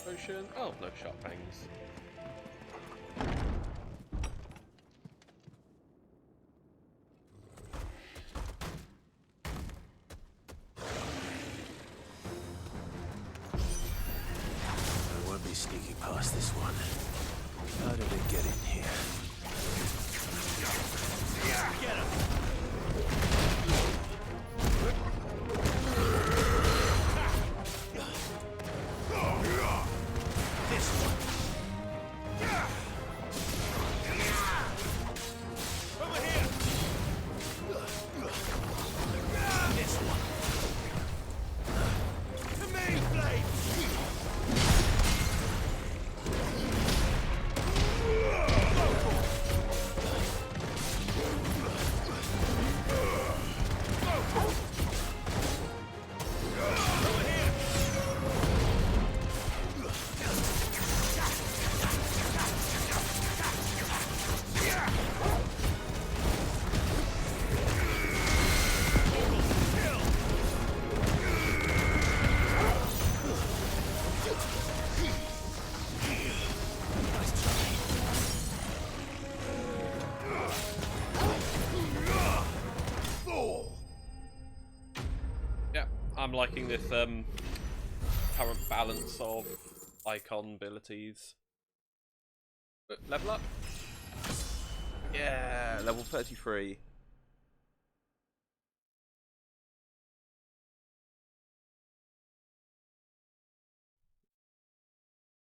Potion. Oh, no sharp fangs. I won't be sneaking past this one. How did it get in here? Get him! This one. Over here. This one. To me, Blight. I'm liking this current balance of Eikon abilities. Level up. Yeah, level 33.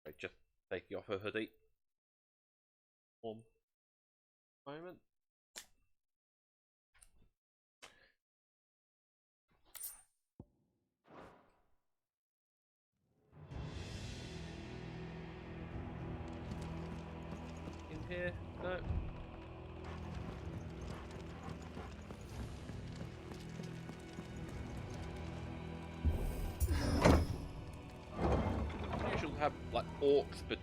Right, just taking off her hoodie. Warm moment. Here, no. Usual to have like orcs, but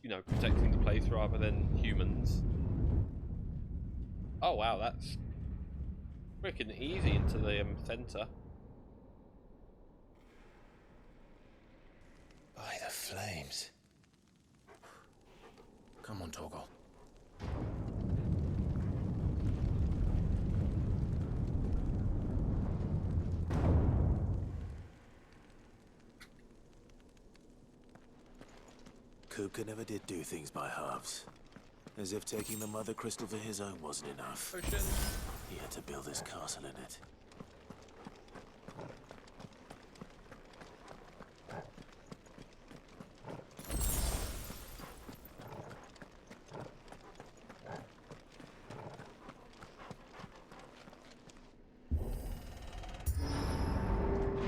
you know, protecting the place rather than humans. Oh wow, that's freaking easy into the center. By the flames. Come on, Torgal. Kupka never did do things by halves. As if taking the Mother Crystal for his own wasn't enough. Potion. He had to build his castle in it.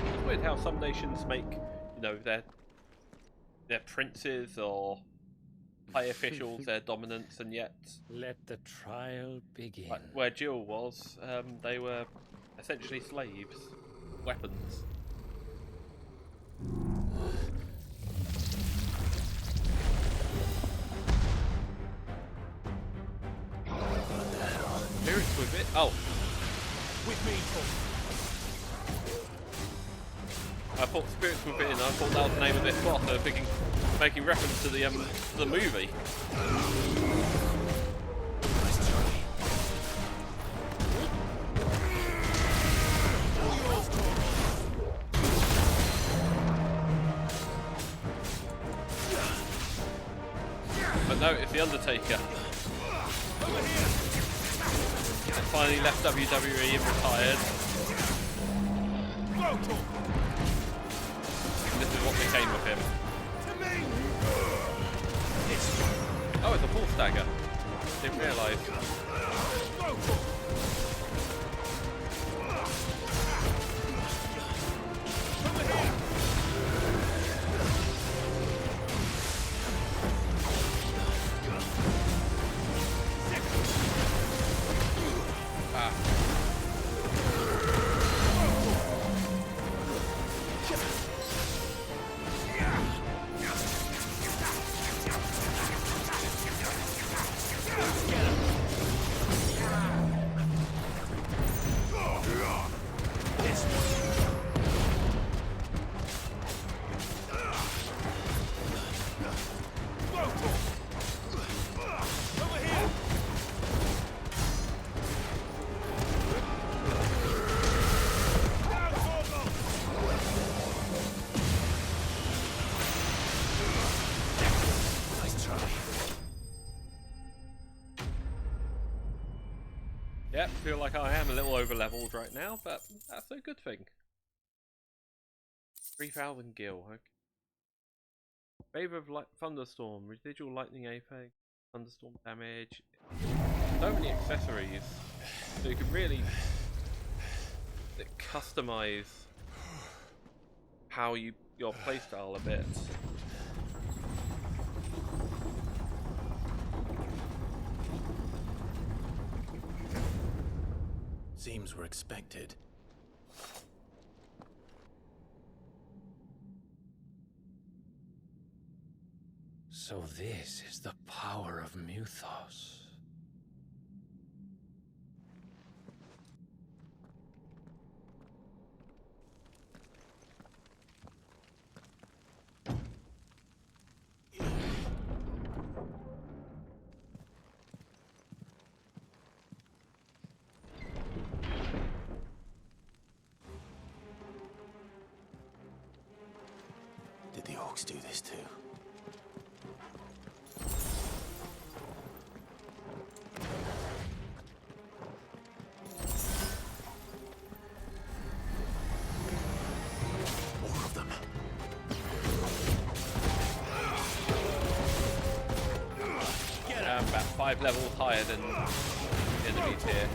It's weird how some nations make, you know, their princes or high officials their dominance, and yet let the trial begin. Like where Jill was, they were essentially slaves, weapons. What the hell? Spirits with it. Oh, With me, I thought Spirits Within. I thought that was the name of this plot. I was thinking, making reference to the movie. But no, it's the Undertaker. That finally left WWE and retired. And this is what became of him. Oh, it's a full stagger. Didn't realise. Yep, feel like I am a little over leveled right now, but that's a good thing. 3000 gil, okay. Favor of thunderstorm, residual lightning apex, thunderstorm damage. So many accessories, so you can really customize how your playstyle a bit. Seems we're expected. So this is the power of Muthos. Did the orcs do this too? More of them. I'm about 5 levels higher than the enemies here.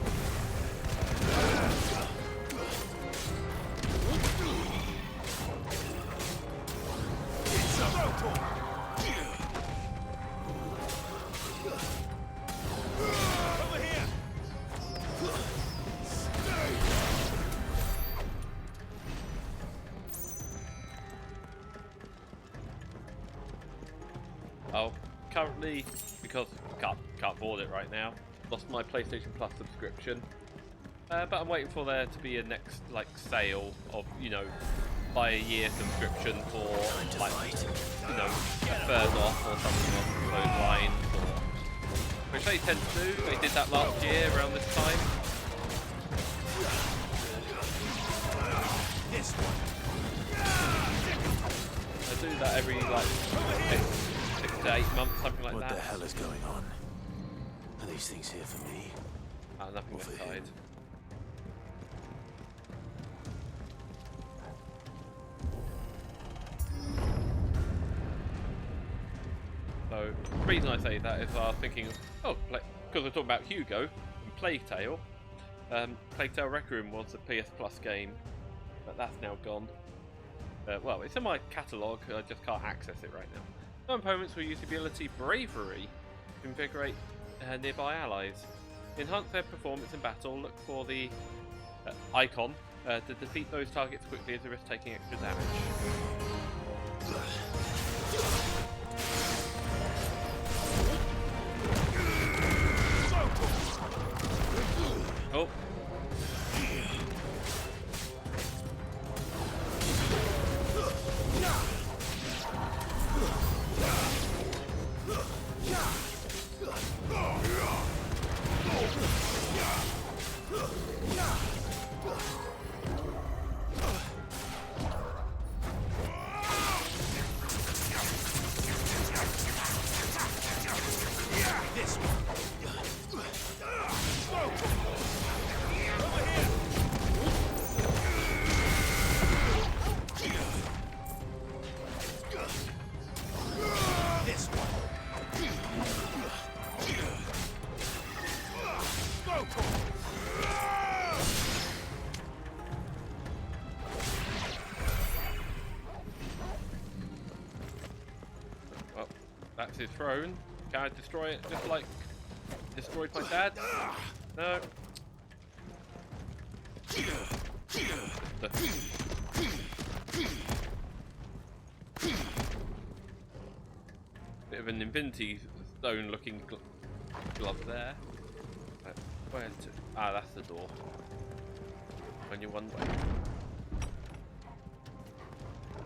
Oh, currently, because can't afford it right now, lost my PlayStation Plus subscription. But I'm waiting for there to be a next sale of, you know, buy a year subscription for you know, a third off or something along those lines. Which they tend to do. They did that last year around this time. I do that every 6 to 8 months, something like that. What the hell is going on? Are these things here for me? Nothing inside. So, the reason I say that is I was thinking, oh, because we're talking about Hugo and Plague Tale. Plague Tale Requiem was a PS Plus game, but that's now gone. Well, it's in my catalogue, I just can't access it right now. Some opponents will use the ability Bravery to invigorate nearby allies. To enhance their performance in battle, look for the Eikon to defeat those targets quickly as they risk taking extra damage. Oh. his throne. Can I destroy it just like destroyed my dad? No. Bit of an Infinity Stone looking glove there. Right, where to? Ah, that's the door. Only one way.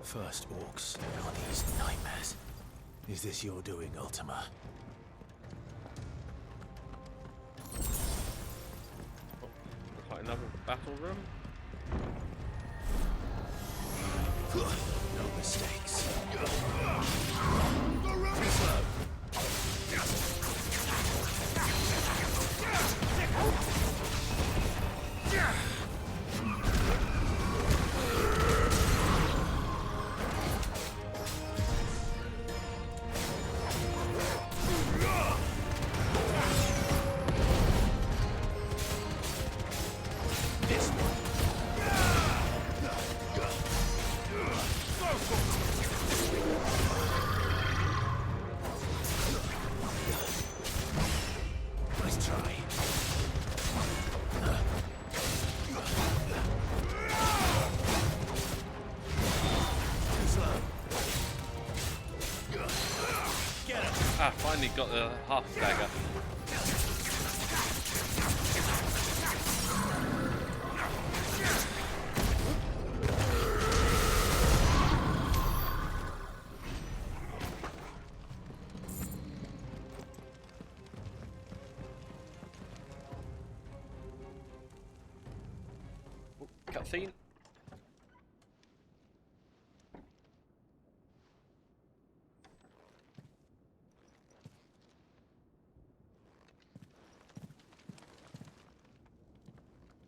First orcs, are these nightmares? Is this your doing, Ultima? Looks like another battle room. No mistakes. Ah, finally got the half dagger. Cutscene.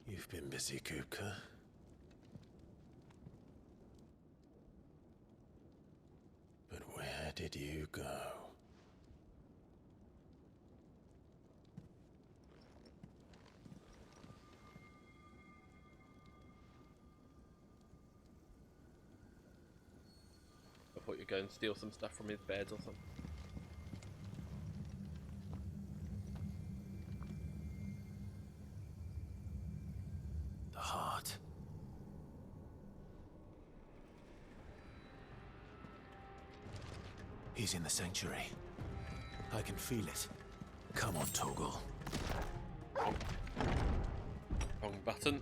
You've been busy, Kupka. But where did you go? I thought you'd go and steal some stuff from his bed or something. The heart. He's in the sanctuary. I can feel it. Come on, Toggle. Wrong button.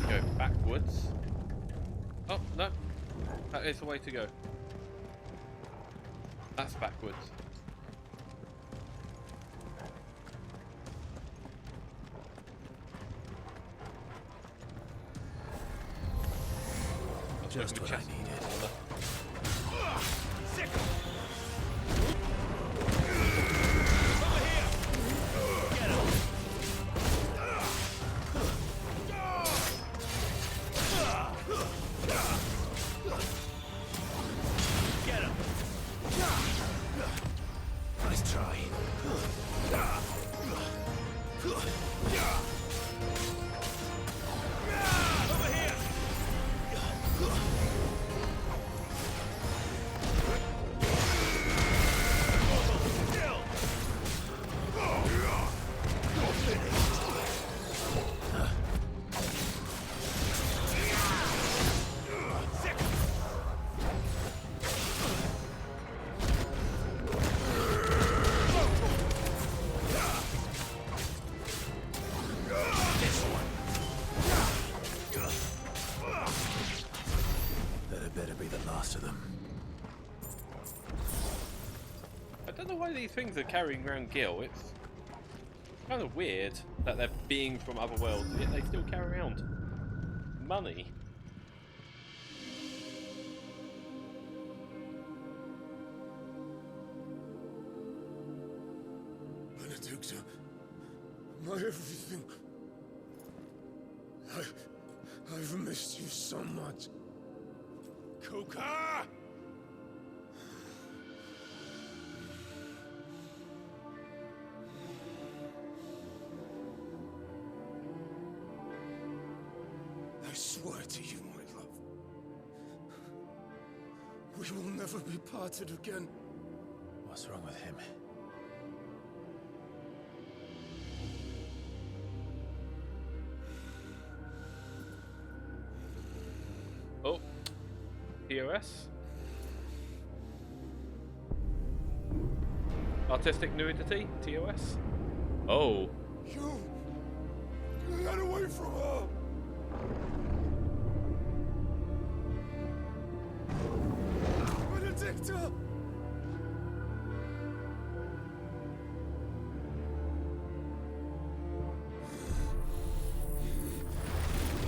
Go backwards. Oh, no. That is the way to go. That's backwards. Just what I needed. Nice try. I don't know why these things are carrying around Gil. It's kind of weird that they're beings from other worlds, yet they still carry around money. Benedicta, my everything. I've missed you so much. Kuka! I swear to you, my love, we will never be parted again. What's wrong with him? Oh, TOS. Artistic nudity, TOS. Oh. You get away from her! Benedicta!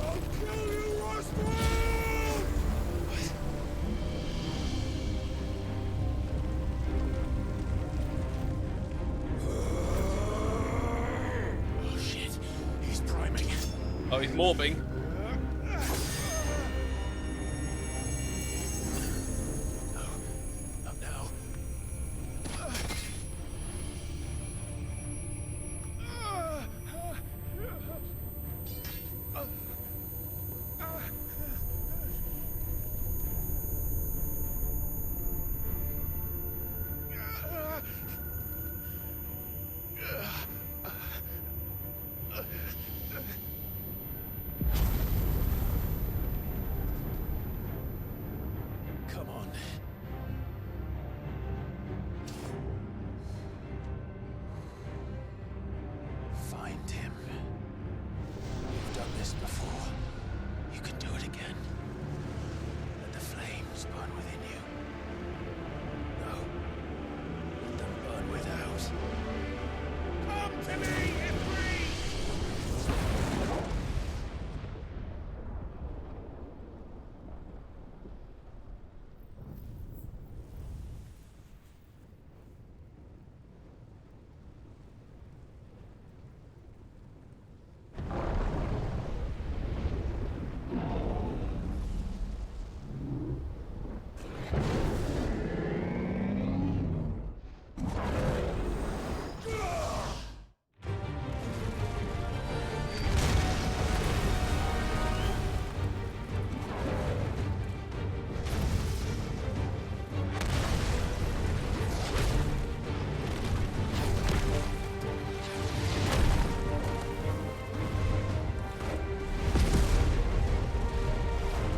I'll kill you, Rosfield! Oh shit, he's priming. Oh, he's morbing. Up now. Come on. Find him. You've done this before. You can do it again. Let the flames burn within you. No. Let them burn without. Come to me, Ifrit!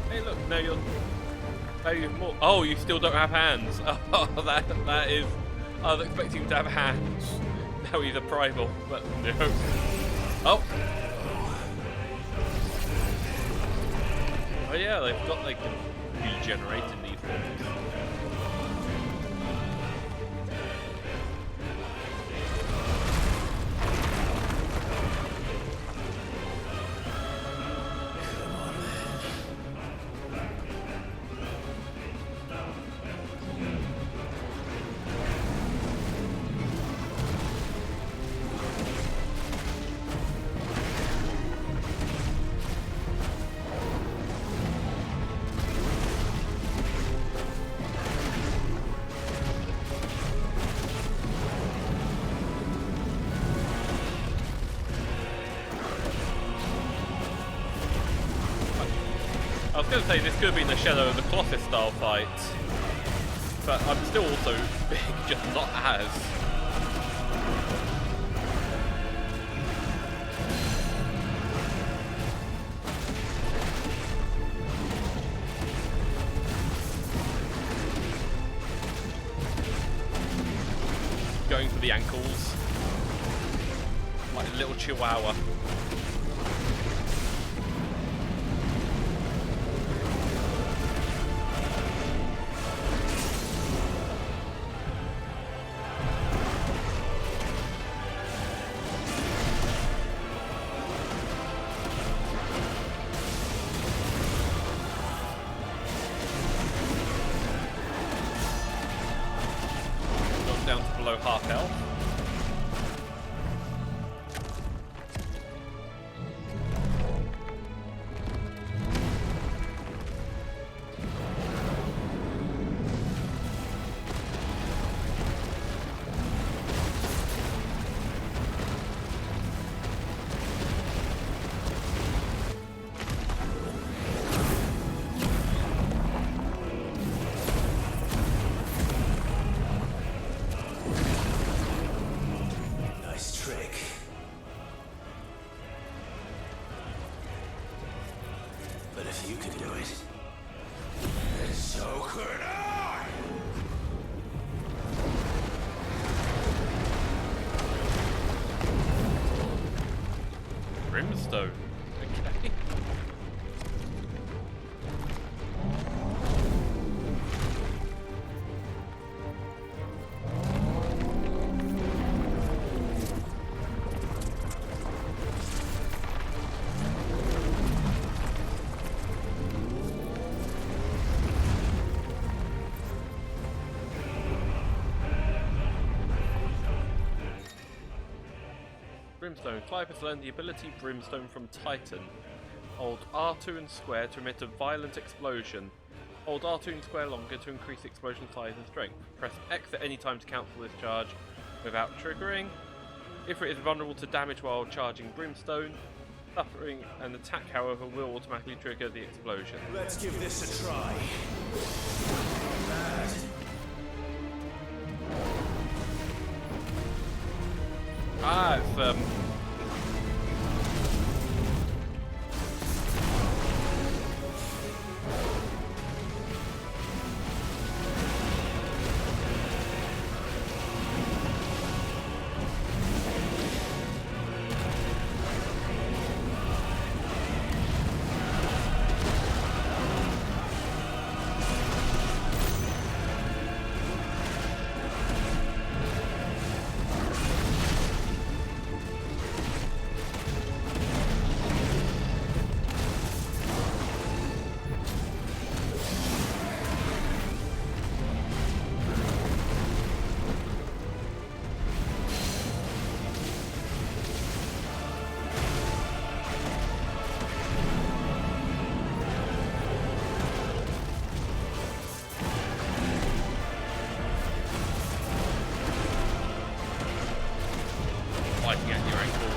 Hey, look, now you're. Now you've more. Oh, you still don't have hands. Oh, that is. I was expecting him to have hands. Now he's a primal, but no. Oh. Oh yeah, they've got like regenerate in these ones. I was going to say this could have been the Shadow of the Colossus style fight, but I'm still also big, just not as. Going for the ankles, like a little chihuahua. Down to below half health. the stone. Okay. Brimstone. Clive has learned the ability Brimstone from Titan. Hold R2 and square to emit a violent explosion. Hold R2 and square longer to increase explosion size and strength. Press X at any time to cancel this charge without triggering. If it is vulnerable to damage while charging Brimstone, suffering an attack, however, will automatically trigger the explosion. Let's give this a try. Not bad. Ah, it's biting at your ankles.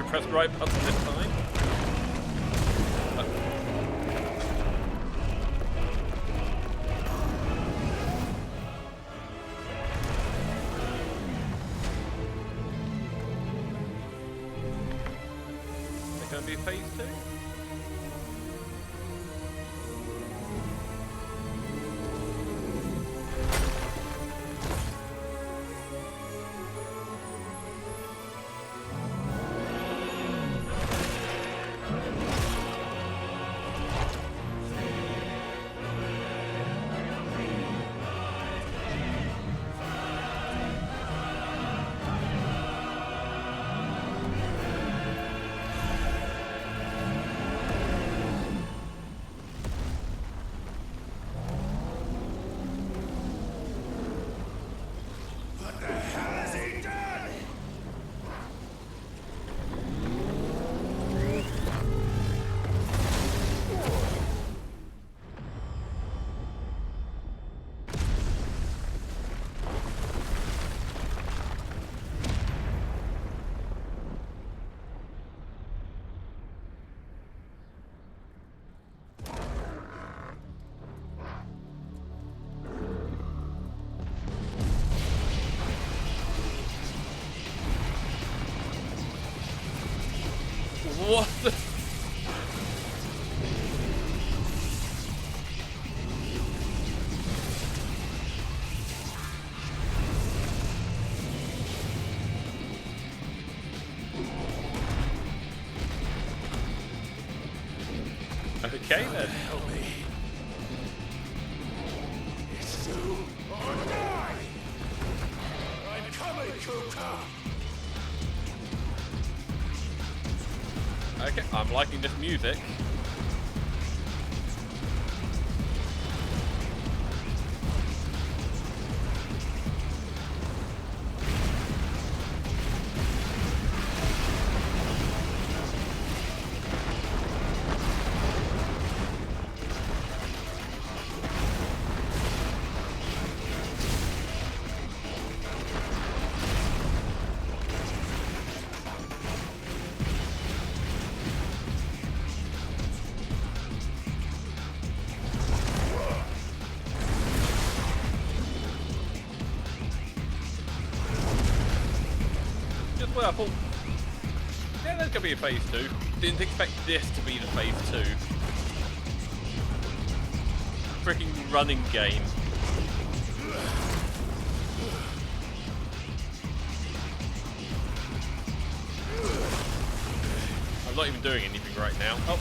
Press the right button this time. Is it going to be phase 2? What the? Okay then. Help me. It's you or die! I'm coming, Kuka! Okay, I'm liking this music. well, I thought, yeah, there's gonna be a phase 2. Didn't expect this to be the phase 2. Freaking running game. I'm not even doing anything right now. Oh.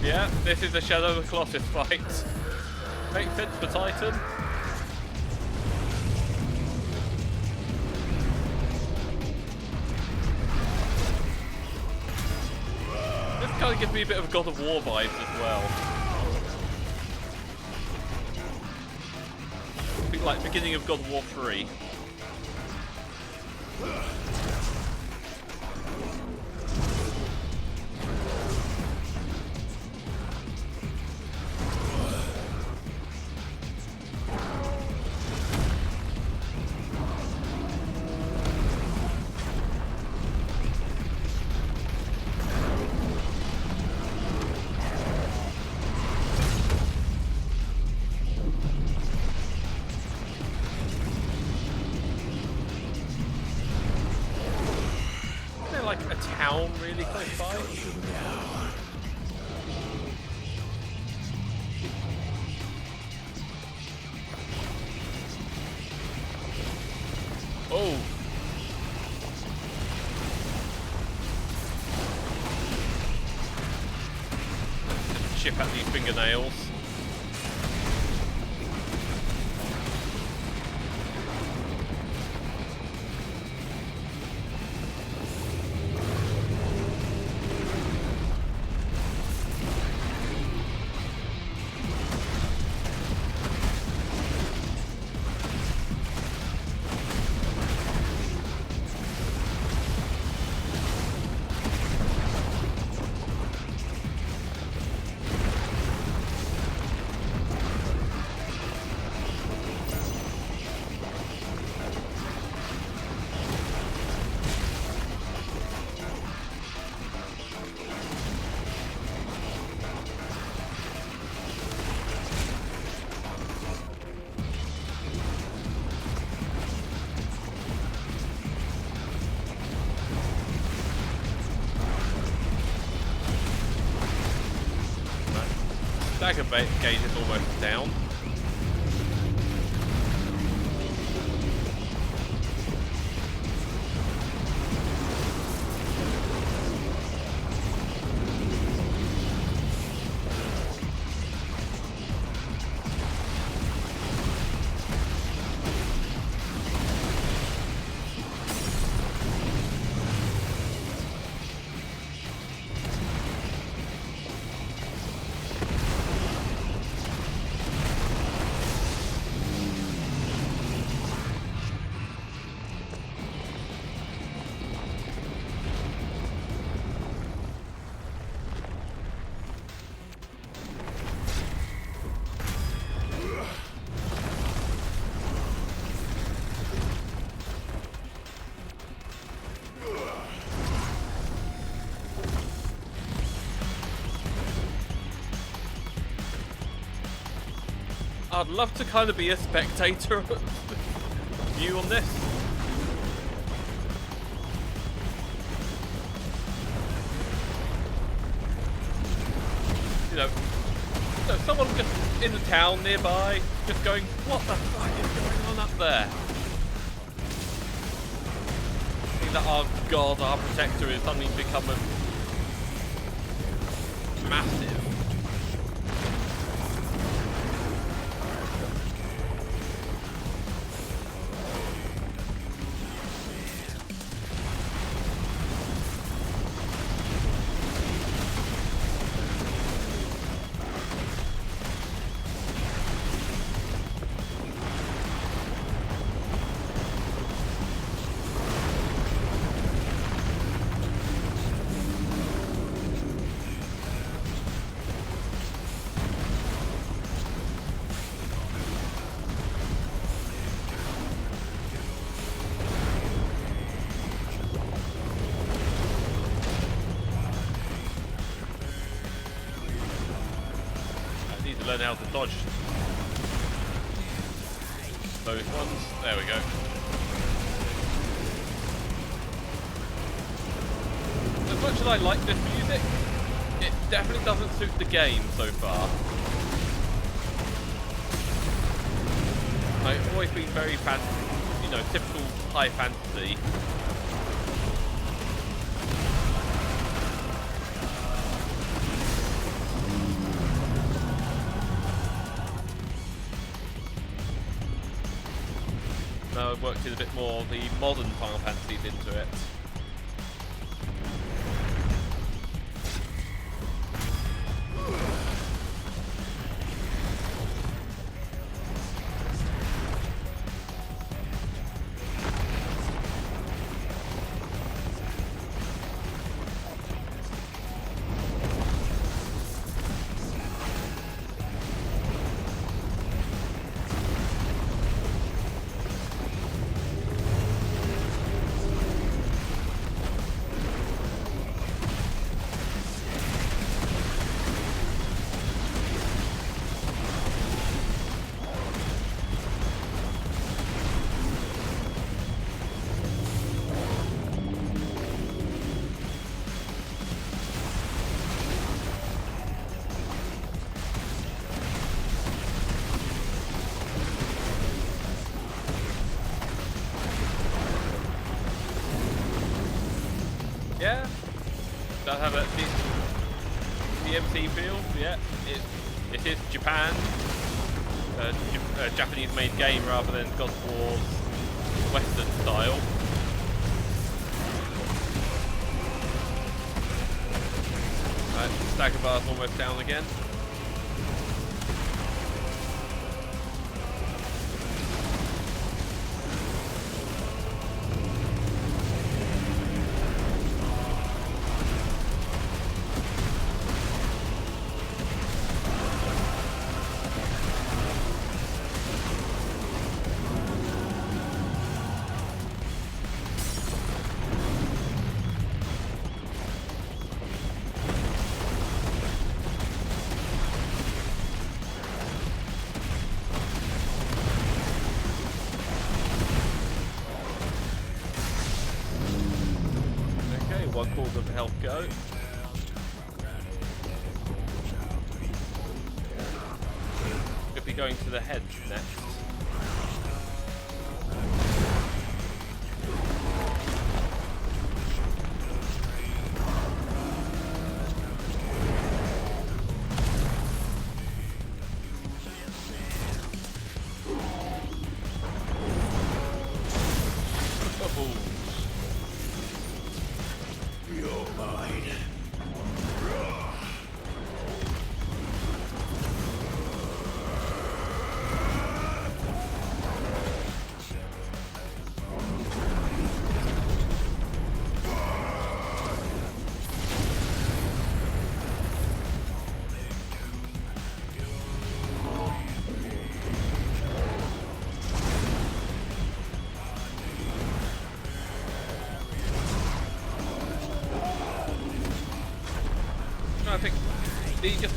Yeah, this is the Shadow of the Colossus fight. Makes sense for Titan. This kind of gives me a bit of God of War vibes as well. I think like beginning of God of War 3. Really close by. Oh. Just chip at these fingernails. Dagger gauge is almost down. I'd love to kind of be a spectator view on this. You know, someone just in the town nearby, just going, what the fuck is going on up there? I think that our god, our protector, is suddenly become massive. learn how to dodge those ones. There we go. As much as I like this music, it definitely doesn't suit the game so far. I've always been very typical high fantasy. Now I've worked in a bit more of the modern Final Fantasies into it. Yeah, does have a DMC feel. Yeah, it is Japan, Japanese-made game rather than God of War's Western style. Right, stagger bar's almost down again. One quarter of health go. Could be going to the head next. I think he just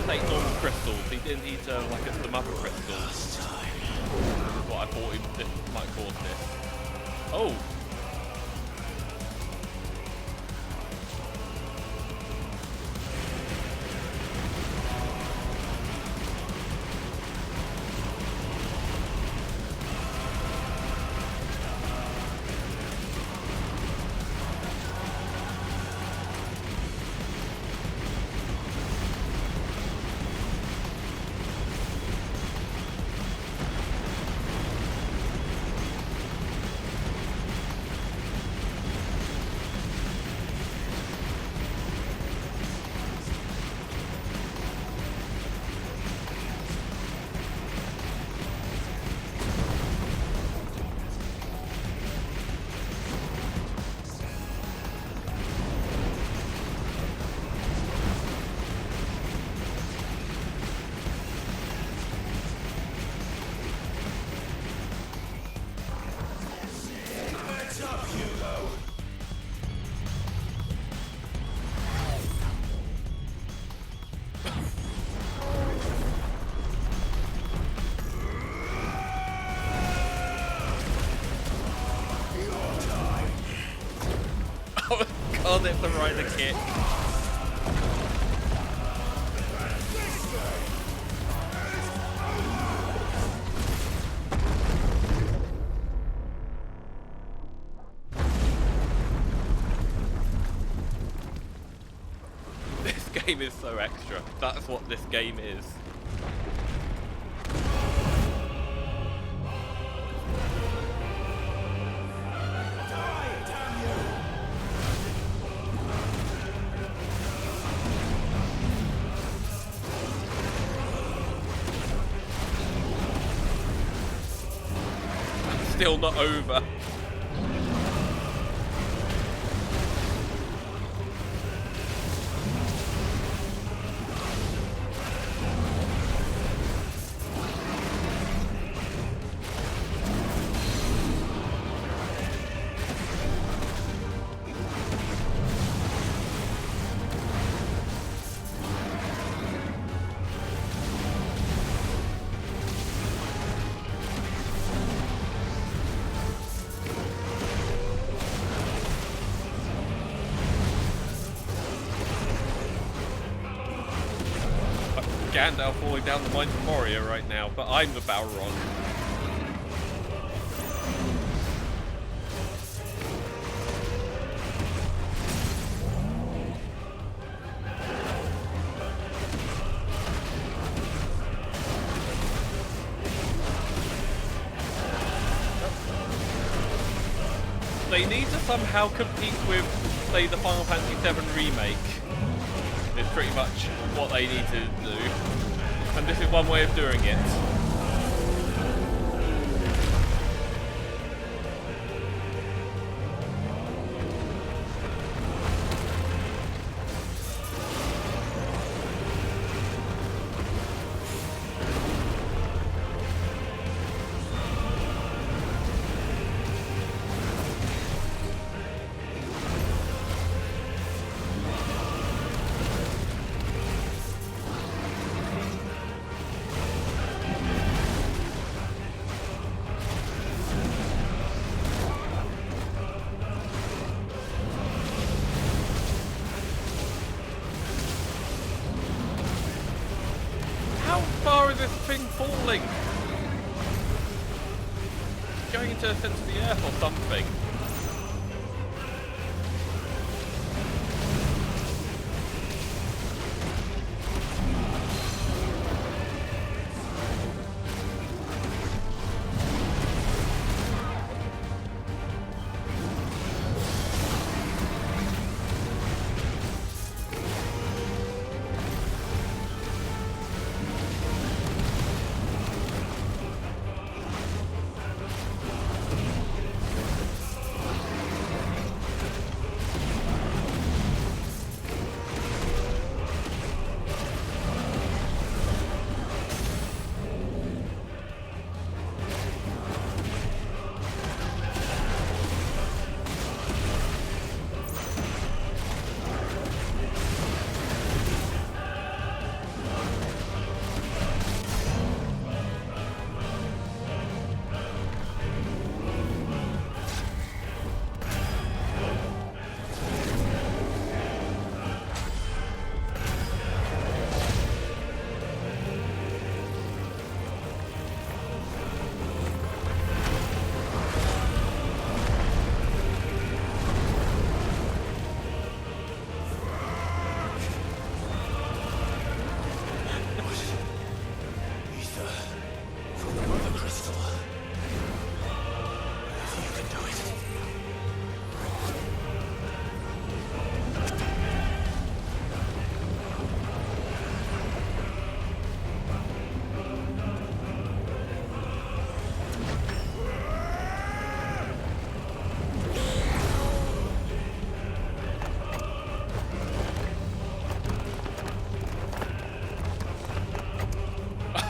ate normal crystals. He didn't eat like the Mothercrystals. This is what I thought this might cause this. Oh. Oh god, it's the rider kick. This game is so extra. That's what this game is. Still not over. Gandalf falling down the mines of Moria right now, but I'm the Balrog. They need to somehow compete with, say, the Final Fantasy VII Remake. It's pretty much what they need to do, and this is one way of doing it. How far is this thing falling? Going into the centre of the earth or something.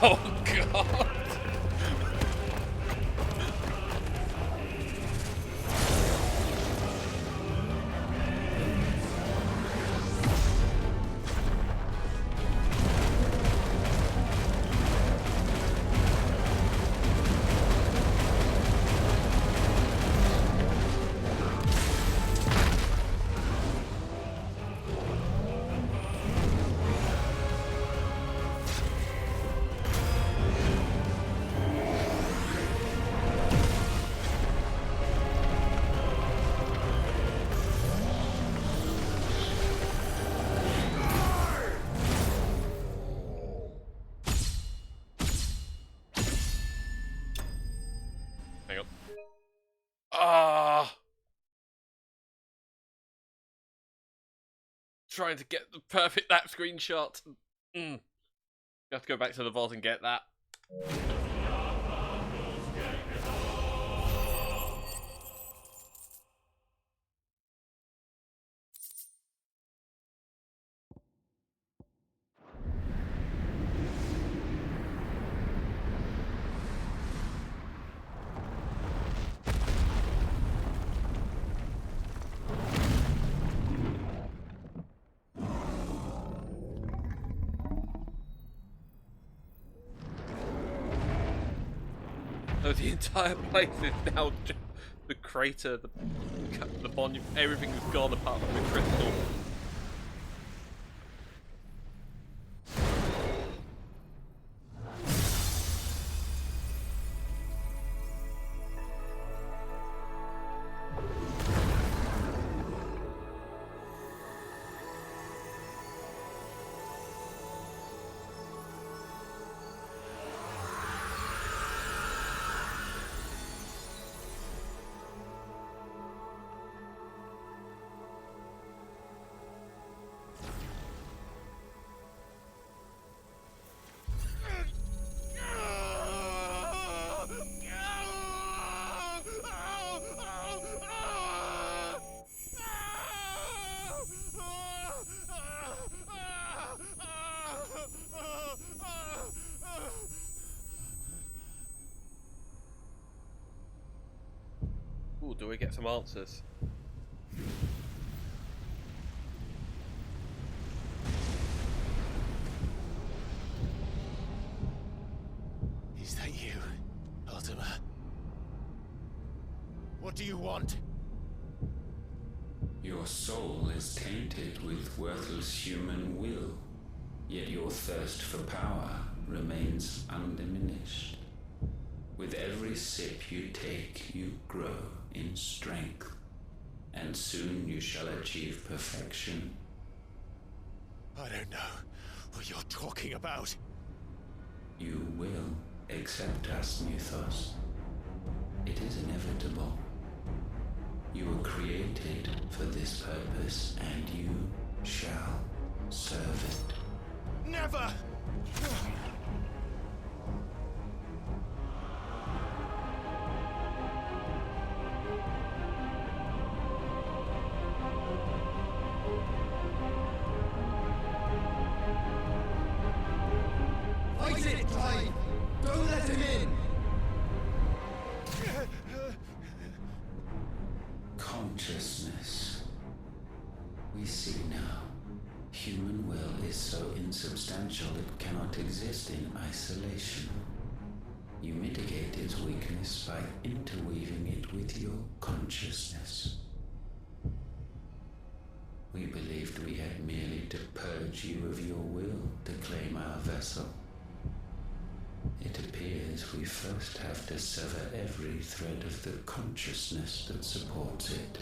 Oh god! trying to get the perfect that screenshot. You have to go back to the vault and get that. So the entire place is now just the crater, the monument, everything is gone apart from the crystal. Ooh, do we get some answers? Is that you, Ultima? What do you want? Your soul is tainted with worthless human will, yet your thirst for power remains undiminished. With every sip you take, you grow in strength, and soon you shall achieve perfection. I don't know what you're talking about. You will accept us, Mythos. It is inevitable. You were created for this purpose, and you shall serve it. Never! Fight it, Clive! Don't let him in! Consciousness. We see now. Human will is so insubstantial it cannot exist in isolation. You mitigate its weakness by interweaving it with your consciousness. We believed we had merely to purge you of your will to claim our vessel. It appears we first have to sever every thread of the consciousness that supports it.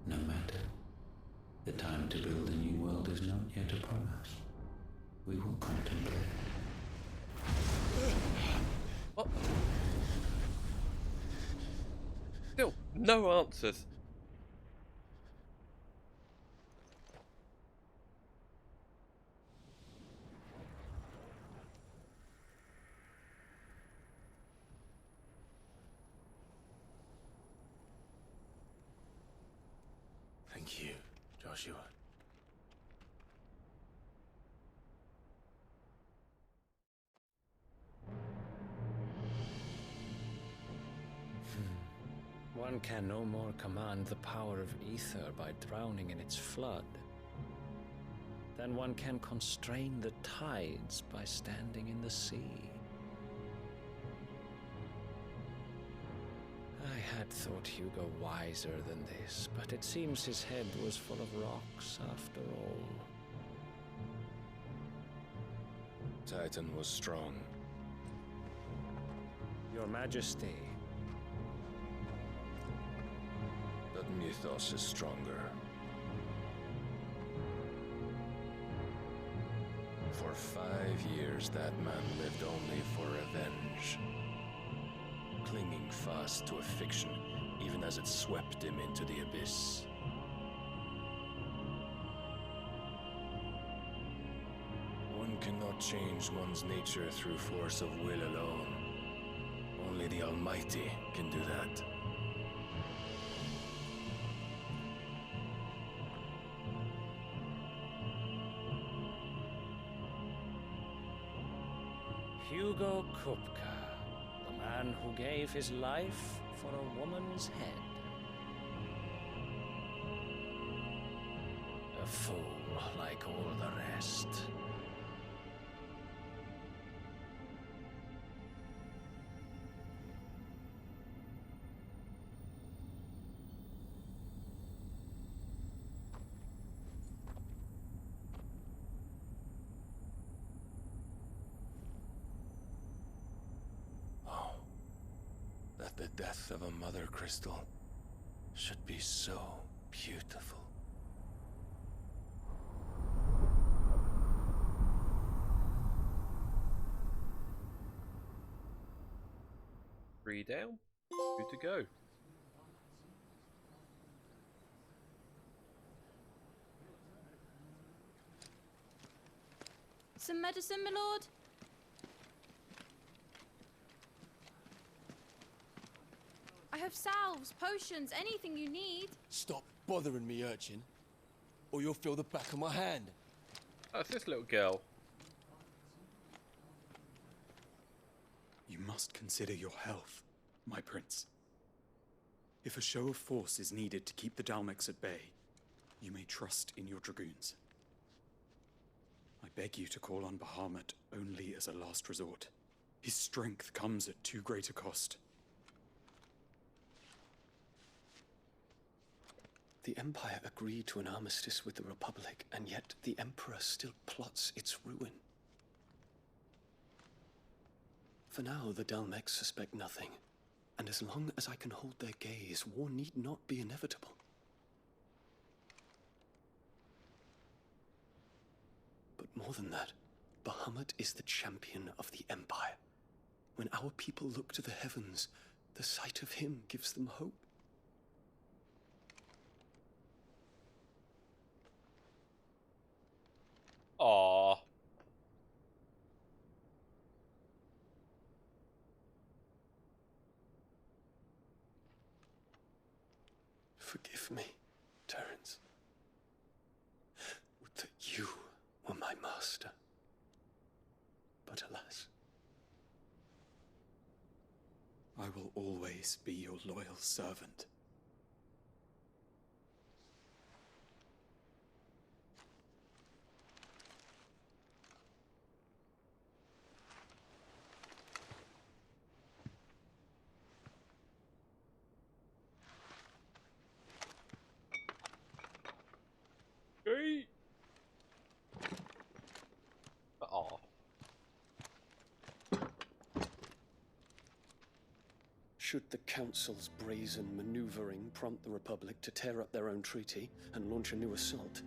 No matter. The time to build a new world is not yet upon us. We will contemplate. What? Still, no answers. Thank you, Joshua. One can no more command the power of ether by drowning in its flood than one can constrain the tides by standing in the sea. I had thought Hugo wiser than this, but it seems his head was full of rocks after all. Titan was strong. Your Majesty. But Mythos is stronger. For 5 years, that man lived only for revenge. Clinging fast to a fiction, even as it swept him into the abyss. cannot change one's nature through force of will alone. Only the Almighty can do that. Hugo Kupka, the man who gave his life for a woman's head. A fool like all the rest. That the death of a Mothercrystal should be so beautiful. 3 down. 2 to go. Some medicine, my lord? I have salves, potions, anything you need. Stop bothering me, urchin, or you'll feel the back of my hand. That's this little girl. You must consider your health, my prince. If a show of force is needed to keep the Dalmex at bay, you may trust in your dragoons. I beg you to call on Bahamut only as a last resort. His strength comes at too great a cost. The Empire agreed to an armistice with the Republic, and yet the Emperor still plots its ruin. For now, the Dalmex suspect nothing, and as long as I can hold their gaze, war need not be inevitable. But more than that, Bahamut is the champion of the Empire. When our people look to the heavens, the sight of him gives them hope. Aww. Forgive me, Terence. Would that you were my master. But alas. I will always be your loyal servant. Hey. Aw. Should the Council's brazen maneuvering prompt the Republic to tear up their own treaty and launch a new assault,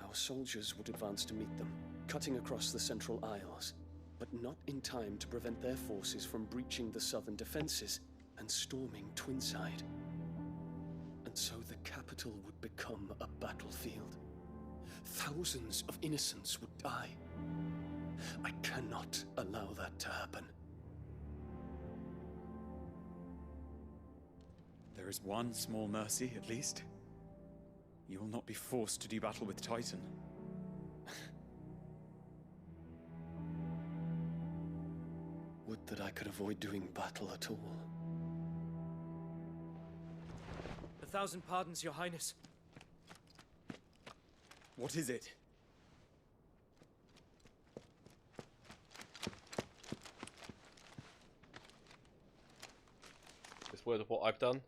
our soldiers would advance to meet them, cutting across the Central Isles, but not in time to prevent their forces from breaching the southern defenses and storming Twinside. And so the capital would become a battlefield. Thousands of innocents would die. I cannot allow that to happen. There is one small mercy, at least. You will not be forced to do battle with Titan. Would that I could avoid doing battle at all. 1,000 pardons, Your Highness. What is it? This word of what I've done.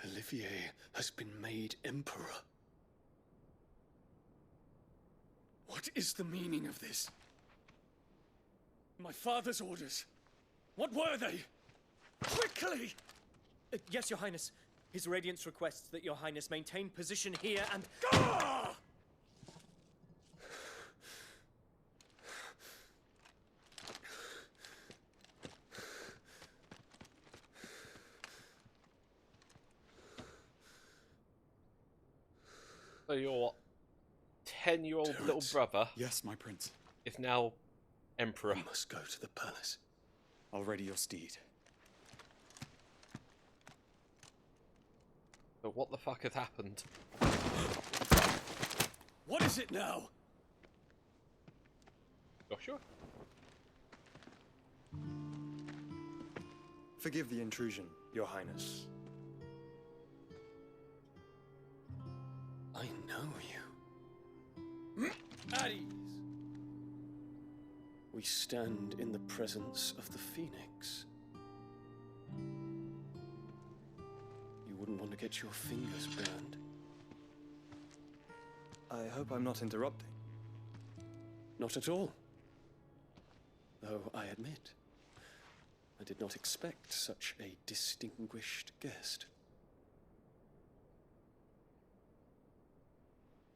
Olivier has been made Emperor. What is the meaning of this? My father's orders. What were they? Quickly! Yes, Your Highness. His Radiance requests that Your Highness maintain position here and... Gah! So your 10-year-old little brother. Yes, my prince. Is now emperor. We must go to the palace. I'll ready your steed. But what the fuck has happened? What is it now? Joshua? Forgive the intrusion, Your Highness. I know you. At ease. We stand in the presence of the Phoenix. You wouldn't want to get your fingers burned. I hope I'm not interrupting. Not at all. Though I admit, I did not expect such a distinguished guest.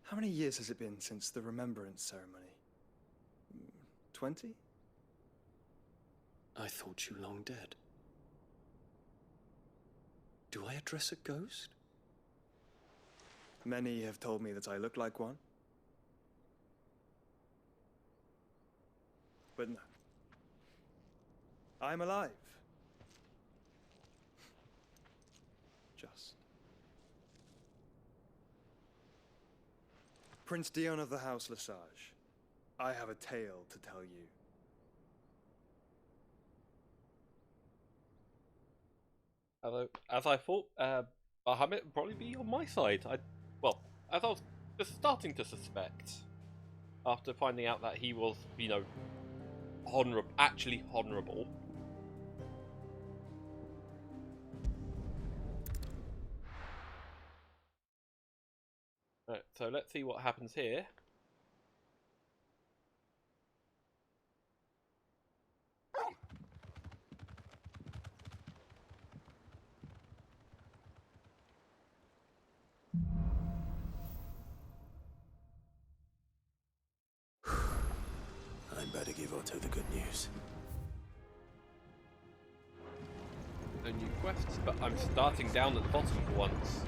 How many years has it been since the Remembrance ceremony? 20? I thought you long dead. Do I address a ghost? Many have told me that I look like one. But no. I'm alive. Just. Prince Dion of the House Lesage, I have a tale to tell you. Although, as I thought, Bahamut would probably be on my side. Well, as I was just starting to suspect, after finding out that he was, you know, actually honourable. Right, so let's see what happens here. I'm better give Otto the good news. No new quests, but I'm starting down at the bottom for once.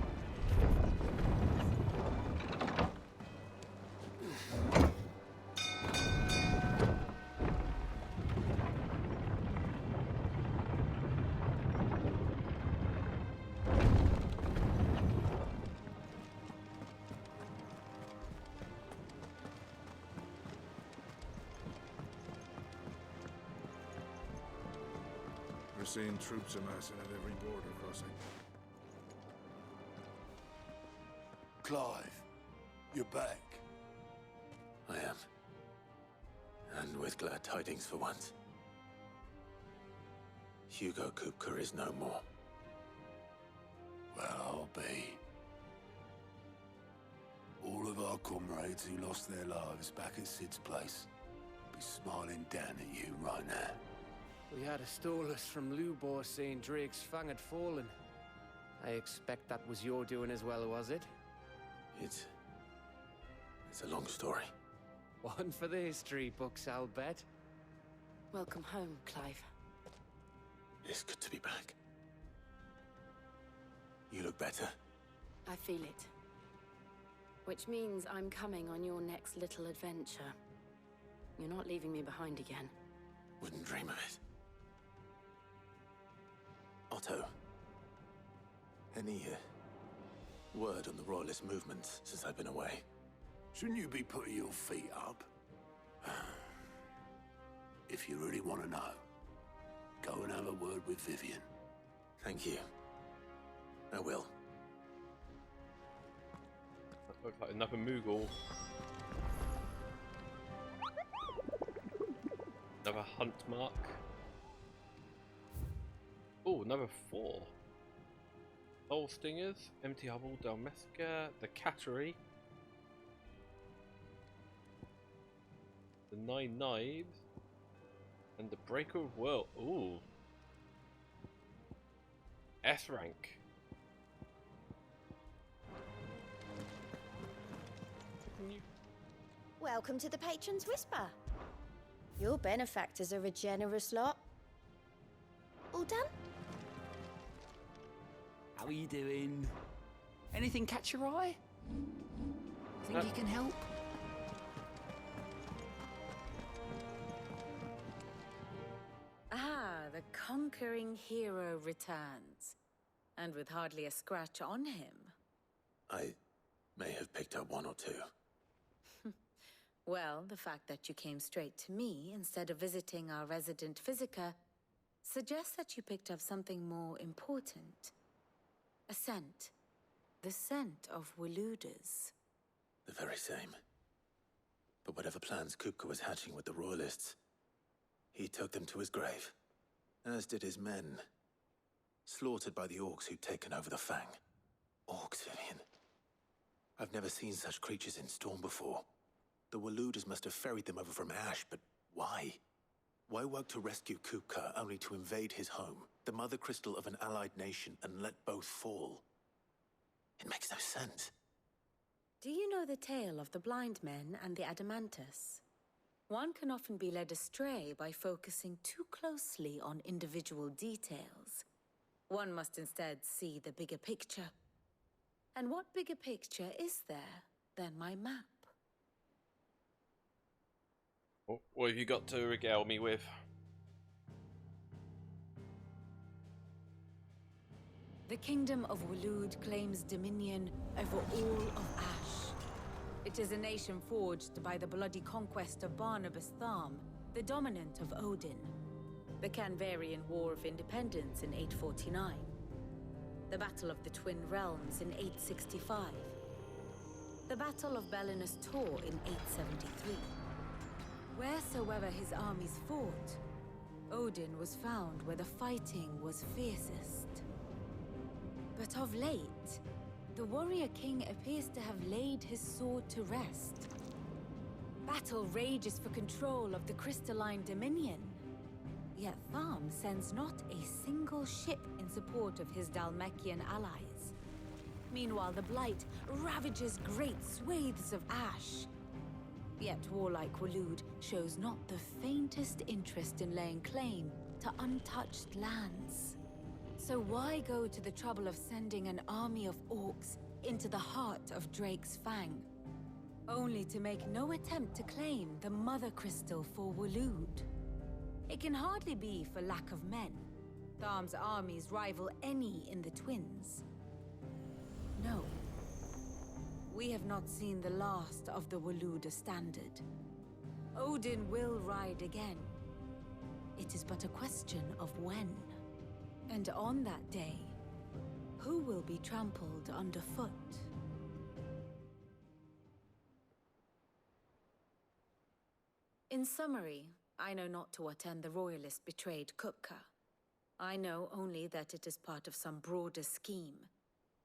We're seeing troops amassing at every border crossing. Clive, you're back. I am. And with glad tidings for once. Hugo Kupka is no more. Well, I'll be. All of our comrades who lost their lives back at Sid's place be smiling down at you right now. We had a stolus from Lubor saying Drake's fang had fallen. I expect that was your doing as well, was it? It's a long story. One for the history books, I'll bet. Welcome home, Clive. It's good to be back. You look better. I feel it. Which means I'm coming on your next little adventure. You're not leaving me behind again. Wouldn't dream of it. Otto, any word on the Royalist movement since I've been away? Shouldn't you be putting your feet up? If you really want to know, go and have a word with Vivian. Thank you. I will. That looks like another Moogle. Another hunt mark. Oh, another 4. Soul Stingers, Empty Hovel, Dalmesca, the Cattery, the 9 Knives, and the Breaker of World. Ooh. S rank. Welcome to the Patron's Whisper. Your benefactors are a generous lot. All done? How are you doing? Anything catch your eye? Think you can help? Ah, the conquering hero returns. And with hardly a scratch on him. I may have picked up one or two. Well, the fact that you came straight to me instead of visiting our resident physiker suggests that you picked up something more important. A scent. The scent of Waludas. The very same. But whatever plans Kupka was hatching with the Royalists, he took them to his grave. As did his men. Slaughtered by the orcs who'd taken over the Fang. Orcs, Vivian. I've never seen such creatures in Storm before. The Waludas must have ferried them over from Ash, but why? Why work to rescue Kupka only to invade his home, the mother crystal of an allied nation, and let both fall? It makes no sense. Do you know the tale of the blind men and the Adamantus? One can often be led astray by focusing too closely on individual details. One must instead see the bigger picture. And what bigger picture is there than my map? What have you got to regale me with? The kingdom of Walud claims dominion over all of Ash. It is a nation forged by the bloody conquest of Barnabas Tharm, the dominant of Odin. The Canvarian War of Independence in 849. The Battle of the Twin Realms in 865. The Battle of Belinus Tor in 873. Wheresoever his armies fought, Odin was found where the fighting was fiercest. But of late, the warrior king appears to have laid his sword to rest. Battle rages for control of the crystalline dominion. Yet Tharm sends not a single ship in support of his Dhalmekian allies. Meanwhile, the Blight ravages great swathes of Ash. Yet warlike Walud shows not the faintest interest in laying claim to untouched lands. So why go to the trouble of sending an army of orcs into the heart of Drake's Fang, only to make no attempt to claim the Mother Crystal for Walud? It can hardly be for lack of men. Tharm's armies rival any in the Twins. No. We have not seen the last of the Waluda standard. Odin will ride again. It is but a question of when. And on that day, who will be trampled underfoot? In summary, I know not to what end the Royalist betrayed Kupka. I know only that it is part of some broader scheme.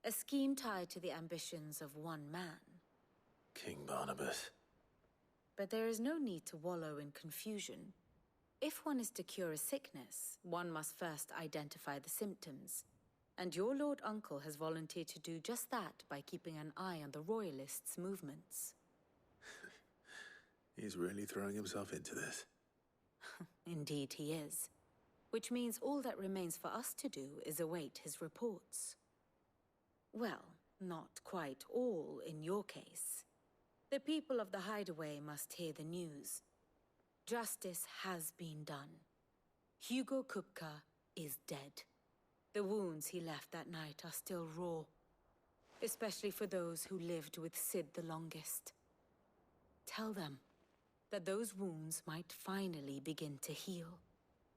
A scheme tied to the ambitions of one man. King Barnabas. But there is no need to wallow in confusion. If one is to cure a sickness, one must first identify the symptoms. And your Lord Uncle has volunteered to do just that by keeping an eye on the Royalists' movements. He's really throwing himself into this. Indeed he is. Which means all that remains for us to do is await his reports. Well, not quite all in your case. The people of the Hideaway must hear the news. Justice has been done. Hugo Kupka is dead. The wounds he left that night are still raw, especially for those who lived with Sid the longest. Tell them that those wounds might finally begin to heal.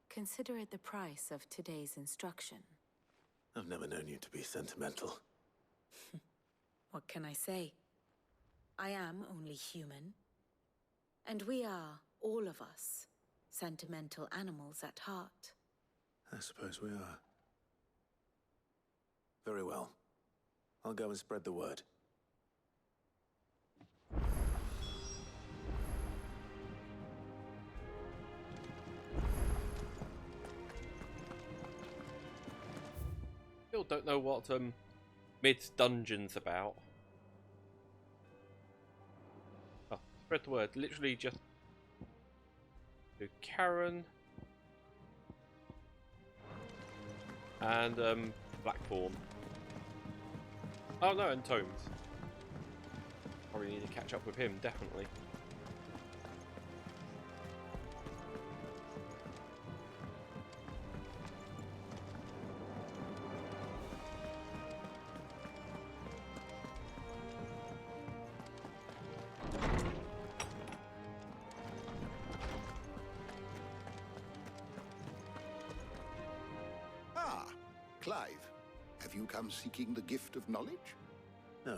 Consider it the price of today's instruction. I've never known you to be sentimental. What can I say? I am only human. And we are, all of us, sentimental animals at heart. I suppose we are. Very well. I'll go and spread the word. Still don't know what Mid's dungeon's about. Oh, spread the word. Literally just to Karen and Blackthorn. Oh no, and Tomes. Probably need to catch up with him, definitely. Ah, Clive, have you come seeking the gift of knowledge? No.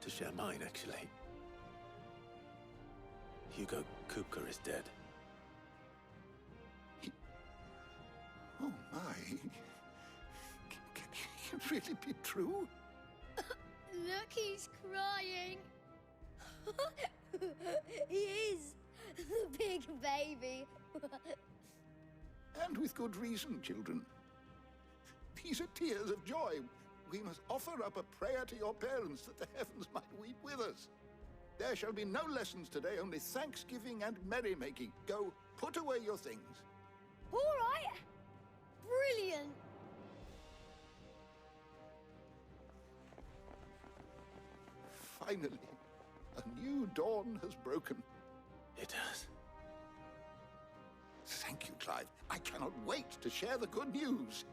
To share mine, actually. Hugo Kupka is dead. Oh my. Can it really be true? Look, he's crying. He is. The big baby. And with good reason, children. These are tears of joy. We must offer up a prayer to your parents that the heavens might weep with us. There shall be no lessons today, only thanksgiving and merrymaking. Go, put away your things. All right. Brilliant. Finally, a new dawn has broken. It has. Thank you, Clive. I cannot wait to share the good news.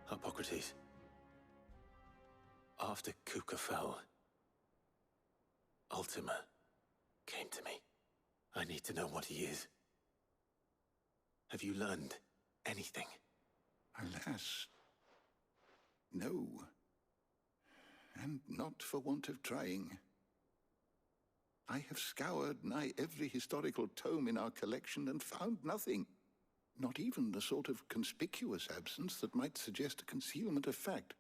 Hippocrates. After Kupka fell, Ultima came to me. I need to know what he is. Have you learned anything? Alas, no. And not for want of trying. I have scoured nigh every historical tome in our collection and found nothing. Not even the sort of conspicuous absence that might suggest a concealment of fact.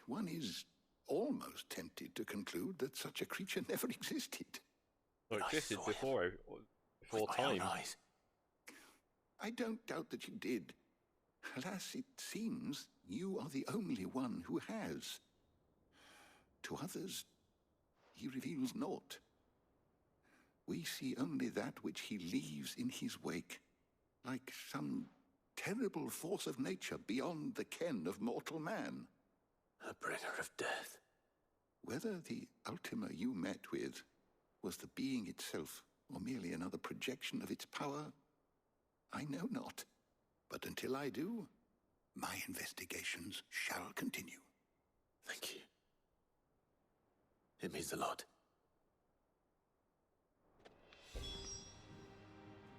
One is almost tempted to conclude that such a creature never existed. Or existed before time. I don't doubt that you did. Alas, it seems you are the only one who has. To others, he reveals naught. We see only that which he leaves in his wake, like some terrible force of nature beyond the ken of mortal man. A bringer of death. Whether the Ultima you met with was the being itself, or merely another projection of its power, I know not. But until I do, my investigations shall continue. Thank you. It means a lot.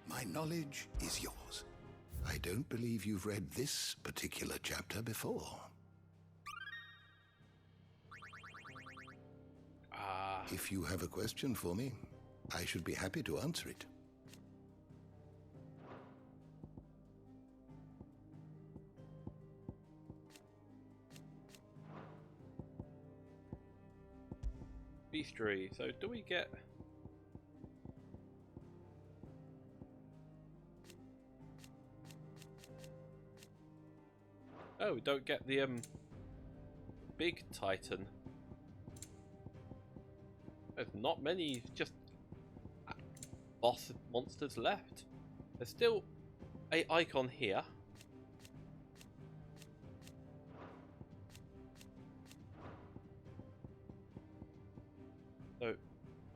My knowledge is yours. I don't believe you've read this particular chapter before. If you have a question for me, I should be happy to answer it. Beastry. So do we get... Oh, we don't get the big Titan. There's not many just boss monsters left. There's still a Eikon here. So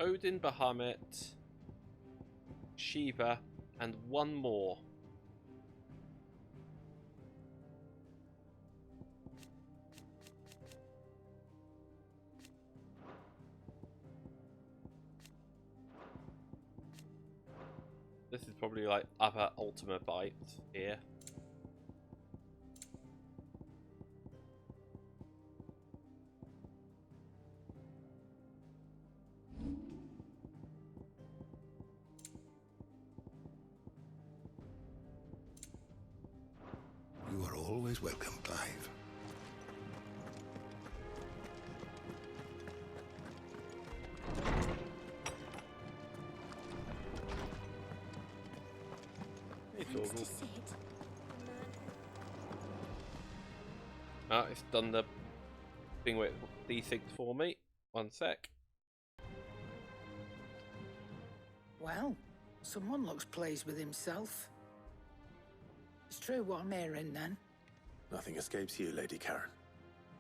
Odin, Bahamut, Shiva, and one more. This is probably like other Ultima bites here. You are always welcome, Clive. It's done the thing with these things for me. One sec. Well, someone looks pleased with himself. It's true what I'm hearing, then. Nothing escapes you, Lady Karen.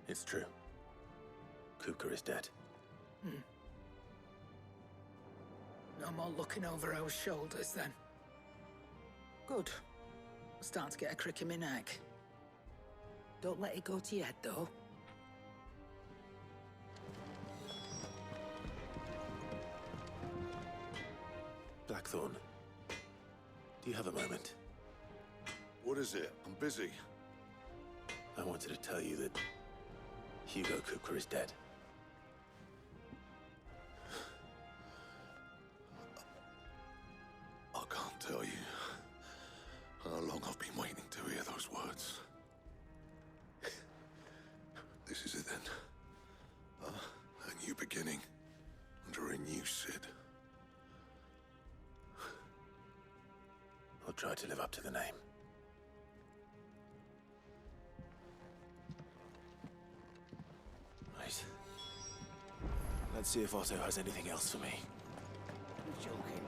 It's true. Kuka is dead. No more looking over our shoulders, then. Good. I'm starting to get a crick in my neck. Don't let it go to your head, though. Blackthorn, do you have a moment? What is it? I'm busy. I wanted to tell you that Hugo Kuka is dead. I can't tell you how long I've been waiting to hear those words. This is it then. A new beginning under a new Sid. I'll try to live up to the name. Right. Let's see if Otto has anything else for me. You're joking.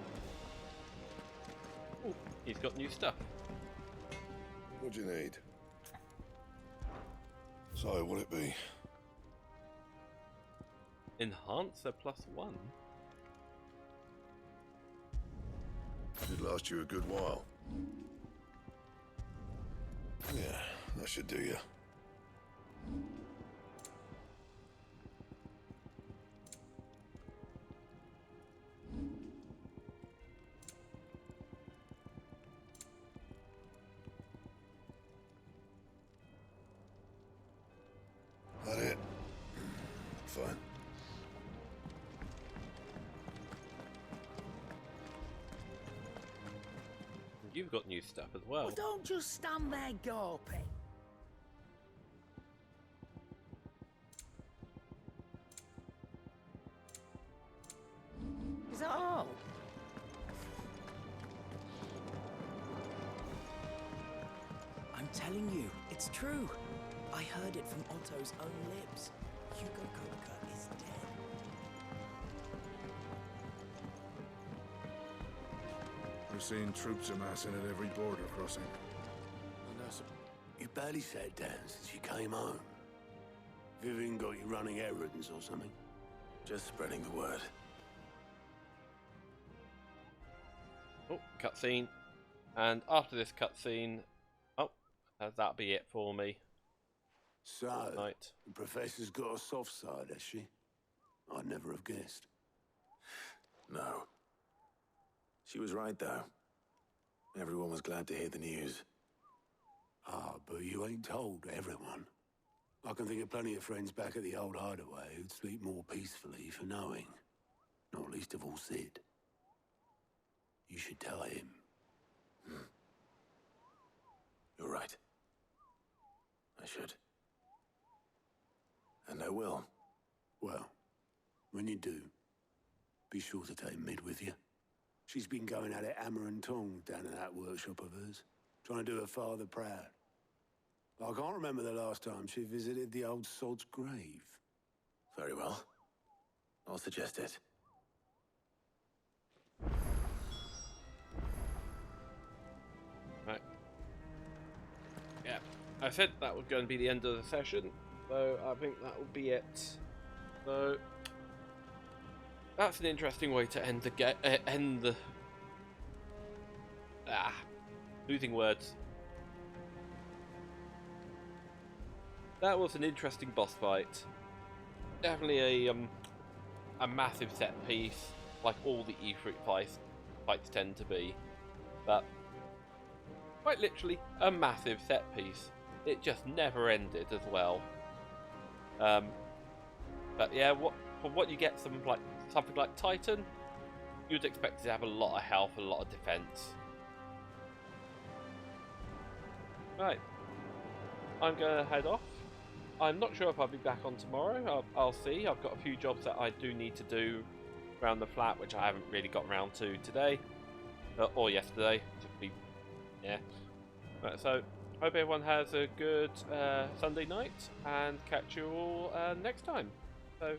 Oh, he's got new stuff. What do you need? So, what'll it be? Enhancer +1. Should last you a good while. Yeah, that should do you. That it? Fine. You've got new stuff as well. Well, don't just stand there gawping. Is that all? I'm telling you, it's true. I heard it from Otto's own lips. Hugo Kuka is dead. We're seeing troops amassing at every border crossing. You barely sat down since you came home. Vivian got you running errands or something? Just spreading the word. Oh, cutscene. And after this cutscene, that'll be it for me. So, the Professor's got a soft side, has she? I'd never have guessed. No. She was right, though. Everyone was glad to hear the news. Ah, but you ain't told everyone. I can think of plenty of friends back at the old hideaway who'd sleep more peacefully for knowing. Not least of all Sid. You should tell him. You're right. I should. And I will. Well, when you do, be sure to take Mid with you. She's been going at it hammer and tongs down in that workshop of hers, trying to do her father proud. I can't remember the last time she visited the old sod's grave. Very well. I'll suggest it. Right. Yeah, I said that was going to be the end of the session, so I think that will be it. So that's an interesting way to end the losing words. That was an interesting boss fight. Definitely a massive set piece, like all the Ifrit fights tend to be, but quite literally a massive set piece. It just never ended as well. But yeah, from what you get, something like Titan, you'd expect it to have a lot of health, a lot of defense. Right, I'm gonna head off. I'm not sure if I'll be back on tomorrow. I'll see. I've got a few jobs that I do need to do around the flat, which I haven't really got around to today or yesterday. Yeah. Right, so hope everyone has a good Sunday night, and catch you all next time. So